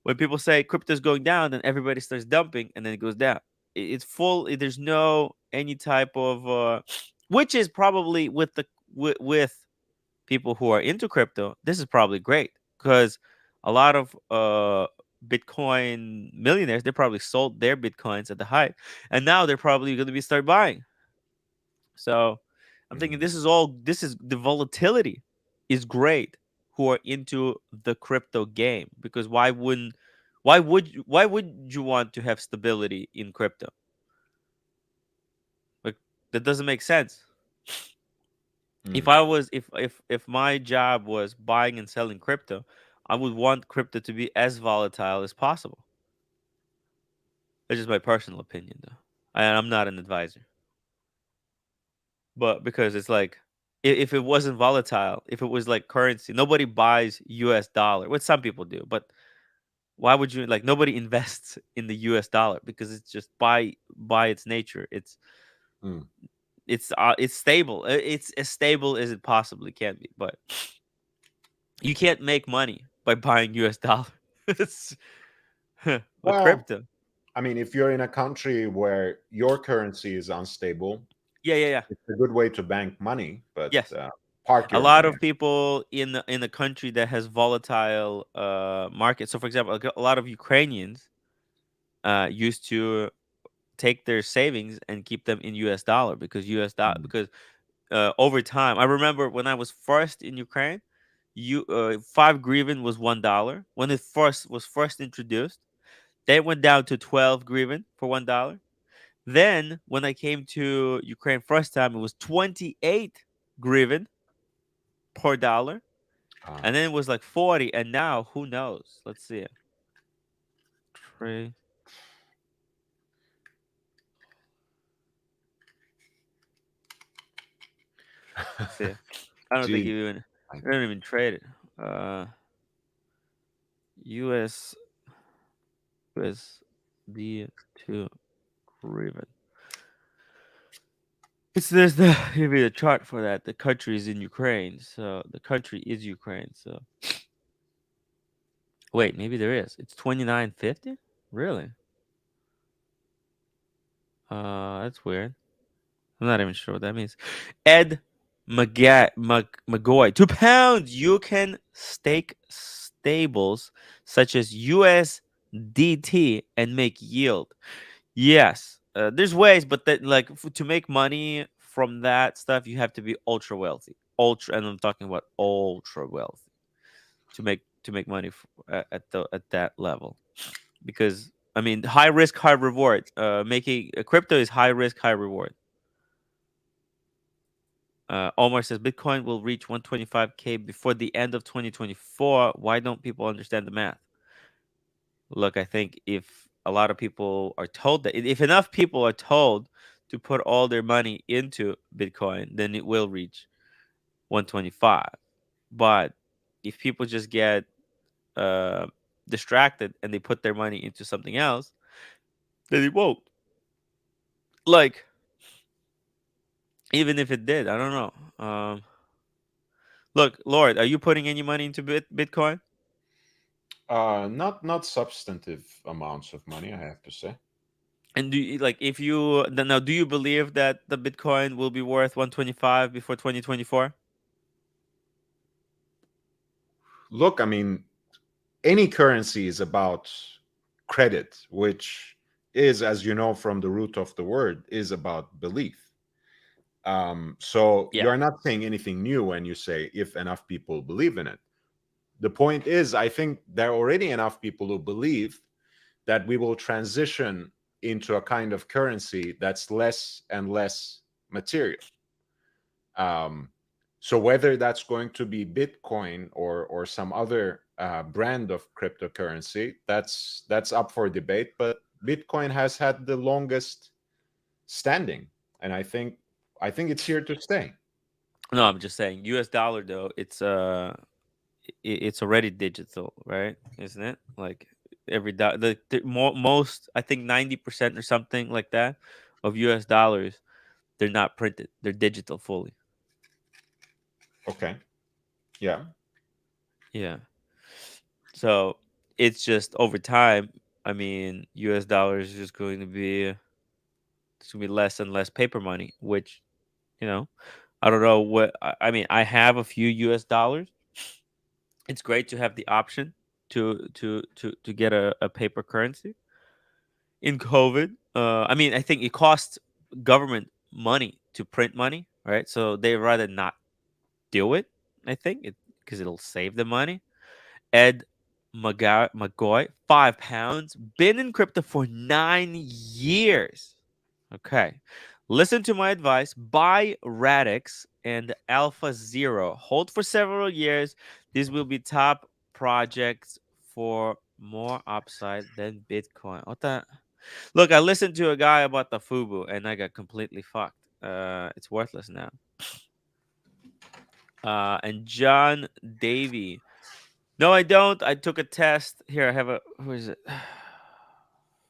When people say crypto is going down, then everybody starts dumping, and then it goes down. It's full. There's no any type of which is probably with people who are into crypto. This is probably great because a lot of Bitcoin millionaires, they probably sold their Bitcoins at the height, and now they're probably going to be start buying. So I'm thinking Mhm. this is the volatility is great who are into the crypto game, because why would you want to have stability in crypto? That doesn't make sense. If Mm. I was if my job was buying and selling crypto, I would want crypto to be as volatile as possible. That's just my personal opinion, though. I'm not an advisor, but because it's like, if it wasn't volatile, if it was like currency, nobody buys U.S. dollar. What some people do, but why would you, like, nobody invests in the U.S. dollar because it's just by its nature, Mm. it's stable. It's as stable as it possibly can be, but you can't make money by buying U.S. dollar. It's with Well, crypto. I mean, if you're in a country where your currency is unstable, Yeah. it's a good way to bank money, but Yes. park A your lot money. of people in the country that has volatile market. So, for example, a lot of Ukrainians used to take their savings and keep them in U.S. dollar because Mm. because over time, I remember when I was first in Ukraine, 5 hryvnia was $1 when it was first introduced. Then it went down to 12 hryvnia for $1. Then when I came to Ukraine first time, it was 28 hryvnia per dollar. Uh, And then it was like 40, and now who knows? Let's see. Trade. Let's see. I don't think Gee, you even I- I don't even trade it. US USD to hryvnia. There's the give me the chart for that. The country is in Ukraine, so the country is Ukraine. So wait, maybe there is. It's 29.50. Really? That's weird. I'm not even sure what that means. Ed McGoy, £2. You can stake stables such as USDT and make yield. Yes, there's ways, but that, like, to make money from that stuff, you have to be ultra wealthy. And I'm talking about ultra wealthy to make money at that level. Because I mean, high risk, high reward. Making crypto is high risk, high reward. Omar says Bitcoin will reach 125K before the end of 2024. Why don't people understand the math? Look, I think if a lot of people are told that, if enough people are told to put all their money into Bitcoin, then it will reach 125. But if people just get distracted and they put their money into something else, then it won't. Like, even if it did, I don't know. Look, Lord, are you putting any money into Bitcoin? not substantive amounts of money, I have to say. And do you, like, if you now, do you believe that the Bitcoin will be worth 125 before 2024? Look, I mean, any currency is about credit, which is, as you know from the root of the word, is about belief. So Yeah. you're not saying anything new when you say if enough people believe in it. The point is, I think there are already enough people who believe that we will transition into a kind of currency that's less and less material. So whether that's going to be Bitcoin or some other brand of cryptocurrency, that's up for debate. But Bitcoin has had the longest standing, and I think it's here to stay. No, I'm just saying US dollar, though, it's already digital, right? Isn't it? Like, every most, I think 90% or something like that of US dollars, they're not printed. They're digital fully. Okay. Yeah. Yeah. So it's just over time, I mean, US dollars is just going to be it's going to be less and less paper money, which, you know, I don't know what I mean, I have a few US dollars. It's great to have the option to get a paper currency in COVID. I mean, I think it costs government money to print money, right? So they rather not do it. I think because it'll save them money. Ed McGoy, £5, been in crypto for 9 years. Okay, Listen to my advice. Buy Radix and Alpha Zero. Hold for several years. These will be top projects for more upside than Bitcoin. What the? Look, I listened to a guy about the FUBU and I got completely fucked. It's worthless now. And John Davy. No, I don't. I took a test. Here, I have a. Who is it?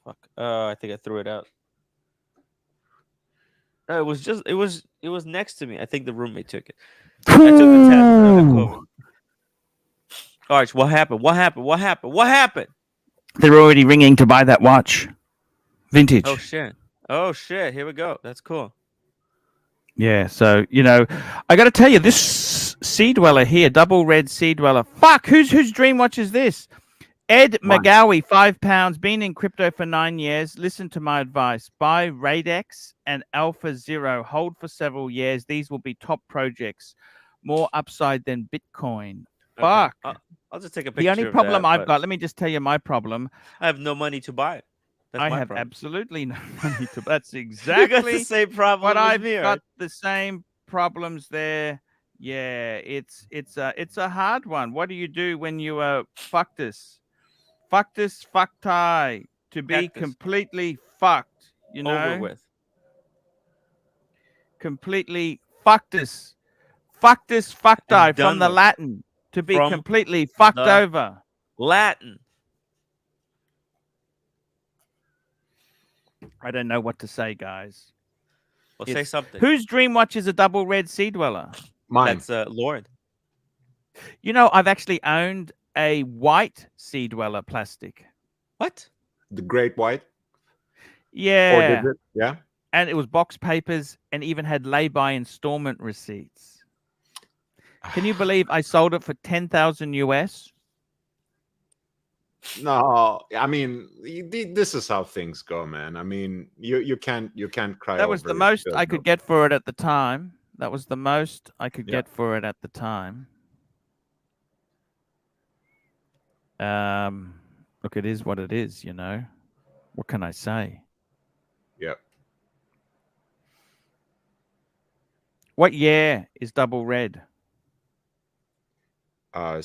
Fuck. I think I threw it out. No, it was next to me. I think the roommate took it. I took the test. I have COVID. Arch, what happened? What happened? What happened? What happened? They're already ringing to buy that watch. Vintage. Oh shit. Oh shit. Here we go. That's cool. Yeah, so I got to tell you, this Sea Dweller here, double red Sea Dweller. Fuck, whose dream watch is this? Ed Mine. McGowie, £5, been in crypto for 9 years. Listen to my advice. Buy Radix and Alpha Zero. Hold for several years. These will be top projects. More upside than Bitcoin. Fuck. Okay. I'll just take a picture. The only of problem that, I've but got, let me just tell you my problem. I have no money to buy it. That's I my have problem. absolutely no money to. That's You got exactly the same problem but as I've me, got right? the same problems there. Yeah, it's a hard one. What do you do when you fuck this, fuck tie to be Heck this. completely fucked? You know, Over with. completely fuck this, fuck tie from done the with. Latin to be From completely fucked the- over. Latin. I don't know what to say, guys. Well, say It's- something. Whose dream watch is a double red Sea Dweller? Mine. That's Lord. I've actually owned a white Sea Dweller plastic. What? The Great White. Yeah. Or did it? Yeah. And it was box papers and even had lay-by installment receipts. Can you believe I sold it for 10,000 US? No, I mean this is how things go, man. I mean, you can't cry. That was the over most spilled I could milk. get for it at the time. That was the most I could Yeah. get for it at the time. Look, it is what it is, What can I say? Yeah. What year is double red? I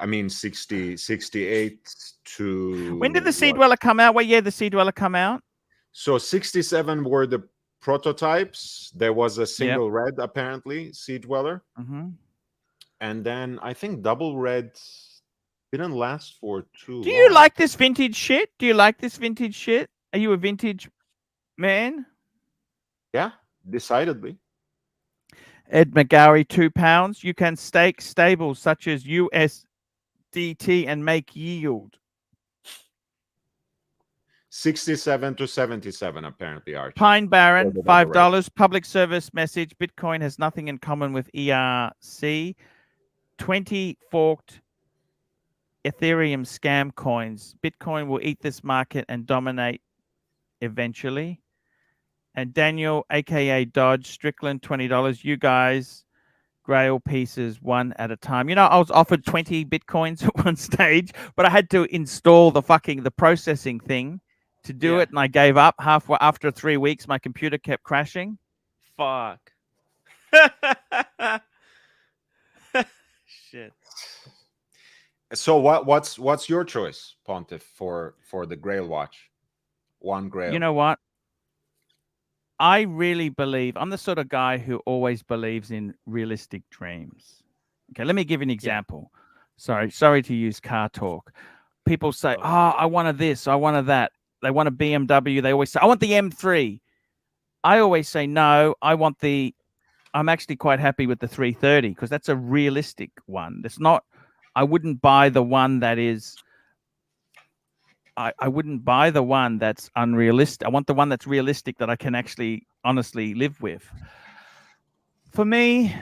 mean 68 to When did the Sea what? Dweller come out? What year did the Sea Dweller come out? So 67 were the prototypes. There was a single red, apparently, Sea Dweller. Mm-hmm. And then I think double red didn't last for too Do long. you like this vintage shit? Do you like this vintage shit? Are you a vintage man? Yeah, decidedly. Ed McGowie, £2. You can stake stables such as USDT and make yield. 67 to 77, apparently, Archie. Pine Baron, Or the double $5. Public service message. Bitcoin has nothing in common with ERC. 20 forked Ethereum scam coins. Bitcoin will eat this market and dominate eventually. And Daniel, aka Dodge, Strickland, $20. You guys, Grail pieces one at a time. I was offered 20 Bitcoins at one stage, but I had to install the processing thing to do it, and I gave up halfway. After 3 weeks, my computer kept crashing. Fuck. Shit. So what's your choice, Pontiff, for the Grail watch? One Grail. You know what? I really believe I'm the sort of guy who always believes in realistic dreams. Okay, let me give you an example. Sorry to use car talk. People say, "Oh, I wanted this, I wanted that." They want a BMW. They always say, "I want the M3." I always say, "No, I'm actually quite happy with the 330 because that's a realistic one. That's not. I wouldn't buy the one that is. I wouldn't buy the one that's unrealistic. I want the one that's realistic that I can actually honestly live with. For me,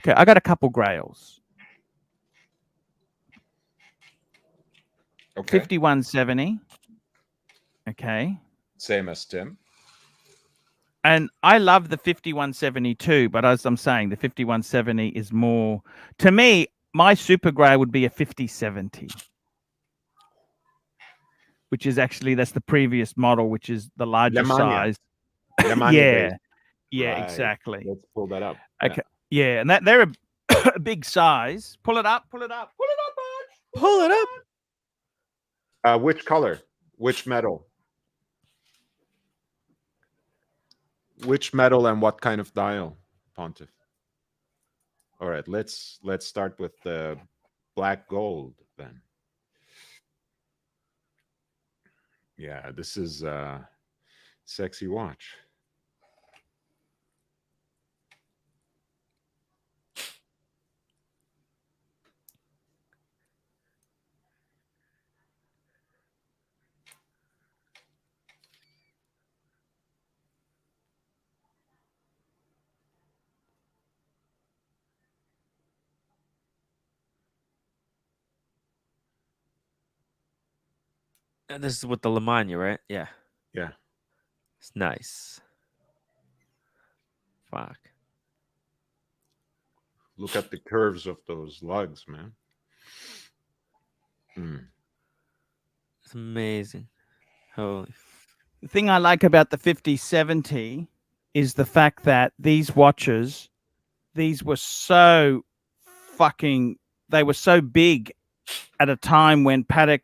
okay, I got a couple Grails. Okay. 5170. Okay. Same as Tim. And I love the 5172, but as I'm saying, the 5170 is more, to me, my super Grail would be a 5070. Which is actually, that's the previous model, which is the larger Lemania. size. Lemania Yeah. base. Yeah, Right. exactly. Let's pull that up. Okay. Yeah, and they're a big size. Pull it up. Pull it up. Pull it up, Arch. Pull it up. Which color? Which metal? Which metal and what kind of dial, Pontiff? All right, let's start with the black gold then. Yeah, this is a sexy watch. And this is with the Lamagna, right? Yeah. Yeah. It's nice. Fuck. Look at the curves of those lugs, man. It's amazing. Holy. The thing I like about the 5070 is the fact that these watches, these were so they were so big at a time when Patek,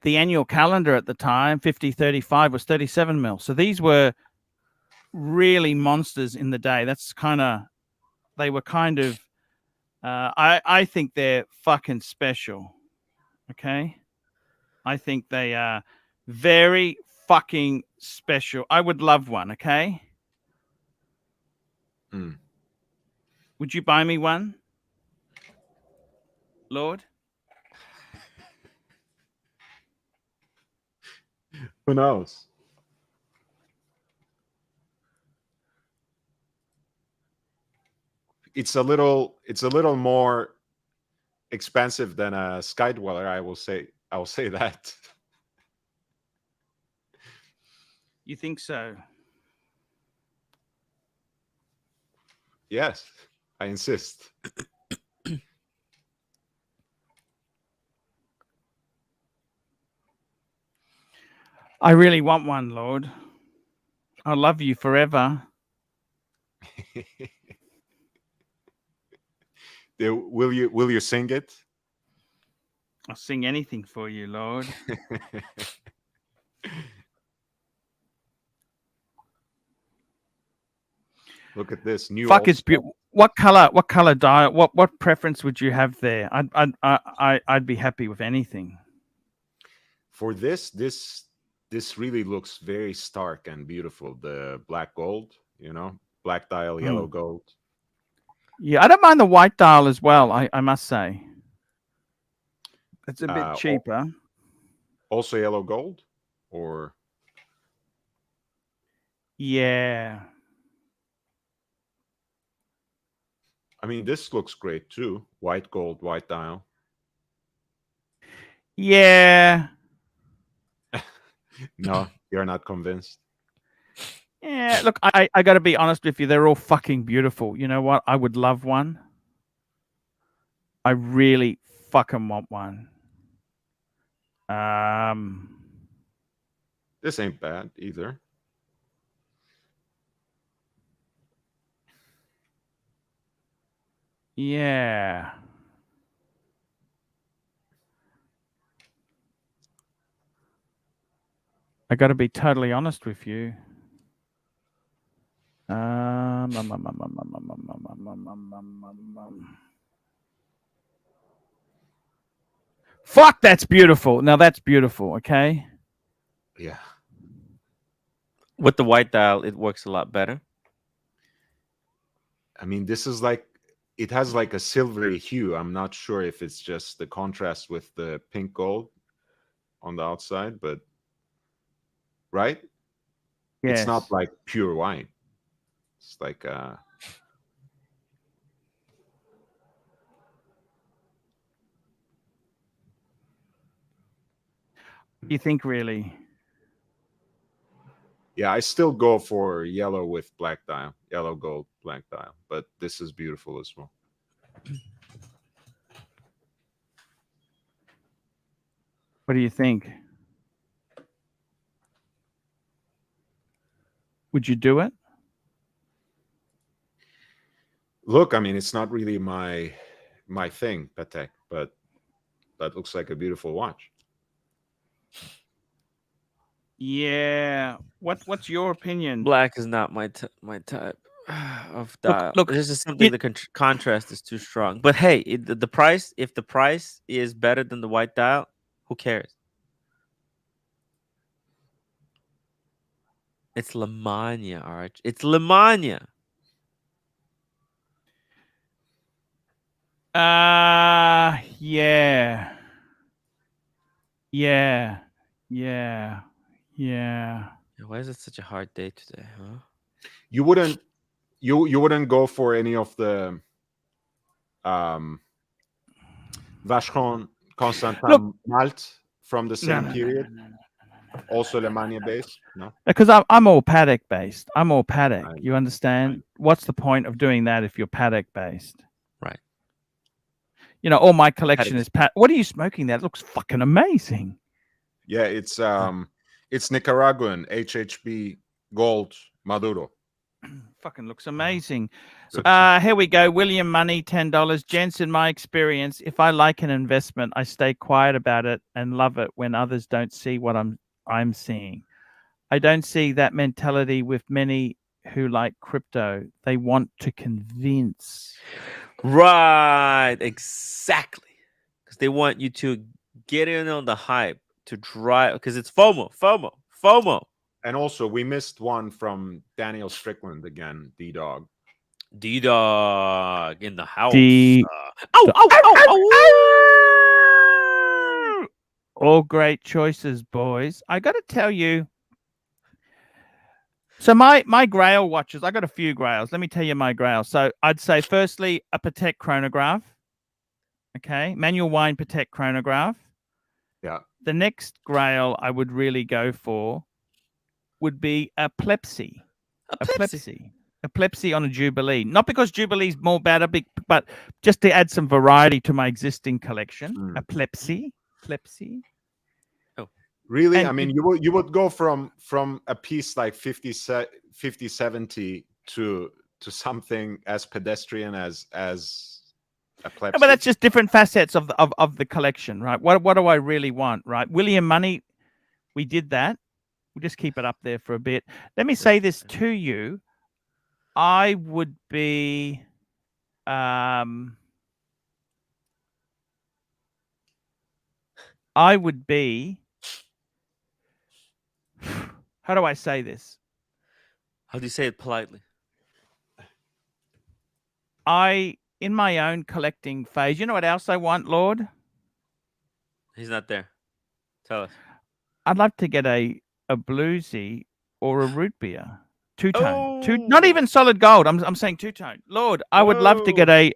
the annual calendar at the time, 5035 was 37 mil. So these were really monsters in the day. That's they were kind of, I think they're fucking special. Okay. I think they are very fucking special. I would love one. Okay. Would you buy me one, Lord? Who knows? It's a little more expensive than a Skydweller, I will say that. You think so? Yes, I insist. I really want one, Lord. I love you forever. Will you sing it? I'll sing anything for you, Lord. Look at this new. Fuck, it's beautiful. What color dial? What preference would you have there? I'd be happy with anything. For this really looks very stark and beautiful. The black gold, black dial, yellow gold. Yeah, I don't mind the white dial as well. I must say, it's a bit cheaper. Also yellow gold, or yeah. I mean, this looks great too. White gold, white dial. Yeah. No, you're not convinced. Yeah, look, I got to be honest with you. They're all fucking beautiful. You know what? I would love one. I really fucking want one. This ain't bad either. Yeah. I got to be totally honest with you. Fuck, that's beautiful. Now that's beautiful. Okay. Yeah. With the white dial, it works a lot better. I mean, this is like, it has like a silvery hue. I'm not sure if it's just the contrast with the pink gold on the outside, but right? Yes. It's not like pure white. It's like you think really? Yeah, I still go for yellow with black dial, yellow gold, black dial, but this is beautiful as well. What do you think? Would you do it? Look, I mean, it's not really my thing, Patek, but that looks like a beautiful watch. Yeah. What's your opinion? Black is not my type of dial. Look, This is something the contrast is too strong. But hey, the price, if the price is better than the white dial, who cares? It's Lemania, Arch. It's Lemania. Yeah. Yeah. Yeah. Yeah. Why is it such a hard day today, huh? You wouldn't go for any of the Vacheron Constantin Malt from the same period? Also Lemania based? No. Because I'm all Patek based. I'm all Patek. Right. You understand? Right. What's the point of doing that if you're Patek based? Right. You know, all my collection Patek. is Patek. What are you smoking there? It looks fucking amazing. Yeah, it's Nicaraguan HHB Gold Maduro. Fucking looks amazing. Good. Here we go. William Money, $10. Gents, in my experience, if I like an investment, I stay quiet about it and love it when others don't see what I'm seeing. I don't see that mentality with many who like crypto. They want to convince. Right, exactly. Because they want you to get in on the hype to drive. Because it's FOMO. And also, we missed one from Daniel Strickland again, D-Dog. D-Dog in the house. All great choices, boys. I got to tell you. So my Grail watches, I got a few Grails. Let me tell you my Grail. So I'd say, firstly, a Patek chronograph. Okay, manual wind Patek chronograph. Yeah. The next Grail I would really go for would be a Plepsy. A Plepsy on a Jubilee. Not because Jubilee's more better, but just to add some variety to my existing collection. A Plepsy. Oh, really? And I mean, you would go from a piece like 5070 to something as pedestrian as a Plepsy. No, but that's just different facets of the collection, right? What do I really want, right? William Money, we did that. We'll just keep it up there for a bit. Let me say this to you. I would be how do I say this? how do you say it politely? In my own collecting phase, you know what else I want, Lord? He's not there. Tell us. I'd love to get a bluesy or a root beer. Two-tone. Not even solid gold. I'm saying two-tone. Lord, I would love to get a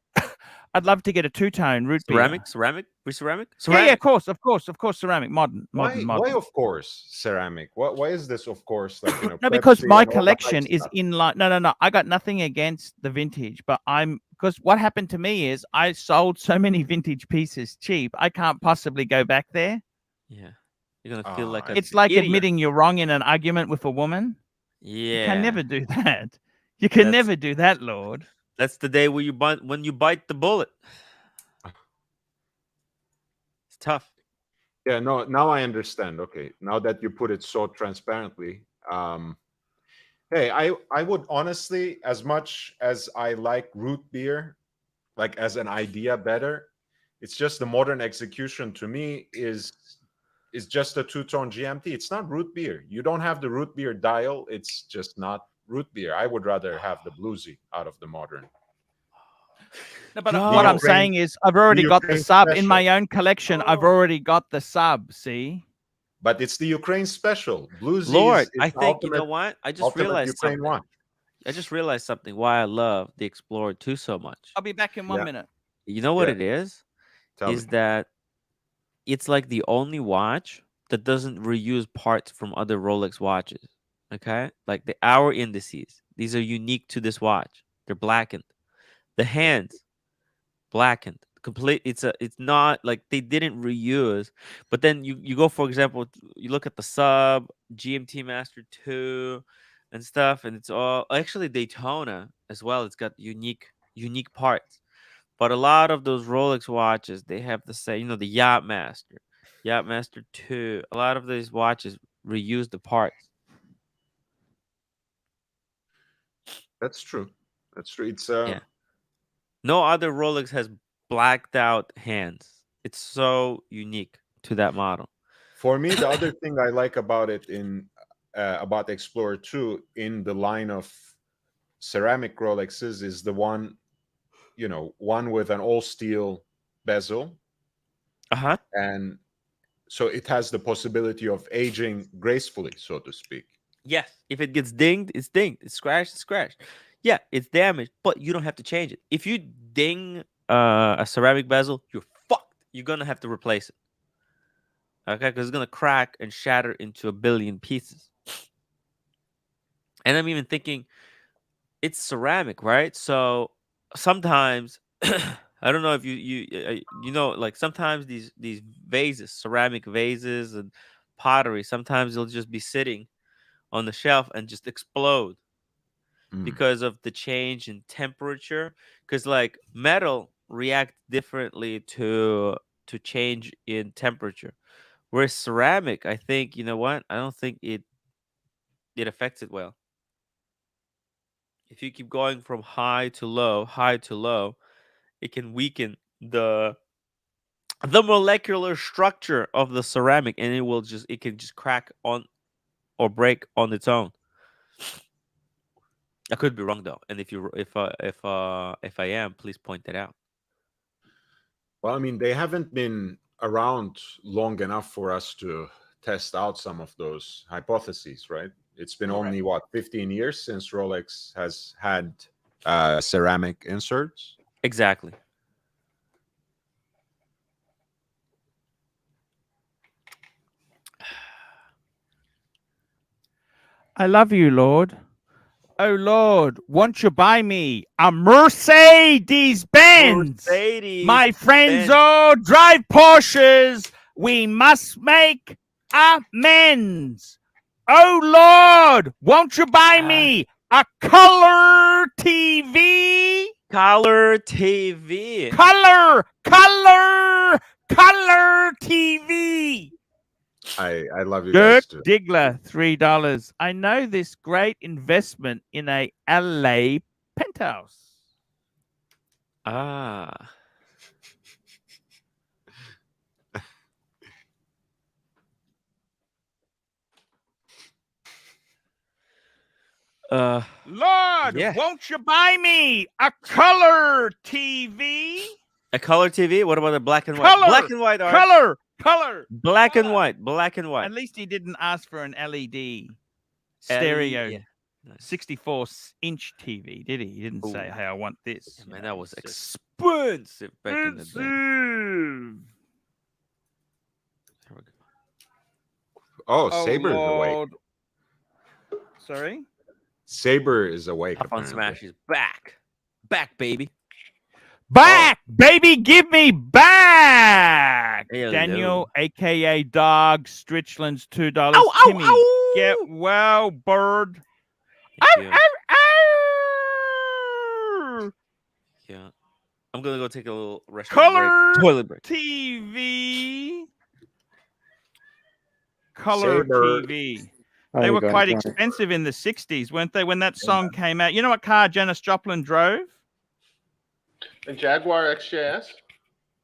I'd love to get a two-tone root beer. Ceramic? Ceramic? Yeah, of course, ceramic, modern. Why of course ceramic? Why is this of course like, you know? No, because Pepsi my and all the hype collection is stuff? in line. No. I got nothing against the vintage, but because what happened to me is I sold so many vintage pieces cheap. I can't possibly go back there. Yeah. You're gonna feel like it's like idiot. admitting you're wrong in an argument with a woman. Yeah. You can never do that. You can never do that, Lord. That's the day when you bite the bullet. It's tough. Yeah, no, now I understand. Okay, now that you put it so transparently. Hey, I would honestly, as much as I like root beer, like as an idea better, it's just the modern execution to me is just a two-tone GMT. It's not root beer. You don't have the root beer dial. It's just not root beer. I would rather have the bluesy out of the modern. No, but what I'm saying is I've already got the sub in my own collection. I've already got the sub, see? But it's the Ukraine special. Bluesy Lord, is I think, you know what? I just realized something. I just realized something why I love the Explorer 2 so much. I'll be back in 1 minute. You know what it is? Tell me. That it's like the only watch that doesn't reuse parts from other Rolex watches. Okay? Like the hour indices. These are unique to this watch. They're blackened. The hands, blackened. Complete. It's not like they didn't reuse. But then you go, for example, you look at the sub, GMT Master 2 and stuff, and it's all actually Daytona as well. It's got unique unique parts. But a lot of those Rolex watches, they have the same, the Yachtmaster 2. A lot of these watches reuse the parts. That's true. That's true. It's Yeah. No other Rolex has blacked out hands. It's so unique to that model. For me, the other thing I like about it about the Explorer 2 in the line of ceramic Rolexes is the one, one with an all steel bezel, Uh-huh. and so it has the possibility of aging gracefully, so to speak. Yes. If it gets dinged, it's dinged. It's scratched, it's scratched. Yeah, it's damaged, but you don't have to change it. If you ding a ceramic bezel, you're fucked. You're gonna have to replace it. Okay, because it's gonna crack and shatter into a billion pieces. And I'm even thinking, it's ceramic, right? So sometimes I don't know if like sometimes these vases, ceramic vases and pottery, sometimes they'll just be sitting on the shelf and just explode because of the change in temperature. Because like metal react differently to change in temperature, whereas ceramic, I think, you know what? I don't think it affects it well. If you keep going from high to low, it can weaken the molecular structure of the ceramic, and it can just crack on or break on its own. I could be wrong though, and if I am, please point that out. Well, I mean, they haven't been around long enough for us to test out some of those hypotheses, right? It's been only 15 years since Rolex has had ceramic inserts. Exactly. I love you, Lord. Oh, Lord, won't you buy me a Mercedes Benz? My friends all drive Porsches. We must make amends. Oh, Lord, won't you buy me a color TV? Color TV. Color TV. I love you Dirk guys too. Diggler, $3. I know this great investment in a LA penthouse. Ah. Lord, Yeah. won't you buy me a color TV? A color TV? What about a black and white? Color, black and white, Arch. color. Black and white. Black and white. At least he didn't ask for an LED stereo. Yeah. 64-inch TV, did he? He didn't say, "Hey, I want this." Yeah, man, that was expensive back in the day. There we go. Oh, Saber is awake. Sorry? Saber is awake. Up on Smash is back. Back, baby. Back, baby, give me back. Hello. Daniel, aka Dog, Strichland's $2. Ow, Timmy, ow. get well, bird. Yeah. Yeah. I'm gonna go take a little restroom Color break. Toilet break. TV. Color Saber. TV. How They you were going, quite Tony? expensive in the 60s, weren't they, when that song came out? You know what car Janis Joplin drove? A Jaguar XJS.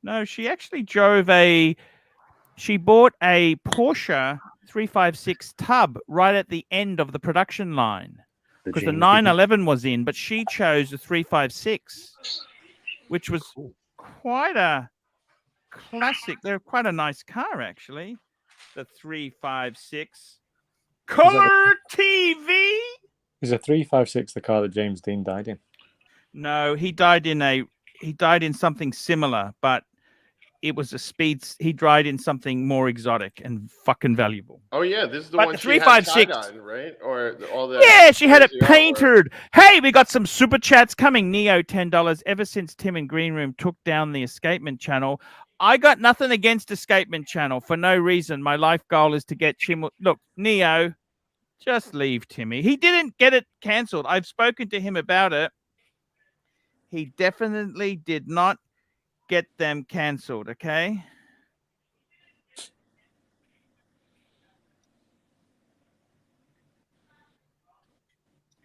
No, she actually drove she bought a Porsche 356 tub right at the end of the production line because the 911 was in, but she chose the 356, which was quite a classic. They're quite a nice car, actually. The 356 color TV. Is a 356 the car that James Dean died in? No, he died in something similar, but it was a speed. He died in something more exotic and fucking valuable. Oh yeah, this is the But one the she had 356 tied on, right? Or all the Yeah, she had it crazy artwork. painted. Hey, we got some super chats coming. Neo, $10. Ever since Tim and Green Room took down the Escapement channel, I got nothing against Escapement channel for no reason. My life goal is to get Chim. Look, Neo, just leave Timmy. He didn't get it cancelled. I've spoken to him about it. He definitely did not get them cancelled, okay?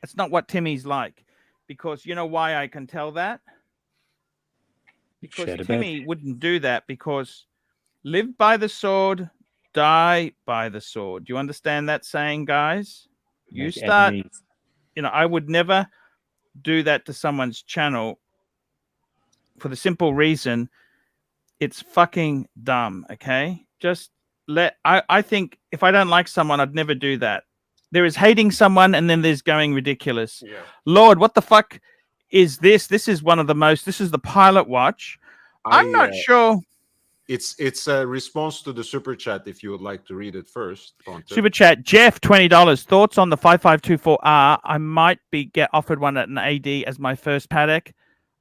That's not what Timmy's like. Because you know why I can tell that? Because Shared a bed. Timmy wouldn't do that because live by the sword, die by the sword. Do you understand that saying, guys? You Make start, enemies. I would never do that to someone's channel for the simple reason it's fucking dumb, okay? Just I think if I don't like someone, I'd never do that. There is hating someone and then there's going ridiculous. Yeah. Lord, what the fuck is this? This is the pilot watch. I'm not sure. It's a response to the super chat. If you would like to read it first, Ponte. Super chat, Jeff, $20. Thoughts on the 5524R? I might get offered one at an AD as my first paddock.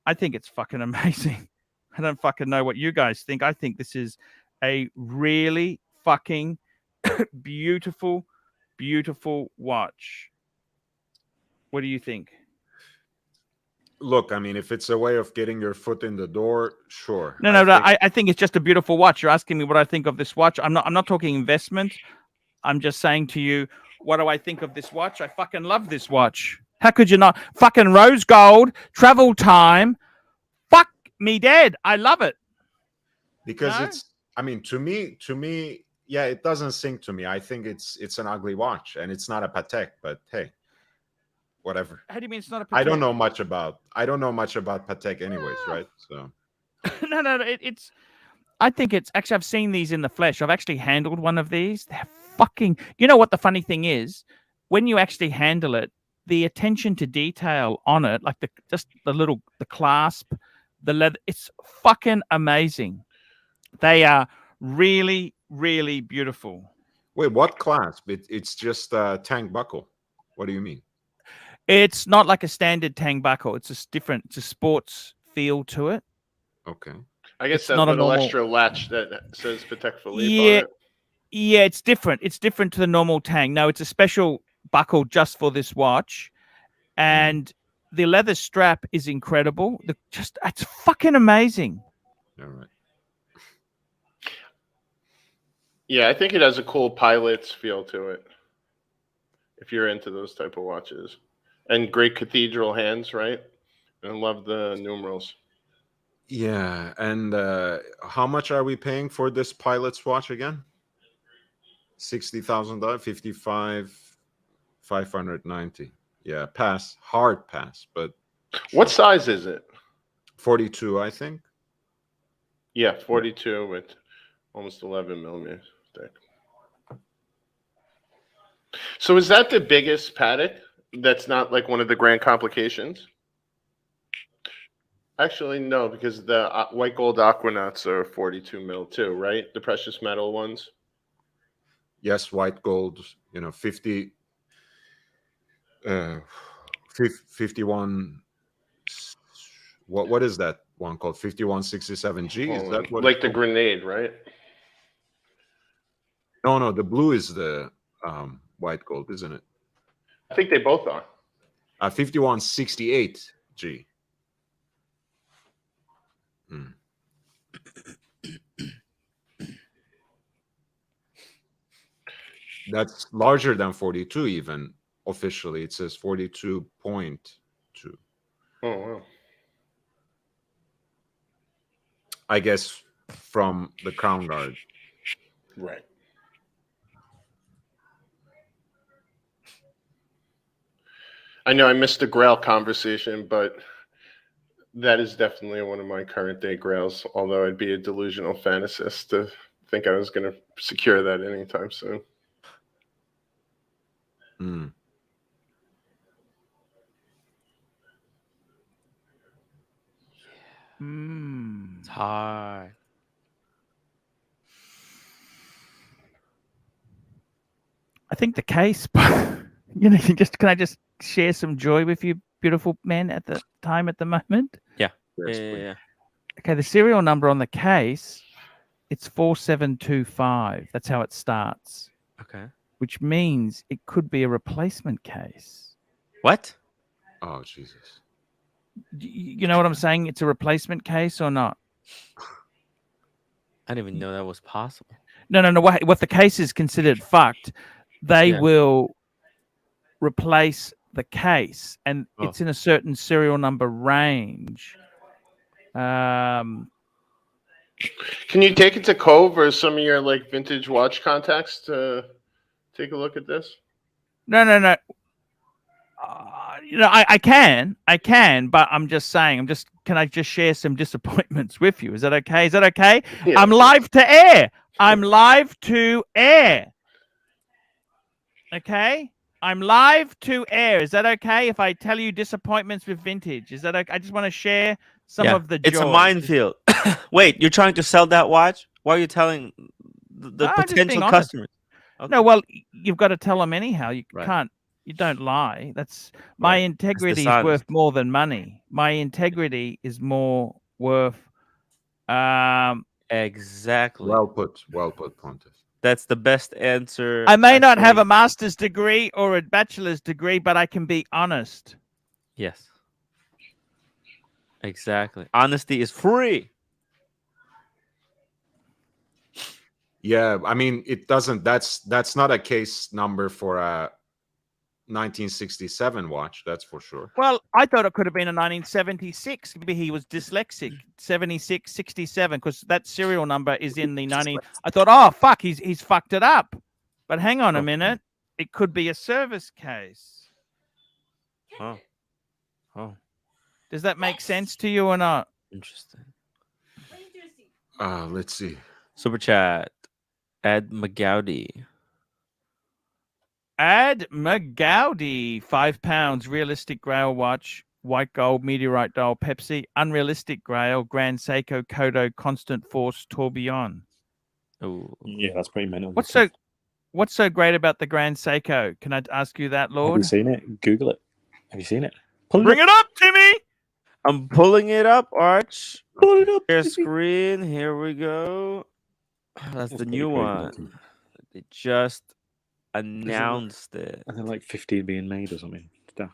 I think it's fucking amazing. I don't fucking know what you guys think. I think this is a really fucking beautiful, beautiful watch. What do you think? Look, I mean, if it's a way of getting your foot in the door, sure. No, I think it's just a beautiful watch. You're asking me what I think of this watch. I'm not talking investment. I'm just saying to you, what do I think of this watch? I fucking love this watch. How could you not? Fucking rose gold, travel time. Fuck me dead. I love it. Because No? it's, I mean, to me, yeah, it doesn't sink to me. I think it's an ugly watch, and it's not a Patek, but hey, whatever. How do you mean it's not a Patek? I don't know much about Patek anyways, right? So no, it's I think it's actually, I've seen these in the flesh. I've actually handled one of these. They're fucking, you know what the funny thing is? When you actually handle it, the attention to detail on it, like the clasp, the leather, it's fucking amazing. They are really, really beautiful. wait, what clasp? It's just a tank buckle. What do you mean? It's not like a standard tang buckle. It's just different. It's a sports feel to it. Okay. I guess It's that not a little normal- extra latch that says Patek Philippe Yeah. on it. Yeah, it's different. It's different to the normal tang. No, it's a special buckle just for this watch. And the leather strap is incredible. It's fucking amazing. All right. Yeah, I think it has a cool pilot's feel to it. If you're into those type of watches. And great cathedral hands, right? And love the numerals. Yeah, and how much are we paying for this pilot's watch again? $60,000, 55, 590. Yeah, pass, hard pass, but What size is it? 42, I think. Yeah, 42 with almost 11 millimeters thick. So is that the biggest paddock? That's not like one of the grand complications? Actually, no, because the white gold aquanauts are 42 mil too, right? The precious metal ones. Yes, white gold, 51. What is that one called? 5167G? Is that what like it's the called? grenade, right? No, the blue is the white gold, isn't it? I think they both are. 5168G. That's larger than 42 even officially. It says 42.2. Oh, wow. I guess from the crown guard. Right. I know I missed the Grail conversation, but that is definitely one of my current day Grails, although I'd be a delusional fantasist to think I was going to secure that anytime soon. It's hard. I think the case, can I just share some joy with you, beautiful men, at the moment? Yeah. Yes, Yeah. Okay, the serial number on the case, it's 4725. That's how it starts, Okay. which means it could be a replacement case. What? Oh, Jesus. You know what I'm saying? It's a replacement case or not? I didn't even know that was possible. No. What the case is considered fucked, they Yeah. will replace the case, and Oh. it's in a certain serial number range. Can you take it to Cove or some of your like vintage watch contacts to take a look at this? No. I can, but I'm just saying, can I just share some disappointments with you? Is that okay? Yeah. I'm live to air. I'm live to air. Okay? I'm live to air. Is that okay if I tell you disappointments with vintage? Is that okay? I just want to share some of the joy. It's a minefield. Wait, you're trying to sell that watch? Why are you telling the No, I'm just being potential honest. customers? Okay. No, well, you've got to tell them anyhow. You Right. can't. You don't lie. That's my Right. integrity is dishonest. worth more than money. My integrity is more worth. Exactly. Well put, Pontus. That's the best answer. I may not have a think. master's degree or a bachelor's degree, but I can be honest. Yes. Exactly. Honesty is free. Yeah, I mean, it doesn't. That's not a case number for a 1967 watch. That's for sure. Well, I thought it could have been a 1976. Maybe he was dyslexic. 76, 67, because that serial number is in the 19. I thought, oh fuck, he's fucked it up. But hang on a minute, it could be a service case. Oh. Does that make sense to you or not? Interesting. Let's see. Super chat. Ed McGowdy. Ad McGowdy, £5, realistic Grail watch, white gold, meteorite dial, Pepsi, unrealistic Grail, Grand Seiko, Kodo, Constant Force, Tourbillon. Oh, Yeah, that's pretty mental. What's so great about the Grand Seiko? Can I ask you that, Have you Lord? seen it? Google it. Have you seen it? Bring it up, Timmy. I'm pulling it up, Arch. Pull it up. Share screen. Here we go. That's the pretty new crazy one. looking. They just announced it. And then like 15 being made or something. Stuff.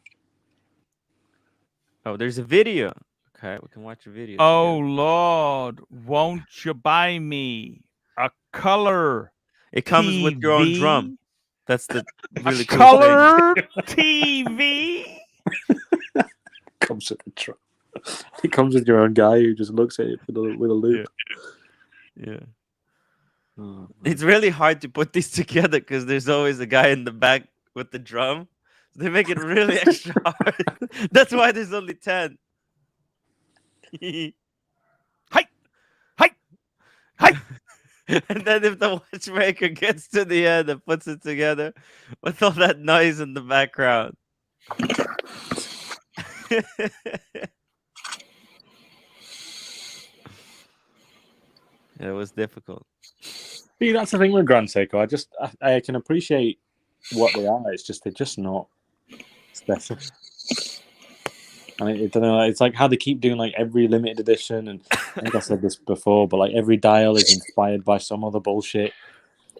Oh, there's a video. Okay, we can watch a video. Oh, together. Lord, won't you buy me a color It comes TV? with your own drum. That's the really cool color TV? Comes with a truck. It comes with your own guy who just looks at it with a loop. thing. Yeah. Oh, It's really hard to put these together because there's always a guy in the back with the drum. They make it really extra hard. That's why there's only 10. Hi. And then if the watchmaker gets to the end and puts it together with all that noise in the background. It was difficult. See, that's the thing with Grand Seiko. I can appreciate what they are. It's just they're just not special. And I don't know. It's like how they keep doing like every limited edition, and I think I said this before, but like every dial is inspired by some other bullshit,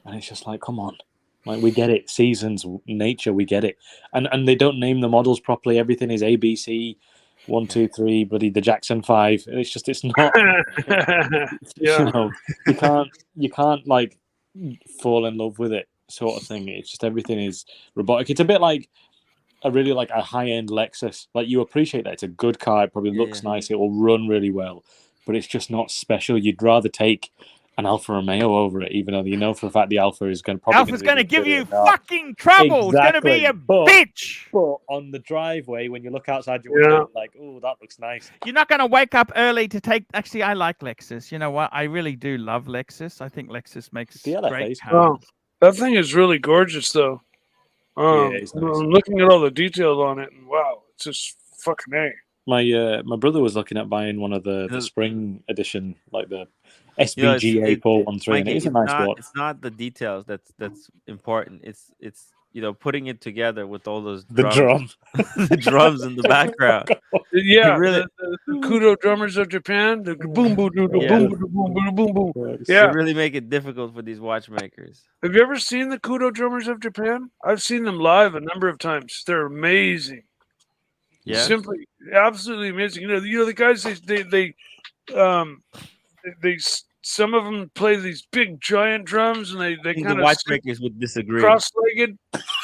and it's just like, come on, like we get it. Seasons, nature, we get it, and they don't name the models properly. Everything is ABC. 1, 2, 3, bloody the Jackson 5. And it's not. Yeah. You can't like fall in love with it, sort of thing. It's just everything is robotic. It's a bit like a high end Lexus. Like you appreciate that it's a good car. It probably looks nice. It will run really well, but it's just not special. You'd rather take an Alfa Romeo over it, even though you know for a fact the Alfa is going to Alpha's going to give you fucking trouble. It's going to be a bitch. But on the driveway, when you look outside your window, like, oh, that looks nice. You're not going to wake up early to take. Actually, I like Lexus. You know what? I really do love Lexus. I think Lexus makes great cars. Oh, that thing is really gorgeous, though. It's nice. I'm looking at all the details on it, and wow, it's just fucking A. My brother was looking at buying one of the spring edition, like the SBGA 413. And it is a nice watch. It's not the details that's important. It's putting it together with all those the drums. The drums in the background. Yeah, really, the Kudo drummers of Japan. The boom boom boom boom boom boom boom boom. Yeah, they really make it difficult for these watchmakers. Have you ever seen the Kudo drummers of Japan? I've seen them live a number of times. They're amazing. Yeah. Simply absolutely amazing. You know the guys some of them play these big giant drums and they I think kind the of watchmakers would disagree. cross-legged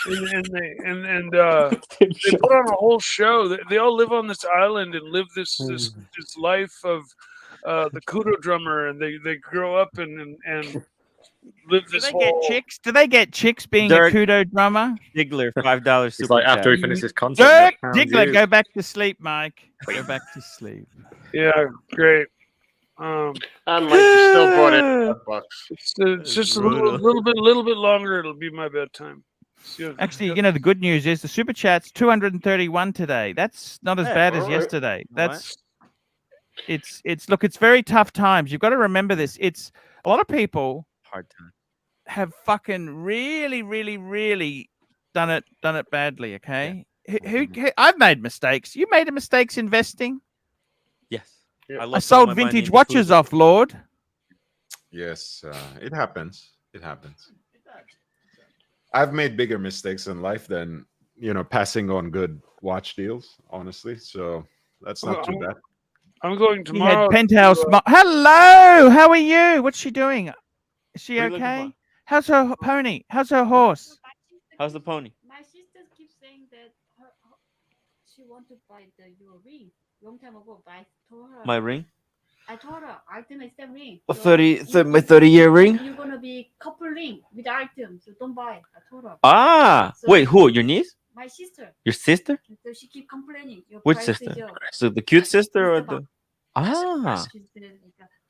and they put on a whole show. They all live on this island and live this life of the kudo drummer, and they grow up and live Do this they whole. get chicks? Do they get chicks being Dirk. a kudo drummer? Diggler, $5 It's super like after he chat. finishes concert. Dirk £100. Diggler, go back to sleep, Mike. Go back to sleep. Yeah, great. Mike, you still bought it $5. It's just a brutal. little bit longer. It'll be my bedtime. So, Actually, you know, the good news is the super chat's 231 today. That's not as Yeah, bad as all right. yesterday. All right. That's look, it's very tough times. You've got to remember this. It's a lot of people Hard time. have fucking really done it badly. Okay, who I've made mistakes. You made mistakes investing. Yes. Yeah. I lost all sold my money vintage in watches Yakuza. off, Lord. Yes, it happens. It happens. I've made bigger mistakes in life than passing on good watch deals. Honestly, so that's not too bad. I'm going He tomorrow. had penthouse. Hello, how are you? What's she doing? Is she What are you looking okay? for? How's her pony? How's her horse? How's the pony? My sister keeps saying that she want to buy your ring long time ago, but I told her. My ring? I told her item is the ring. A So 30-year ring? You're gonna be couple ring with item, so don't buy. I told her. Ah, So- wait, who? Your niece? My sister. Your sister? So she keep complaining. Your Which price sister? is up. So the cute sister or Sister the? Ah, She said like,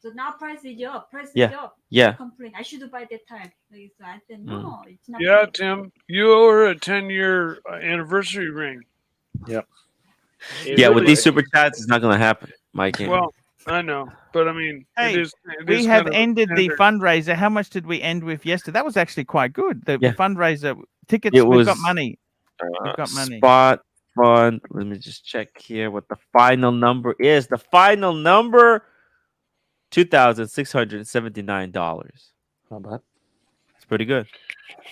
so now price is up. Price Yeah. is up. yeah. Complain. I should buy that time. Like, so I said no, it's not. Yeah, good." Tim, you owe her a 10-year anniversary ring. Yeah, with these super chats, it's not gonna happen, Mike. Well, I know, but I mean, Hey, it is. We have kind of ended the standard. fundraiser. How much did we end with yesterday? That was actually quite good. The Yeah. fundraiser tickets. It We've got was, money. We've got money. Spot fund. Let me just check here what the final number is. The final number, $2,679. Not bad. It's pretty good.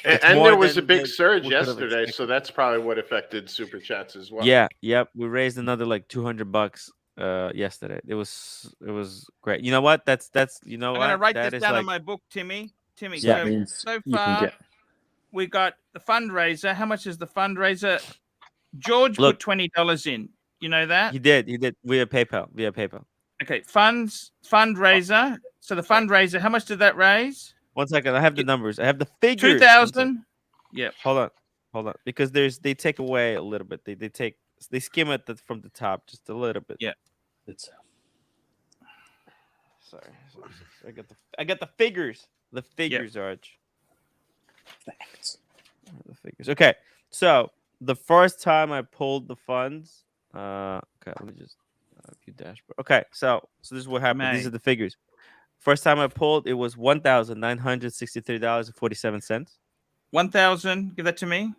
It's And more there was a than big we surge could have yesterday, so expected. that's probably what affected super chats as well. Yeah, yep. We raised another like $200 yesterday. It was great. You know what? That's you know I'm what? gonna write That this is down like in my book, Timmy. Timmy. So that So, means so you can far get. we got the fundraiser. How much is the fundraiser? George Look. put $20 in. You know that? he did via PayPal. Okay. Fundraiser. So the fundraiser. How much did that raise? 1 second. I have the numbers. I have the figures. 2,000. Yep. Hold on. Because they take away a little bit. They skim it from the top just a little bit. Yeah. It's Sorry. I got the figures. The figures, Arch. facts. The figures. Okay. So the first time I pulled the funds, okay, let me just view dashboard. Okay, so this is what happened. These May. are the figures. First time I pulled, it was $1,963.47. 1,000. Give that to me.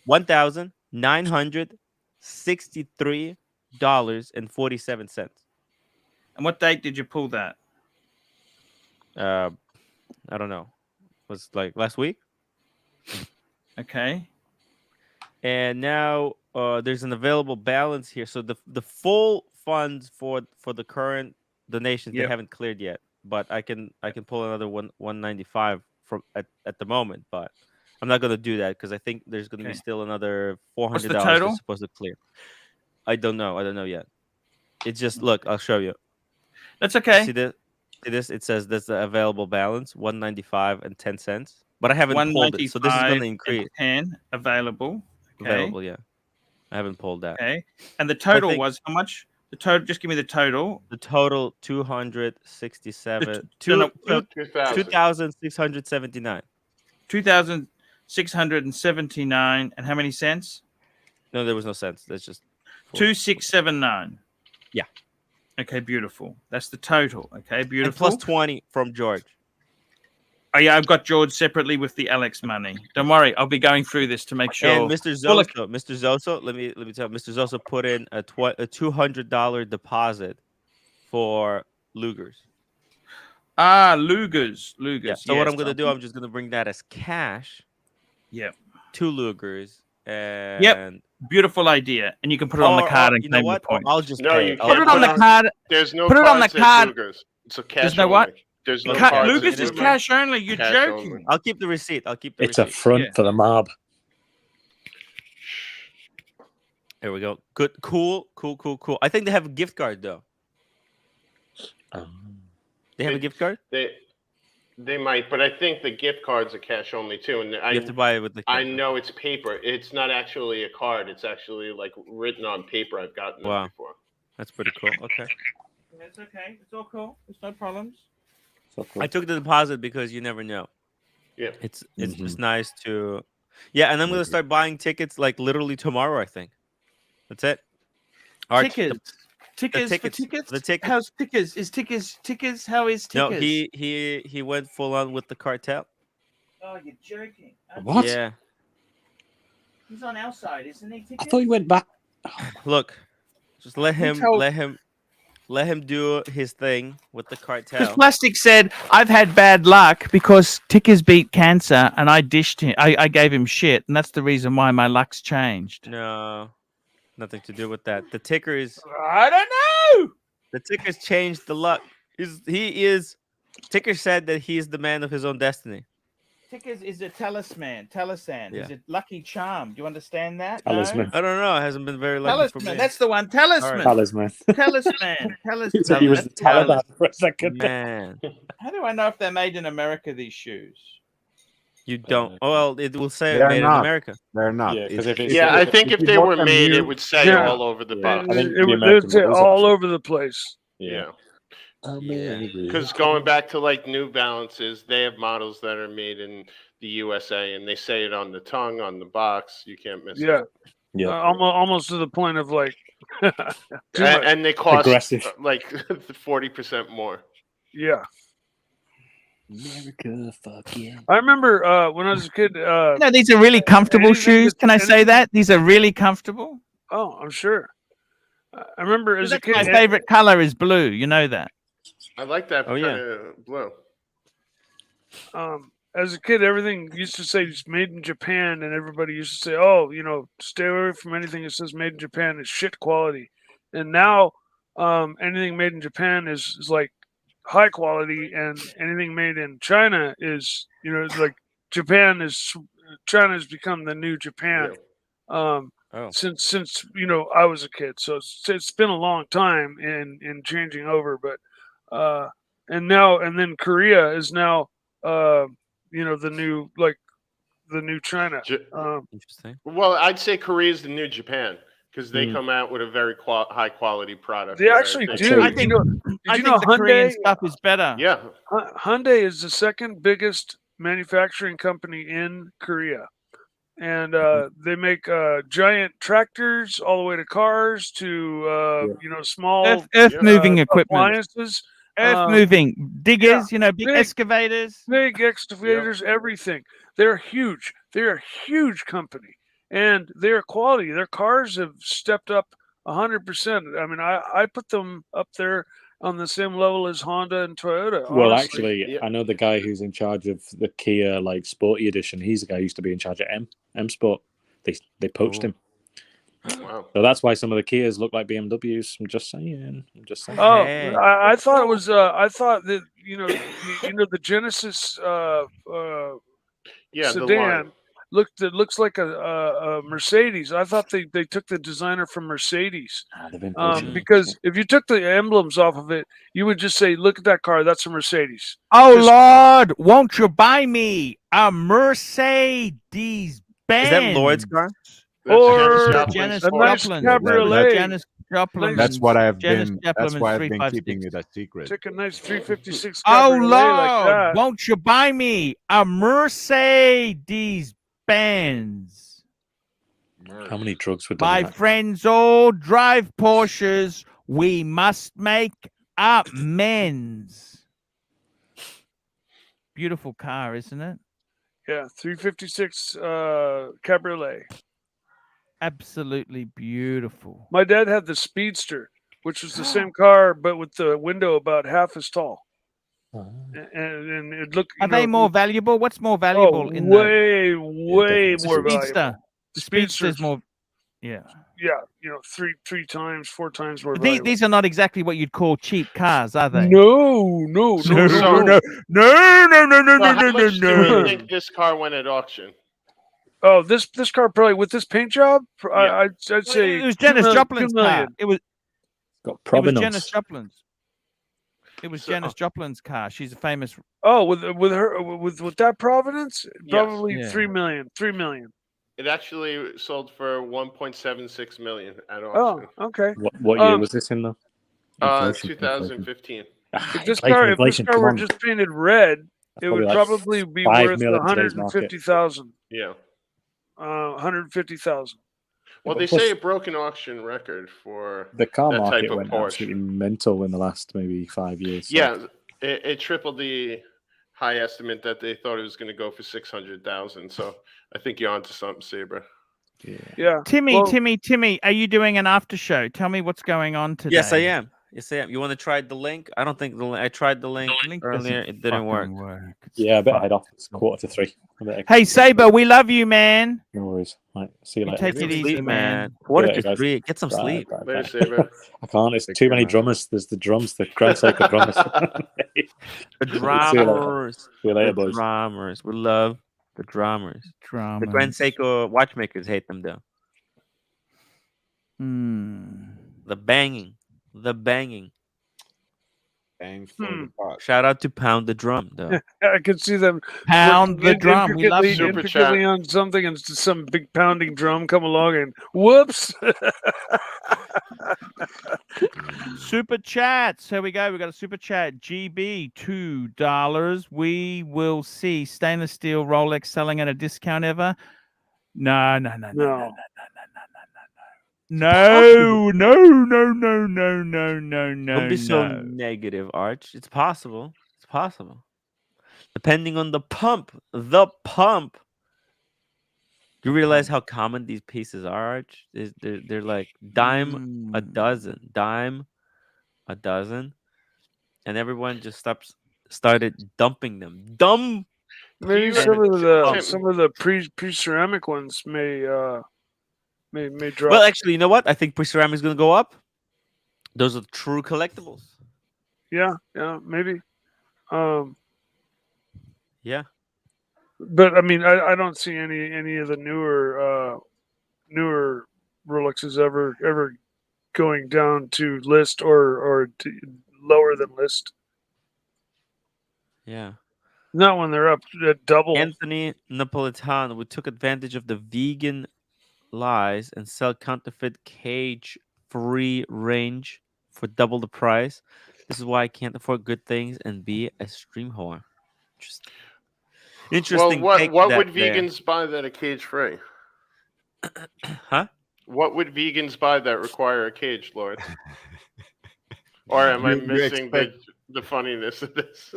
$1,963.47. And what date did you pull that? I don't know. Was like last week. Okay. And now there's an available balance here. So the full funds for the current donations they Yep. haven't cleared yet, but I can pull another 195 from at the moment, but I'm not gonna do that because I think there's gonna be Okay. still another What's $400 the total? that's supposed to clear. I don't know yet. It's just look. I'll show you. That's okay. See this? It says that's the available balance 195.10. But I haven't pulled it, so this is gonna increase. 10 available. Okay. Available, yeah. I haven't pulled that. Okay. And the total think- was how much? The total. Just give me the total. The total 267 No, no, 2,679. 2,679. And how many cents? No, there was no sense. That's just 2,679. Yeah. Okay, beautiful. That's the total. Okay, and beautiful. plus 20 from George. Oh yeah, I've got George separately with the Alex money. Don't worry, I'll be going through this to make sure. And Mr. Well, look- Zoso, let me tell you, Mr. Zoso put in a $200 deposit for Lugers. Lugers. Yeah. So what yes, I'm gonna do, I'm just gonna bring that as cash Yeah. to Lugers, and Beautiful idea, and you can put it on the card and you know claim the what? Or point. I'll just No, pay you it. can't Put it on the card. There's no Put it on the cards at card. Luger's. It's a cash no what? only. There's no No Cut, cards. cards. Lucas at is Luger's. cash only. You're Cash joking. only. I'll keep the receipt. It's a receipt. front Yeah. for the mob. Here we go. Good. Cool. I think they have a gift card though. They have a gift card. They might, but I think the gift cards are cash only too. And You have to buy it with the. I know it's paper. It's not actually a card. It's actually like written on paper. I've gotten Wow. it before. That's pretty cool. Okay. It's okay. It's all cool. There's no problems. So cool. I took the deposit because you never know. Yeah. It's just nice to. Yeah, and I'm gonna start buying tickets like literally tomorrow. I think. That's it. Arch, Tickets. Tickets for tickets. tickets. The tickets. How's tickets? Is tickets? How is tickets? No, he went full on with the cartel. Oh, you're joking. What? Yeah. He's on our side, isn't he? I Tickets? thought you went back. Look, just let him told- let him do his thing with the Because cartel. Plastic said, I've had bad luck because Tickers beat cancer and I dished him. I gave him shit. And that's the reason why my luck's changed. No, nothing to do with that. The tickers I don't know. The tickers changed the luck. Ticker said that he is the man of his own destiny. Tickers is a talisman. Talisman. Yeah. Is it lucky charm? Do you understand that? Talisman. I don't know. It hasn't been very lucky for Talisman. me. That's the one. Talisman. Talisman. Talisman. He said he was the Taliban for a second. Man, How do I know if they're made in America, these shoes? you don't. Oh, well, it will say They're made in not. America. They're not. Yeah, 'cause if it's- Yeah, I think if you they bought were them made, new- it would say Yeah. all over the box. I think It the would American say models all are- over the place. Yeah. Yeah. Because going back to like New Balances, they have models that are made in the USA, and they say it on the tongue, on the box. You can't miss Yeah, it. Yeah. almost to the point of like. too much. And they cost Aggressive. like 40% more. Yeah, America, fuck yeah. I remember when I was a kid. No, these are really comfortable anything shoes. that- Can I say anything- that? These are really comfortable. Oh, I'm sure. I remember as a That's kid. my favorite color is blue. You know that. I like that Oh, kind yeah. of blue. As a kid, everything used to say it's made in Japan, and everybody used to say, "Oh, stay away from anything that says made in Japan. It's shit quality." And now, anything made in Japan is like high quality, and anything made in China is, it's like China has become the new Japan. Yeah. Since I was a kid, so it's been a long time in changing over, but and then Korea is now the new China. Interesting. Well, I'd say Korea's the new Japan because they come out with a very high quality product. They where actually they- do. I think- Did I you think know the Korean Hyundai? stuff is better. Yeah. Hyundai is the second biggest manufacturing company in Korea, and they make giant tractors all the way to cars to small Earth moving equipment. appliances, Earth moving diggers. Big big- excavators. big excavators, everything. They're huge. They're a huge company, and their quality, their cars have stepped up 100%. I mean, I put them up there on the same level as Honda and Toyota. Well, honestly. actually, Yeah. I know the guy who's in charge of the Kia Sporty Edition. He's the guy who used to be in charge of M Sport. They poached him, Wow. so that's why some of the Kias look like BMWs. I'm just saying. Oh, Hey. I thought it was. I thought that the Genesis Yeah, the sedan line. looks like a Mercedes. I thought they took the designer from Mercedes. They've been poaching him. Because if you took the emblems off of it, you would just say, "Look at that car. That's a Mercedes." Oh Just- Lord, won't you buy me a Mercedes Benz? Is that Lloyd's car? That's Or Joplin's Janice a Ford. nice Joplin. cabriolet. Janis Joplin. That's what I've Janis been. That's Joplin's why I've been 356. keeping it a secret. Take a nice 356 Oh cabriolet like Lord, that. won't you buy me a Mercedes Benz? How many drugs were My done? friends all drive Porsches. We must make amends. Beautiful car, isn't it? Yeah, 356 cabriolet. Absolutely beautiful. My dad had the Speedster, which was the same car but with the window about half as tall, and it looked. Are they more valuable? What's more valuable in the way more valuable. Speedster? The Speedster's more. Yeah. Yeah, you know, three times, 4 times more But valuable. these are not exactly what you'd call cheap cars, are they? No, no, No, no, So- no, no, no, no, no, So no, how no, no, much do we no. think this car went at auction? Oh, this car probably with this paint job, Yeah. I'd Well, say it was Janis 2 Joplin's car. million. It was Got Janis provenance. Joplin's. It was So- Janis Joplin's car. She's a famous. Oh, with that provenance, Yes. probably Yeah. 3 million. 3 million. It actually sold for 1.76 million at Oh, auction. okay. What year Um, was this in though? Inflation, 2015. Ah, If this inflation, car come were on. just painted red, That's it would like probably be 5 worth mil in today's market. 150,000. Yeah. 150,000. Well, they Plus- say it broke an auction record for The car that market type of went Porsche. absolutely mental in the last maybe 5 years. so- Yeah, it tripled the high estimate that they thought it was going to go for 600,000. So I think you're onto something, Saber. yeah. Yeah. Timmy, Well- Timmy, are you doing an after show? Tell me what's going on today. Yes, I am. Yes, I am. You want to try the link? I don't think I tried the link The link earlier. doesn't It didn't work. fucking work. It's Yeah, I better head fucking off. It's 2:45. I better- Hey, Saber, we love you, man. No worries. Right, see you You later. take it easy, Sleep, man. man. Quarter later, to guys. 3. Get some Bye, sleep. bye, Later, bye. Saber. I can't. It's Take too care, many man. drummers. There's the drums, the Grand Seiko drummers. The See you later. drummers. See you later, The boys. drummers. We love the drummers. Drama. The Grand Seiko watchmakers hate them though. The banging. The banging. Bang for Hmm. the buck. Shout out to Pound the Drum though. I could see them Pound working the drum. We love Super intricately chat. on something, and some big pounding drum come along, and whoops. Super chats. Here we go. We got a super chat. GB $2. We will see stainless steel Rolex selling at a discount ever. No. No. No, no. Don't be so negative, Arch. It's possible. It's possible. Depending on the pump. The pump. You realize how common these pieces are, Arch? They're like dime a dozen. Dime a dozen. And everyone just started dumping them. Dumb. Maybe you some ever- of the pre-ceramic ones may drop. Well, actually, you know what? I think pre-ceramic is going to go up. Those are true collectibles. yeah, maybe. Yeah. But I mean, I don't see any of the newer Rolexes ever going down to list or lower than list. Yeah. Not when they're up at double. Anthony Napolitano, we took advantage of the vegan lies and sell counterfeit cage-free range for double the price. This is why I can't afford good things and be a stream whore. Interesting. Well, take what that would there. vegans buy that are cage free? Huh? What would vegans buy that require a cage, Lord? Or am I You missing expect- the funniness of this?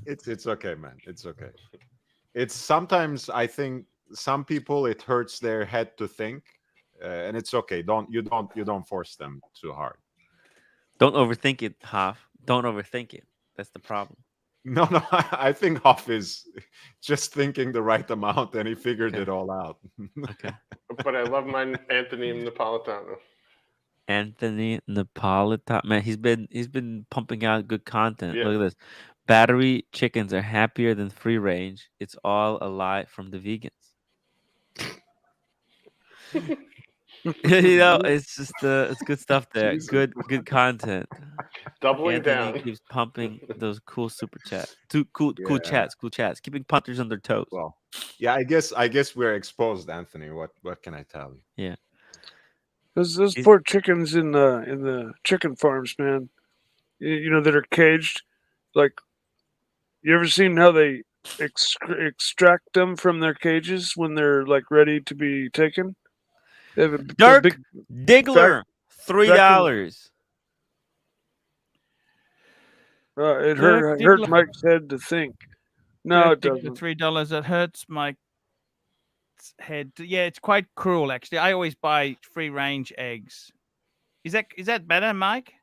It's okay, man. It's okay. It's sometimes I think some people it hurts their head to think, and it's okay. You don't force them too hard. Don't overthink it, Hoff. Don't overthink it. That's the problem. No, I think Hoff is just thinking the right amount, and he figured Okay. it all out. Okay. But I love my Anthony Napolitano. Anthony Napolitano, man, he's been pumping out good content. Yeah. Look at this. Battery chickens are happier than free range. It's all a lie from the vegans. You know, it's just it's good stuff there. Jesus. Good content. Doubling Anthony down. keeps pumping those cool super chats. Cool Yeah. chats. Keeping punters on their toes. Well, yeah, I guess we're exposed, Anthony. What can I tell you? Those Is- poor chickens in the chicken farms, man. You know that are caged. Like, you ever seen how they extract them from their cages when they're like ready to be taken? They have a Dirk big. Diggler, $3. It Dirk hurt Diggler. Mike's head to think. No, it doesn't. $3. It hurts my head. Yeah, it's quite cruel, actually. I always buy free range eggs. Is that better, Mike?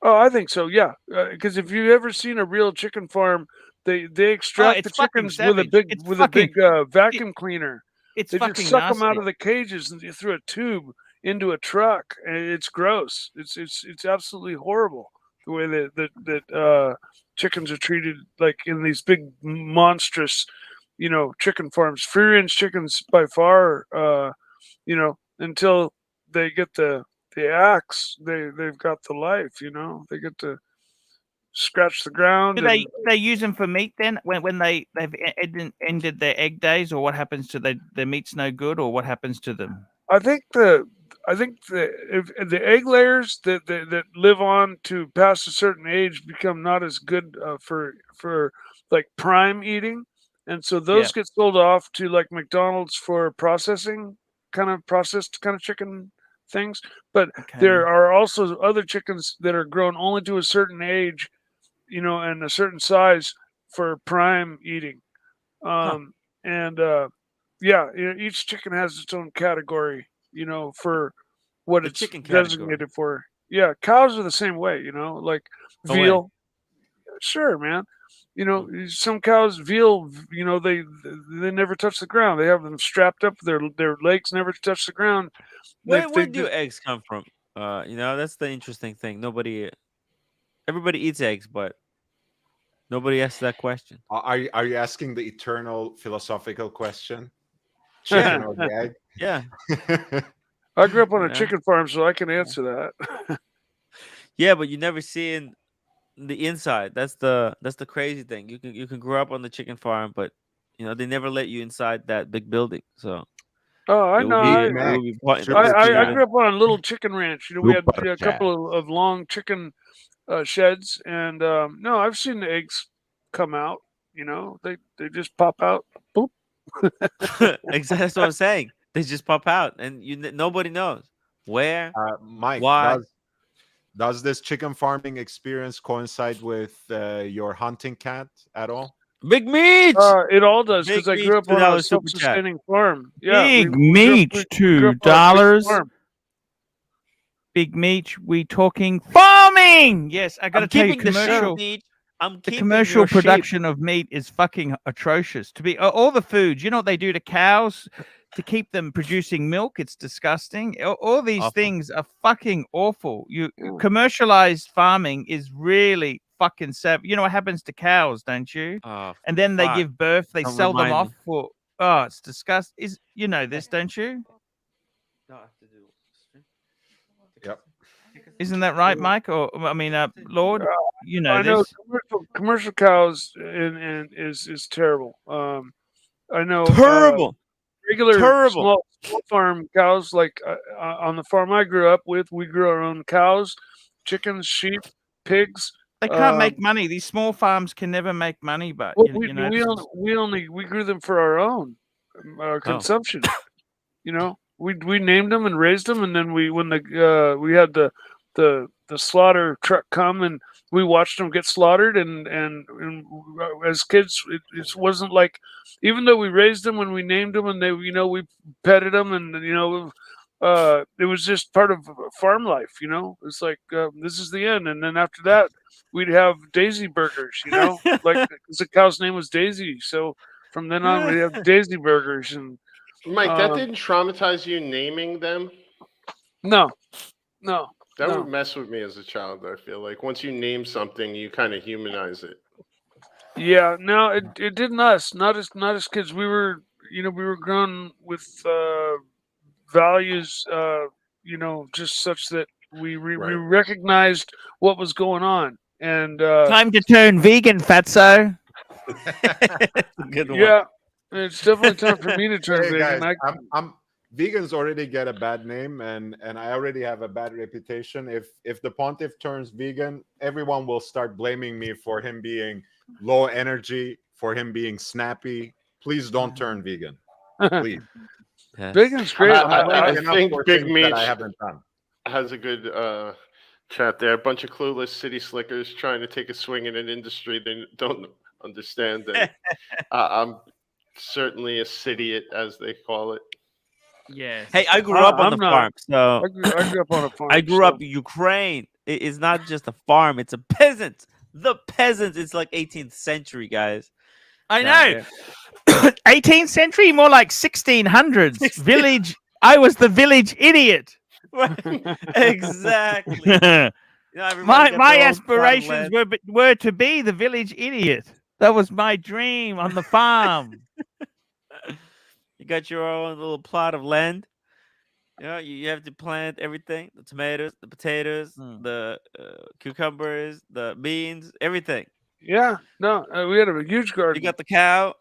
Oh, I think so. Yeah, because if you've ever seen a real chicken farm, they extract it's the fucking chickens with a savage. big It's with fucking- a big vacuum cleaner. It's They fucking just suck them out nasty. of the cages and through a tube into a truck, and it's gross. It's absolutely horrible the way that chickens are treated, like in these big monstrous, chicken farms. Free range chickens by far, until they get the axe, they've got the life. They get to scratch the ground. Do they use them for meat then? When they've ended their egg days, or what happens to their meat's no good, or what happens to them? I think if the egg layers that live on to past a certain age become not as good for like prime eating, and so those get sold off to like McDonald's for processed kind of chicken things. But there are also other chickens that are grown only to a certain age, and a certain size for prime eating. And each chicken has its own category, for what The it's chicken category. designated for. Yeah, cows are the same way, like No way. veal. Sure, man. Some cows, veal, they never touch the ground. They have them strapped up. Their legs never touch the ground. Where do eggs come from? That's the interesting thing. Everybody eats eggs, but nobody asks that question. Are you asking the eternal philosophical question? Chicken or the egg? Yeah. I grew up on a chicken farm, so I can answer that. Yeah, but you never see in the inside. That's the crazy thing. You can grow up on the chicken farm, but they never let you inside that big building. So I know. I grew up on a little chicken ranch. We had a couple of long chicken sheds, and no, I've seen the eggs come out. They just pop out. Boop. Exactly, that's what I'm saying. They just pop out, and nobody knows where. Mike, why? Does this chicken farming experience coincide with your hunting cat at all? Big Meat. It all does, because I grew up on a self-sustaining farm. Yeah, Big Meat, $2. Big Meat, we talking farming. Yes, I got to tell you, the commercial production of meat is fucking atrocious. To be all the foods, you know what they do to cows to keep them producing milk? It's disgusting. All these things are fucking awful. Commercialized farming is really fucking sad. You know what happens to cows, don't you? And then they give birth, they sell them off for. Oh, it's disgusting. You know this, don't you? Yep. Isn't that right, Mike? Or Lord, you know I this. know commercial cows and is terrible. I know terrible. Regular small farm cows, like on the farm I grew up with, we grew our own cows, chickens, sheep, pigs. They can't make money. These small farms can never make money, but we grew them for our own consumption. We named them and raised them, and then we had the slaughter truck come, and we watched them get slaughtered, and as kids it wasn't like, even though we raised them and we named them and we petted them, and it was just part of farm life. It's like this is the end, and then after that we'd have Daisy burgers, like because the cow's name was Daisy, so from then on we'd have Daisy burgers. And Mike, that didn't traumatize you naming them? No. That would mess with me as a child. I feel like once you name something, you kind of humanize it. Yeah, no, it didn't us. Not as kids. We were grown with values, just such that we recognized what was going on. And time to turn vegan, fatso. Good one. Yeah, it's definitely time for me to turn vegan. Guys, vegans already get a bad name, and I already have a bad reputation. If the Pontiff turns vegan, everyone will start blaming me for him being low energy, for him being snappy. Please don't turn vegan. Please. Vegan's great. I think Big Meat I haven't done. Has a good chat there. A bunch of clueless city slickers trying to take a swing at an industry they don't understand. That I'm certainly a cidiot, as they call it. Yeah. Hey, I grew up on the farm. So I grew up on a farm. I grew up in Ukraine. It's not just a farm; it's a peasant. The peasants. It's like 18th century, guys. I down know. there. 18th century, more like 1600s. 16. Village. I was the village idiot. Exactly. my You know, everybody got my their own plot of aspirations land. were to be the village idiot. That was my dream on the farm. You got your own little plot of land. You know, you have to plant everything: the tomatoes, the potatoes, Mm. the cucumbers, the beans, everything. Yeah, no, we had a huge You garden. got the cow.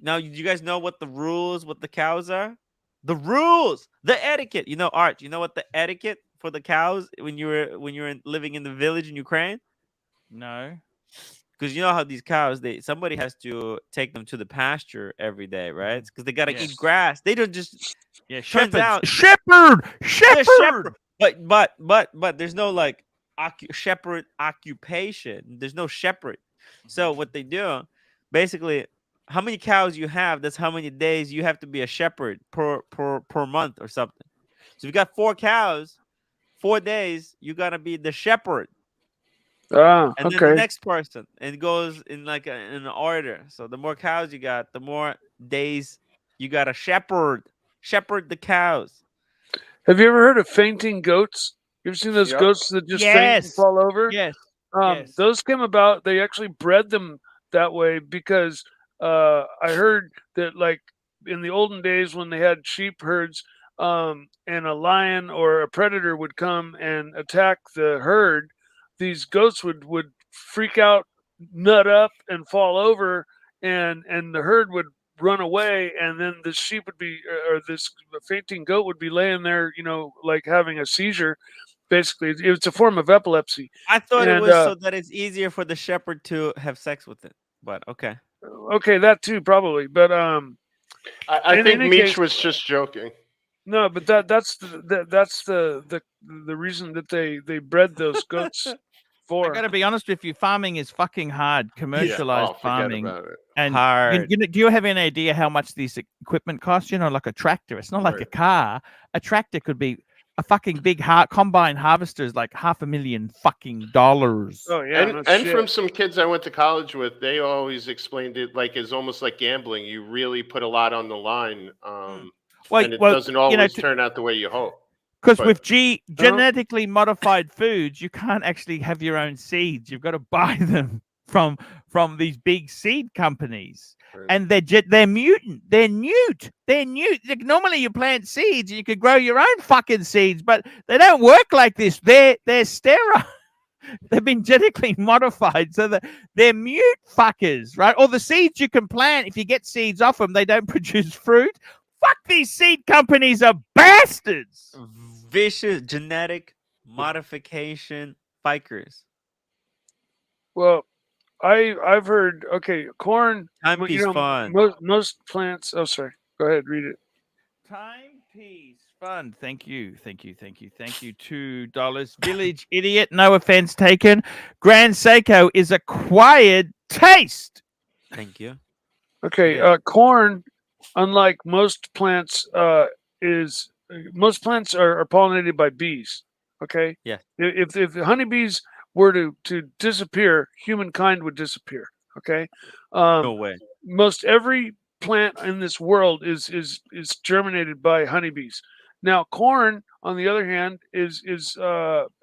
Now, you guys know what the rules with the cows are? The rules, the etiquette. You know, Arch. You know what the etiquette for the cows when you were living in the village in Ukraine? No. Because you know how these cows, somebody has to take them to the pasture every day, right? Because they gotta Yes. eat grass. They don't just Yeah, turns out shepherd. they're shepherd. But there's no like shepherd occupation. There's no shepherd. So what they do, basically, how many cows you have, that's how many days you have to be a shepherd per month or something. So if you got 4 cows, 4 days, you gotta be the shepherd. Ah, And then the okay. next person, and it goes in like in an order. So the more cows you got, the more days you got to shepherd the cows. Have you ever heard of fainting goats? You ever seen those Yep. goats that just faint and Yes. fall over? Yes. Yes. Those came about. They actually bred them that way because I heard that, like in the olden days when they had sheep herds, and a lion or a predator would come and attack the herd, these goats would freak out, nut up, and fall over, and the herd would run away, and then the sheep would be, or this fainting goat would be laying there, like having a seizure. Basically, it's a form of epilepsy. I thought it And was so that it's easier for the shepherd to have sex with it. But okay. okay, that too probably, but I in think any Meech case, was just joking. no, but that's the reason that they bred those goats I for. got to be honest with you. Farming is fucking hard. Commercialized Oh, forget farming. about it. And Hard. do you have any idea how much this equipment costs? You know, like a tractor. It's not like a Right. car. A tractor could be a fucking big combine harvester is like $500,000 fucking dollars. Oh yeah, no And shit. from some kids I went to college with, they always explained it like it's almost like gambling. You really put a lot on the line, and it doesn't always turn out the way you hope. Because But- with genetically modified foods, you can't actually have your own seeds. You've got to buy them from these big seed companies, Right. and they're mutant. They're newt. Like, normally, you plant seeds and you could grow your own fucking seeds, but they don't work like this. They're sterile. They've been genetically modified, so they're mute fuckers, right? Or the seeds you can plant, if you get seeds off them, they don't produce fruit. Fuck, these seed companies are bastards. Vicious genetic modification fikers. Well, I've heard, okay, corn. Timepiece fun. Most plants. Oh, sorry. Go ahead, read it. Timepiece fund. Thank you. $2. Village idiot. No offense taken. Grand Seiko is acquired taste. Thank you. Okay, Yeah. corn, unlike most plants, most plants are pollinated by bees. Okay. Yeah. If the honeybees were to disappear, humankind would disappear. Okay. No way. Most every plant in this world is germinated by honeybees. Now, corn, on the other hand, is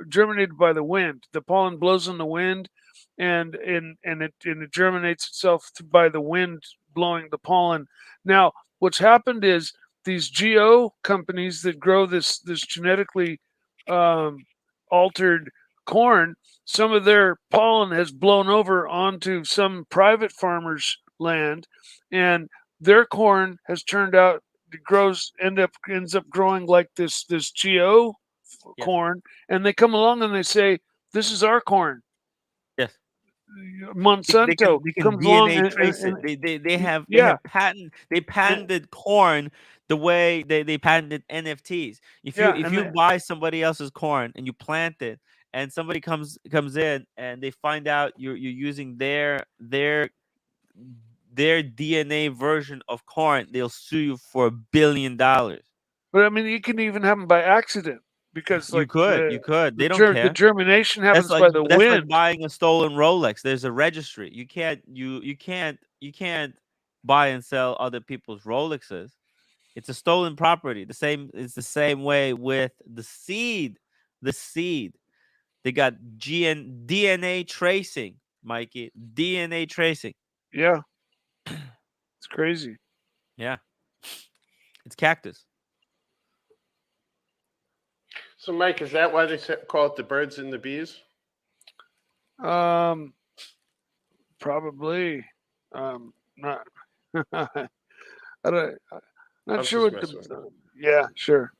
germinated by the wind. The pollen blows in the wind, and it germinates itself by the wind blowing the pollen. Now, what's happened is these GO companies that grow this genetically altered corn, some of their pollen has blown over onto some private farmer's land, and their corn has turned out ends up growing like this GO Yes. corn, and they come along and they say, "This is our corn." Yes. Monsanto They can comes along DNA and, trace and, it. They have yeah. patented corn the way they patented NFTs. If Yeah, you and they- buy somebody else's corn and you plant it, and somebody comes in and they find out you're using their DNA version of corn, they'll sue you for $1 billion. But I mean, you can even have them by accident. because You like could. They don't the care. germination happens That's by like the that's like wind. buying a stolen Rolex. There's a registry. You can't buy and sell other people's Rolexes. It's a stolen property. It's the same way with the seed. The seed. They got DNA tracing, Mikey. DNA tracing. Yeah, it's crazy. Yeah. It's cactus. So, Mike, is that why they call it the birds and the bees? Probably. Not. I don't. Not I'm sure just what messing with the. Yeah, sure.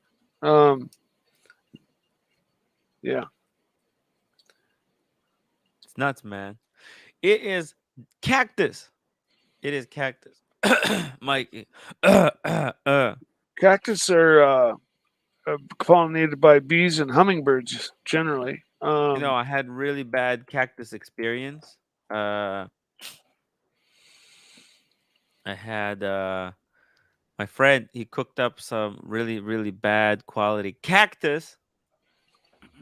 Yeah. It's nuts, man. It is cactus. It is cactus. Mikey. Cactus are pollinated by bees and hummingbirds generally. You know, I had really bad cactus experience. I had my friend, he cooked up some really, really bad quality cactus,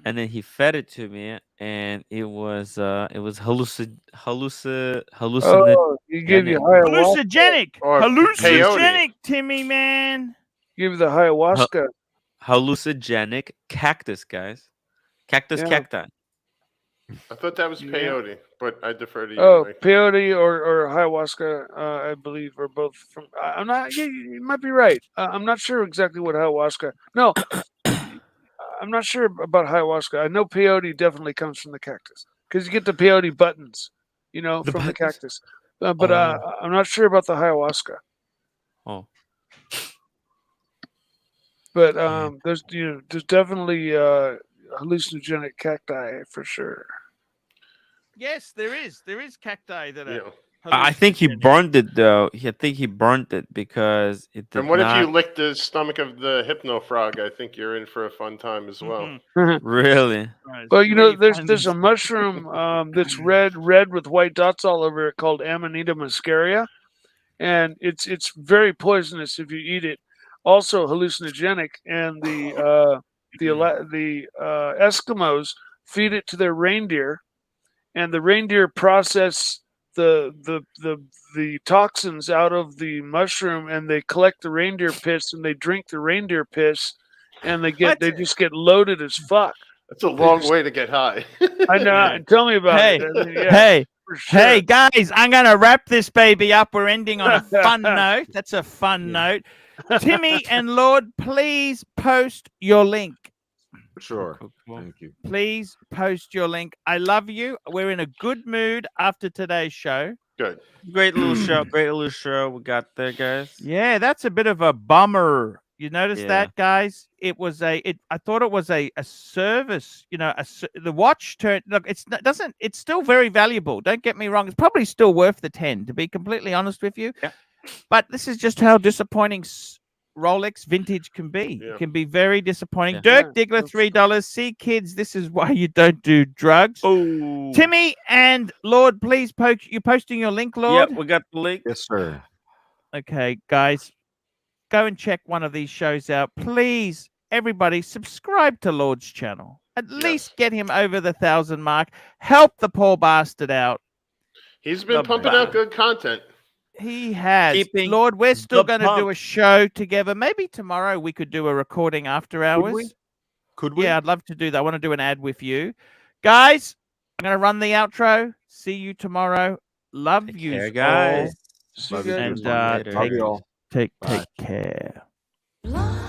and then he fed it to me, and it was hallucinogenic. Oh, he gave you ayahuasca. Hallucinogenic. Or Hallucinogenic, Timmy, man. Give you the ayahuasca. Hallucinogenic cactus, guys. Cactus Yeah. cacti. I thought that was Yeah. peyote, but I defer to you. Oh, Mike. peyote or ayahuasca, I believe, are both from. I'm not. You might be right. I'm not sure exactly what ayahuasca. No, I'm not sure about ayahuasca. I know peyote definitely comes from the cactus because you get the peyote buttons, from the buttons? cactus. But I'm not sure about the ayahuasca. Oh. But there's definitely hallucinogenic cacti for sure. Yes, there is. There is cacti that are. Yeah. I think he hallucinogenic. burned it though. I think he burned it because it did And what not if you lick the stomach of the hypno frog? I think you're in for a fun time as well. Mhm. really. Right, Well, see where you there's find a these- mushroom that's red with white dots all over it called Amanita muscaria, and it's very poisonous if you eat it. Also hallucinogenic, and the Eskimos feed it to their reindeer, and the reindeer process the toxins out of the mushroom, and they collect the reindeer piss and they drink the reindeer piss, and they just get loaded as fuck. That's a long way to get high. I know. And tell me about Hey, it. I mean, yeah, hey, for sure. hey, guys! I'm gonna wrap this baby up. We're ending on a fun note. That's a fun note. Timmy and Lord, please post your link. Sure. Cool. Thank you. Please post your link. I love you. We're in a good mood after today's show. Good. Great little show. Great little show we got there, guys. Yeah, that's a bit of a bummer. You notice Yeah. that, guys? It was I thought it was a service. The watch turn. Look, it's still very valuable. Don't get me wrong. It's probably still worth the 10, to be completely honest with you. Yeah. But this is just how disappointing Rolex vintage can be. Yeah. It can be very disappointing. Yeah. Dirk Yeah, Diggler, that's $3. See, kids, this is why you don't do drugs. Oh, Timmy and Lord, please you posting your link, yeah, Lord? we got the link. Yes, sir. Okay, guys, go and check one of these shows out. Please, everybody, subscribe to Lord's channel. At least get him over the 1,000 mark. Help the poor bastard out. He's been The pumping out band. good content. He has. Keeping Lord, we're still the going to do pump. a show together. Maybe tomorrow we could do a recording after hours. Could we? Yeah, I'd love to do that. I want to do an ad with you. Guys, I'm going to run the outro. See you tomorrow. Love Take you care, guys. See you Love you guys. too. And Later. Love you all. take Bye. care. Love